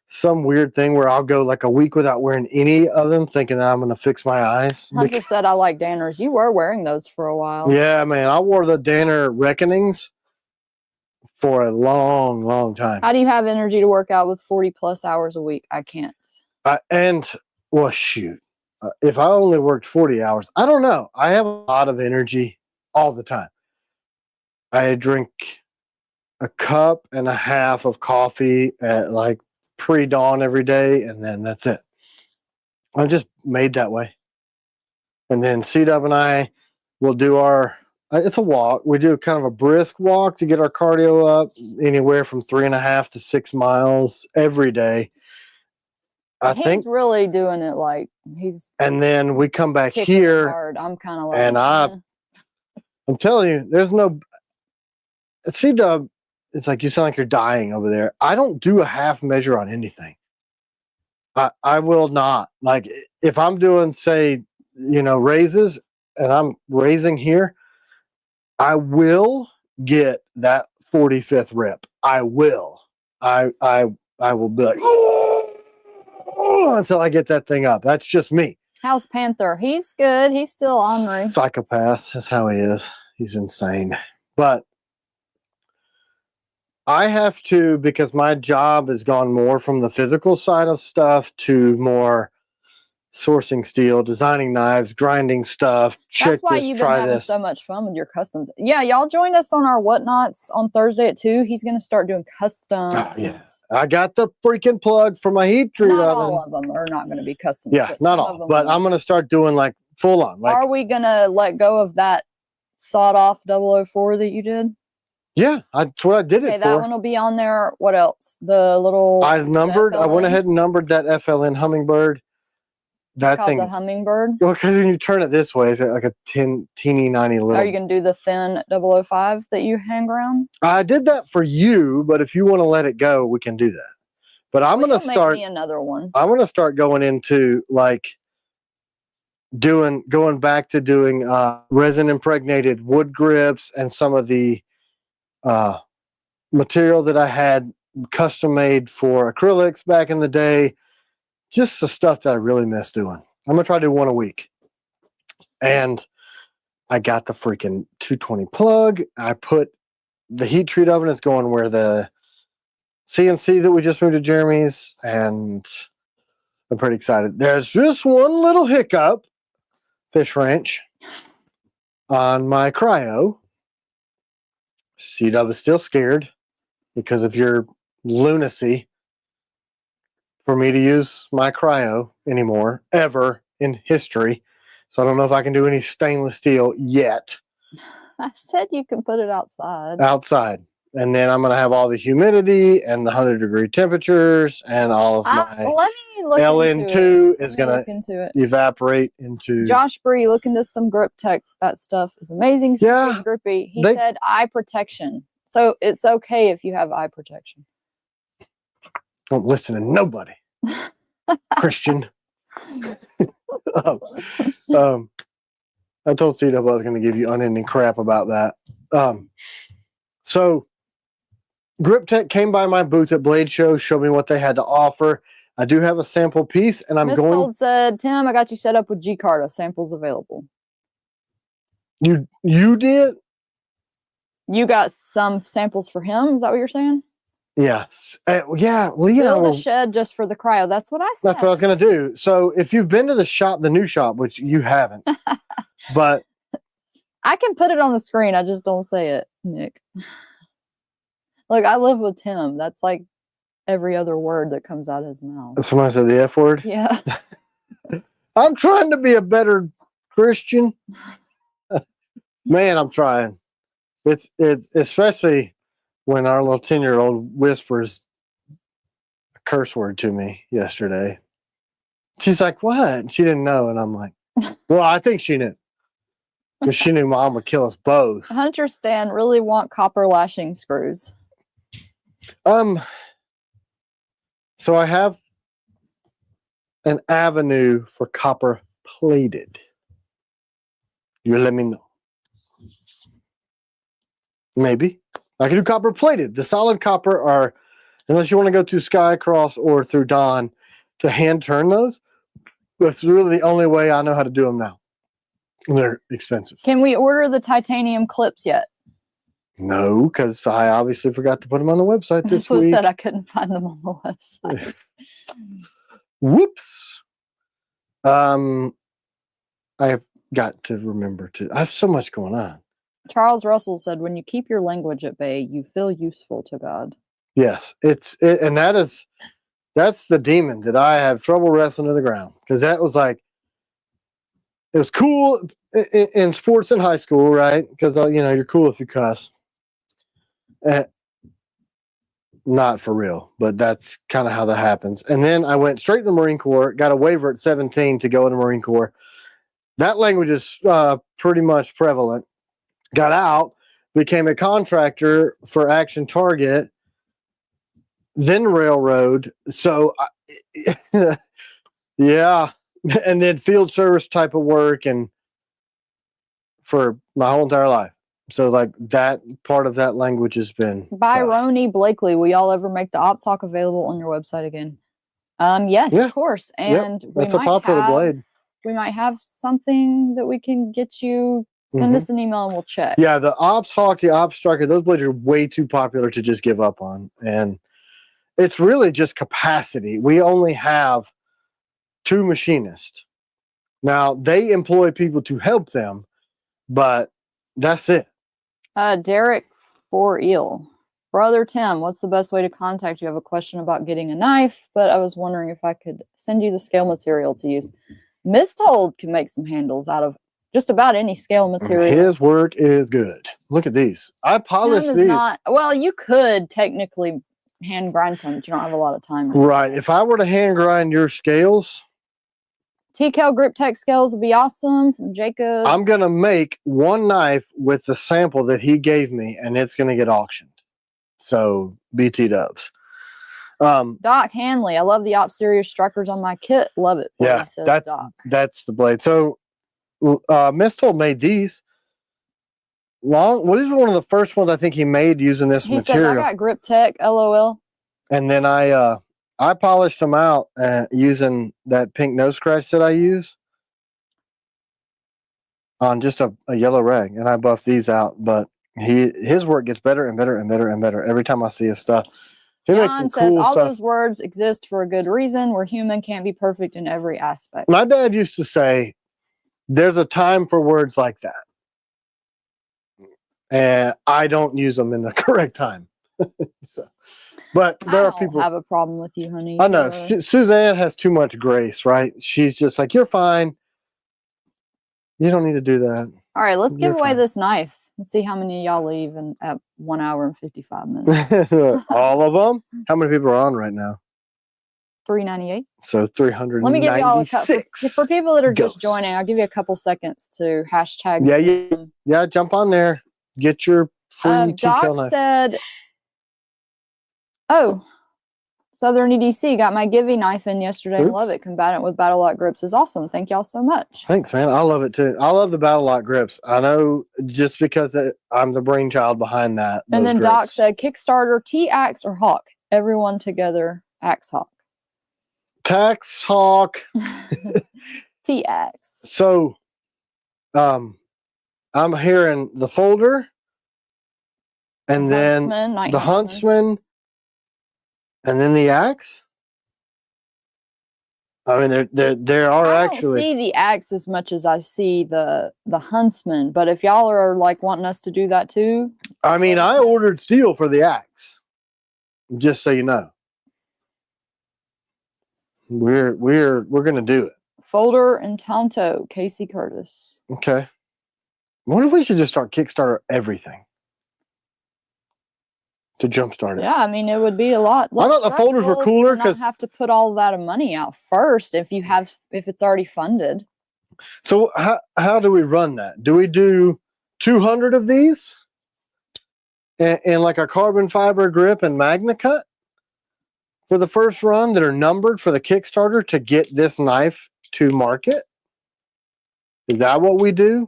some weird thing where I'll go like a week without wearing any of them, thinking that I'm going to fix my eyes. Hunter said, "I like Danners." You were wearing those for a while. Yeah, man. I wore the Danner Reckonings for a long, long time. How do you have energy to work out with 40 plus hours a week? I can't. Well, shoot. If I only worked 40 hours, I don't know. I have a lot of energy all the time. I drink a cup and a half of coffee at like pre-dawn every day, and then that's it. I'm just made that way. And then C-Dub and I will do it's a walk. We do kind of a brisk walk to get our cardio up, anywhere from 3.5 to 6 miles every day. He's really doing it like he's. And then we come back here. Hard. I'm kind of like. And I'm telling you, there's no. C-Dub, it's like you sound like you're dying over there. I don't do a half measure on anything. I will not. Like if I'm doing, say, raises, and I'm raising here, I will get that 45th rep. I will. I will be like, until I get that thing up. That's just me. How's Panther? He's good. He's still ornery. Psychopath. That's how he is. He's insane. But I have to, because my job has gone more from the physical side of stuff to more sourcing steel, designing knives, grinding stuff. That's why you've been having so much fun with your customs. Yeah, y'all joined us on our Whatnots on Thursday at 2. He's going to start doing customs. Oh, yeah. I got the freaking plug for my heat treat oven. All of them are not going to be custom. Yeah, not all. But I'm going to start doing like full on. Like, are we going to let go of that sawed off 004 that you did? Yeah, that's what I did it for. That one will be on there. What else? The little. I went ahead and numbered that FLN Hummingbird. That thing. The Hummingbird? Well, because when you turn it this way, it's like a teeny, ninety little. Are you going to do the thin 005 that you hang around? I did that for you, but if you want to let it go, we can do that. But I'm going to start. Make me another one. I'm going to start going into like going back to doing resin impregnated wood grips and some of the material that I had custom made for acrylics back in the day. Just the stuff that I really miss doing. I'm gonna try to do one a week. And I got the freaking 220 plug. I put the heat treat oven is going where the CNC that we just moved to Jeremy's, and I'm pretty excited. There's just one little hiccup, fish wrench, on my cryo. C-Dub is still scared because of your lunacy for me to use my cryo anymore, ever in history. So I don't know if I can do any stainless steel yet. I said you can put it outside. Outside. And then I'm going to have all the humidity and the 100-degree temperatures and all of my let me look LN2 is going to to evaporate into... Josh Bree, look into some grip tech. That stuff is amazing. Yeah. Grippy. He said eye protection. So it's okay if you have eye protection. Don't listen to nobody. Christian. I told C-Dub I was going to give you unending crap about that. So Grip Tech came by my booth at Blade Show, showed me what they had to offer. I do have a sample piece, and Miss Told said, Tim, I got you set up with G-Card. A sample's available. You did? You got some samples for him? Is that what you're saying? Yes. Yeah. Well, you Build know, a shed just for the cryo. That's what I said. That's what I was going to do. So if you've been to the shop, the new shop, which you haven't, but I can put it on the screen. I just don't say it, Nick. Look, I live with Tim. That's like every other word that comes out of his mouth. Somebody said the F word? Yeah. I'm trying to be a better Christian. Man, I'm trying. It's especially when our little 10-year-old whispers a curse word to me yesterday. She's like, what? And she didn't know. And I'm like, well, I think she knew. Because she knew Mom would kill us both. Hunter Stan really want copper lashing screws. So I have an avenue for copper plated. You let me know. Maybe. I can do copper plated. The solid copper are, unless you want to go through Skycross or through Dawn to hand turn those, that's really the only way I know how to do them now. And they're expensive. Can we order the titanium clips yet? No, because I obviously forgot to put them on the website this That's what week. said I couldn't find them on the website. Whoops. I have got to remember to. I have so much going on. Charles Russell said, when you keep your language at bay, you feel useful to God. Yes, and that's the demon that I have trouble wrestling to the ground, because that was like, it was cool in sports in high school, right? Because you're cool if you cuss. Not for real, but that's kind of how that happens. And then I went straight to the Marine Corps, got a waiver at 17 to go in the Marine Corps. That language is pretty much prevalent. Got out, became a contractor for Action Target, then railroad. So, yeah, and then field service type of work, and for my whole entire life. So, like, that part of that language has been Byroni Blakely, will y'all ever make the Ops Talk available on your website again? Yes, yeah. Of course. And that's a popular blade. We might have something that we can get you. Send us an email and we'll check. Yeah, the Ops Hawk, the Ops Striker, those blades are way too popular to just give up on. And it's really just capacity. We only have 2 machinists. Now, they employ people to help them, but that's it. Derek for Eel. Brother Tim, what's the best way to contact you? I have a question about getting a knife, but I was wondering if I could send you the scale material to use. Mistold can make some handles out of just about any scale material. His work is good. Look at these. I polish these. Well, you could technically hand grind some, but you don't have a lot of time. Right. If I were to hand grind your scales, TCal Grip Tech scales would be awesome from Jacob. I'm going to make one knife with the sample that he gave me, and it's going to get auctioned. So, BT dubs. Doc Hanley, I love the Ops Series strikers on my kit. Love it. Yeah, that's the blade. So Mistol made these. These were one of the first ones I think he made using this He material. says, I got grip tech, LOL. And then I polished them out using that pink nose scratch that I use on just a yellow rag, and I buffed these out. But his work gets better and better and better and better every time I see his stuff. He makes some Jan says, cool all stuff. those words exist for a good reason. We're human, can't be perfect in every aspect. My dad used to say, there's a time for words like that. And I don't use them in the correct time. So, but there are people. I don't have a problem with you, honey. I know. Suzanne has too much grace, right? She's just like, you're fine. You don't need to do that. All right, let's give You're away fine. this knife and see how many of y'all leave at 1 hour and 55 minutes. All of them? How many people are on right now? 398. So 396. Let me give y'all a couple. For people that are just ghosts. joining, I'll give you a couple seconds to hashtag. Yeah, jump on there. Get your free Doc knife. said, oh, Southern EDC got my Givey knife in yesterday. Oops. Love it. Combatant with battle lock grips is awesome. Thank y'all so much. Thanks, man. I love it too. I love the battle lock grips. I know just because I'm the brainchild behind that. And then grips. Doc said, Kickstarter, T-Axe or Hawk? Everyone together, Axe Hawk. Tax Hawk. T-Axe. So, I'm hearing the folder, and then the huntsman, and then the axe. I mean, there are actually. I don't see the axe as much as I see the huntsman. But if y'all are like wanting us to do that too, I mean, I ordered steel for the axe. Just so you know, we're gonna do it. Folder and Tanto, Casey Curtis. Okay. What if we should just start Kickstarter everything to jumpstart it? Yeah, I mean, it would be a lot. I thought the folders were cooler because have to put all that money out first if it's already funded. So how do we run that? Do we do 200 of these and like a carbon fiber grip and magna cut for the first run that are numbered for the Kickstarter to get this knife to market? Is that what we do?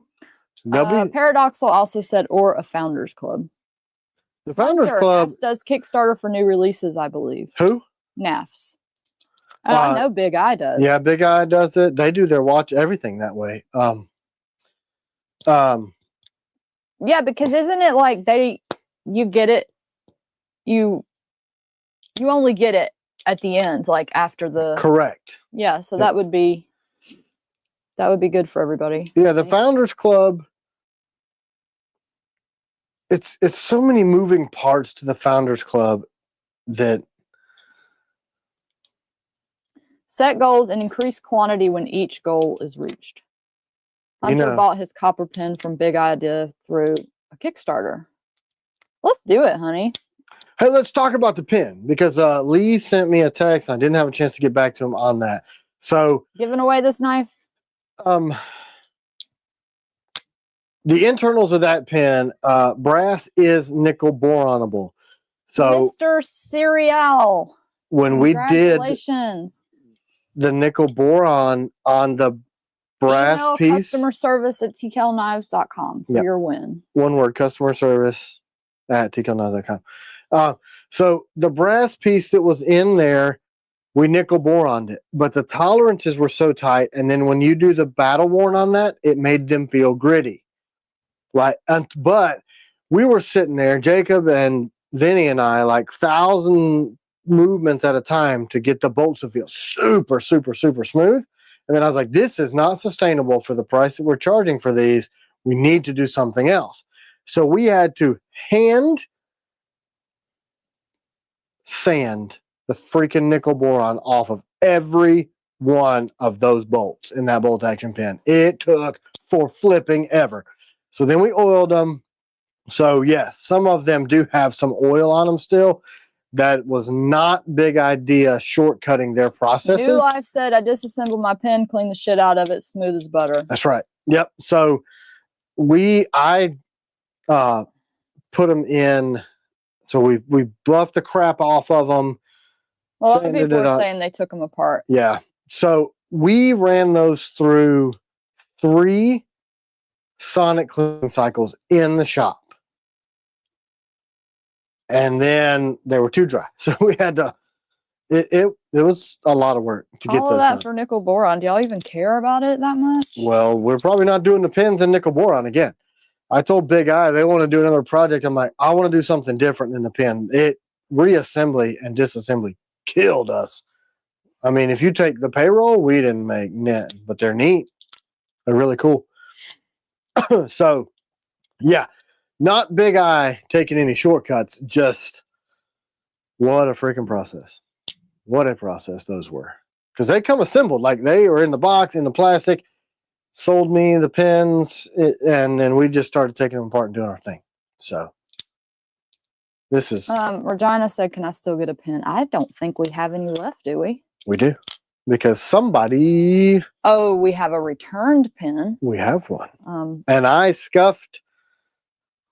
Paradoxal also said, or a Founders Club. The Founders Club does Kickstarter for new releases, I believe. Who? NAFS. I know Big Eye does. Yeah, Big Eye does it. They do their everything that way. Yeah, because isn't it like you get it, you only get it at the end, like after the. Correct. Yeah, so that would be good for everybody. Yeah, the Founders Club. It's so many moving parts to the Founders Club that set goals and increase quantity when each goal is reached. Hunter bought his copper pin from Big Idea through a Kickstarter. Let's do it, honey. Hey, let's talk about the pin because Lee sent me a text. I didn't have a chance to get back to him on that. So giving away this knife. The internals of that pin, brass is nickel boronable. So Mr. Cereal. When we did the nickel boron on the brass email piece, customer service at tklknives.com for your win. One word, customer service at tklknives.com. So the brass piece that was in there, we nickel boroned it, but the tolerances were so tight. And then when you do the battle worn on that, it made them feel gritty. Right. But we were sitting there, Jacob and Vinny and I, like 1,000 movements at a time to get the bolts to feel super, super, super smooth. And then I was like, this is not sustainable for the price that we're charging for these. We need to do something else. So we had to hand sand the freaking nickel boron off of every one of those bolts in that bolt action pin. It took for flipping ever. So then we oiled them. So yes, some of them do have some oil on them still. That was not Big Idea shortcutting their processes. New Life said, I disassembled my pen, cleaned the shit out of it, smooth as butter. That's right. Yep. So I put them in. So we buffed the crap off of them. A lot of people are saying they took them apart. Yeah. So we ran those through 3 sonic cleaning cycles in the shop. And then they were too dry. So we had to, it was a lot of work to get All those of that done. for nickel boron. Do y'all even care about it that much? Well, we're probably not doing the pins in nickel boron again. I told Big Eye they want to do another project. I'm like, I want to do something different than the pin. It reassembly and disassembly killed us. I mean, if you take the payroll, we didn't make net, but they're neat. They're really cool. So, yeah, not Big Eye taking any shortcuts. Just what a freaking process. What a process those were. Because they come assembled. Like they were in the box, in the plastic, sold me the pins, and then we just started taking them apart and doing our thing. So, this is... Regina said, can I still get a pin? I don't think we have any left, do we? We do. Because somebody... Oh, we have a returned pin. We have one. And I scuffed...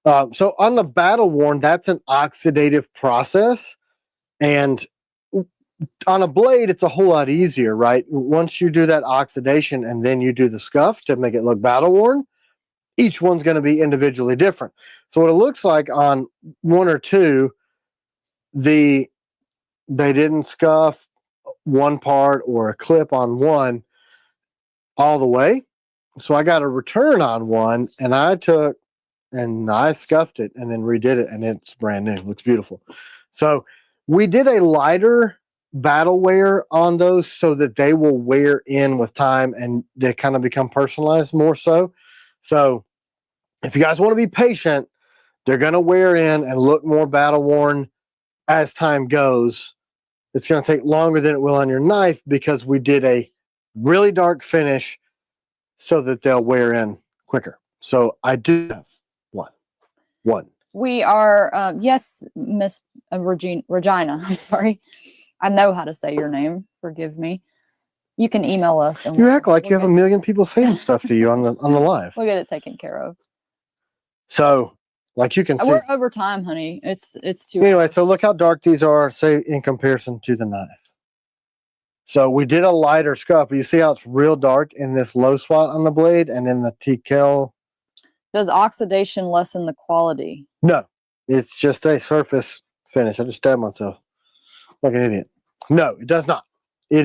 so on the battle worn, that's an oxidative process. And on a blade, it's a whole lot easier, right? Once you do that oxidation and then you do the scuff to make it look battle worn, each one's going to be individually different. So what it looks like on 1 or 2, they didn't scuff one part or a clip on one all the way. So I got a return on one, and I took and I scuffed it and then redid it, and it's brand new. It looks beautiful. So we did a lighter battle wear on those so that they will wear in with time and they kind of become personalized more so. So if you guys want to be patient, they're going to wear in and look more battle worn as time goes. It's going to take longer than it will on your knife because we did a really dark finish so that they'll wear in quicker. So I do have one. We are, yes, Miss Regina, I'm sorry. I know how to say your name. Forgive me. You can email us. And you act like you have a million people saying stuff to you on the live. We'll get it taken care of. So, like you can see, we're over time, honey. It's too. Anyway, so look how dark these are, say in comparison to the knife. So we did a lighter scuff. You see how it's real dark in this low spot on the blade and in the TKL. Does oxidation lessen the quality? No, it's just a surface finish. I just stabbed myself like an idiot. No, it does not. It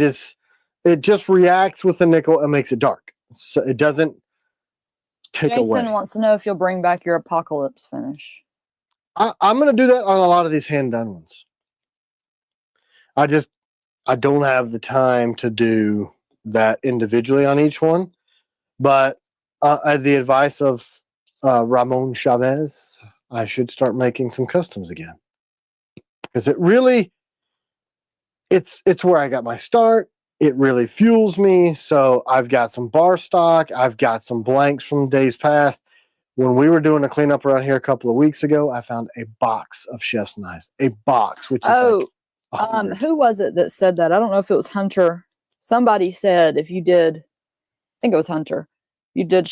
just reacts with the nickel and makes it dark. So it doesn't take away. Jason wants to know if you'll bring back your apocalypse finish. I'm going to do that on a lot of these hand done ones. I don't have the time to do that individually on each one, but at the advice of Ramon Chavez, I should start making some customs again, because it really, it's where I got my start. It really fuels me. So I've got some bar stock. I've got some blanks from days past. When we were doing a cleanup around here a couple of weeks ago, I found a box of chef's knives. A box, which is who was it that said that? I don't know if it was Hunter. Somebody said if you did, I think it was Hunter, you did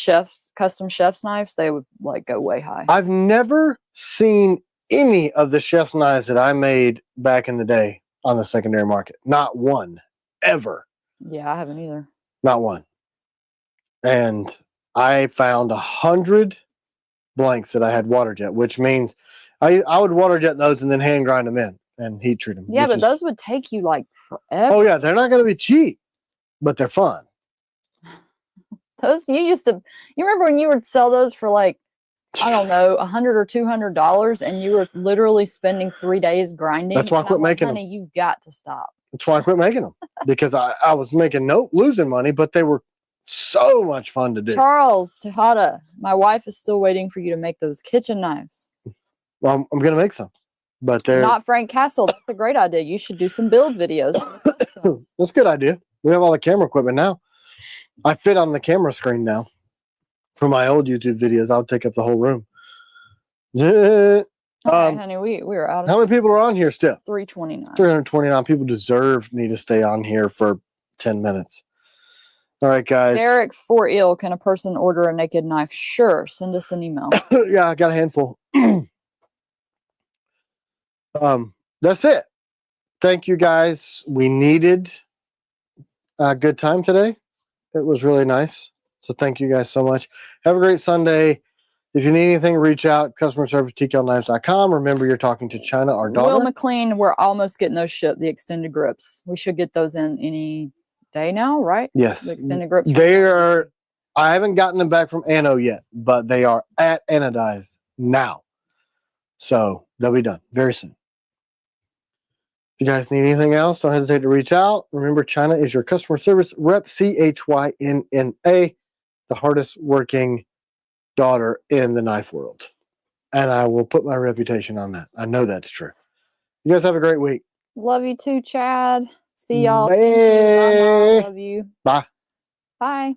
custom chef's knives, they would like go way high. I've never seen any of the chef's knives that I made back in the day on the secondary market. Not one, ever. Yeah, I haven't either. Not one. And I found 100 blanks that I had water jet, which means I would water jet those and then hand grind them in and heat treat them. Yeah, but those would take you like forever. Oh yeah, they're not going to be cheap, but they're fun. Those you remember when you would sell those for like, I don't know, $100 or $200, and you were literally spending 3 days grinding. That's why I quit making them. Honey, you've got to stop. That's why I quit making them, because I was making losing money, but they were so much fun to do. Charles Tejada, my wife is still waiting for you to make those kitchen knives. Well, I'm going to make some, but they're not Frank Castle. That's a great idea. You should do some build videos. That's a good idea. We have all the camera equipment now. I fit on the camera screen now. For my old YouTube videos, I'll take up the whole room. Okay, honey, we are out of how many people are on here still? 329. 329 people deserve me to stay on here for 10 minutes. All right, guys. Derek for ill. Can a person order a naked knife? Sure. Send us an email. Yeah, I got a handful. That's it. Thank you, guys. We needed a good time today. It was really nice. So thank you guys so much. Have a great Sunday. If you need anything, reach out. Customer service, tklknives.com. Remember, you're talking to China, our daughter. Will McLean, we're almost getting those shipped, the extended grips. We should get those in any day now, right? Yes. The extended grips. They are, I haven't gotten them back from Anno yet, but they are at Anodized now. So they'll be done very soon. If you guys need anything else, don't hesitate to reach out. Remember, China is your customer service rep, CHYNNA, the hardest working daughter in the knife world. And I will put my reputation on that. I know that's true. You guys have a great week. Love you too, Chad. See y'all. Bye. Thank you. Bye, Mom. Love you. Bye. Bye.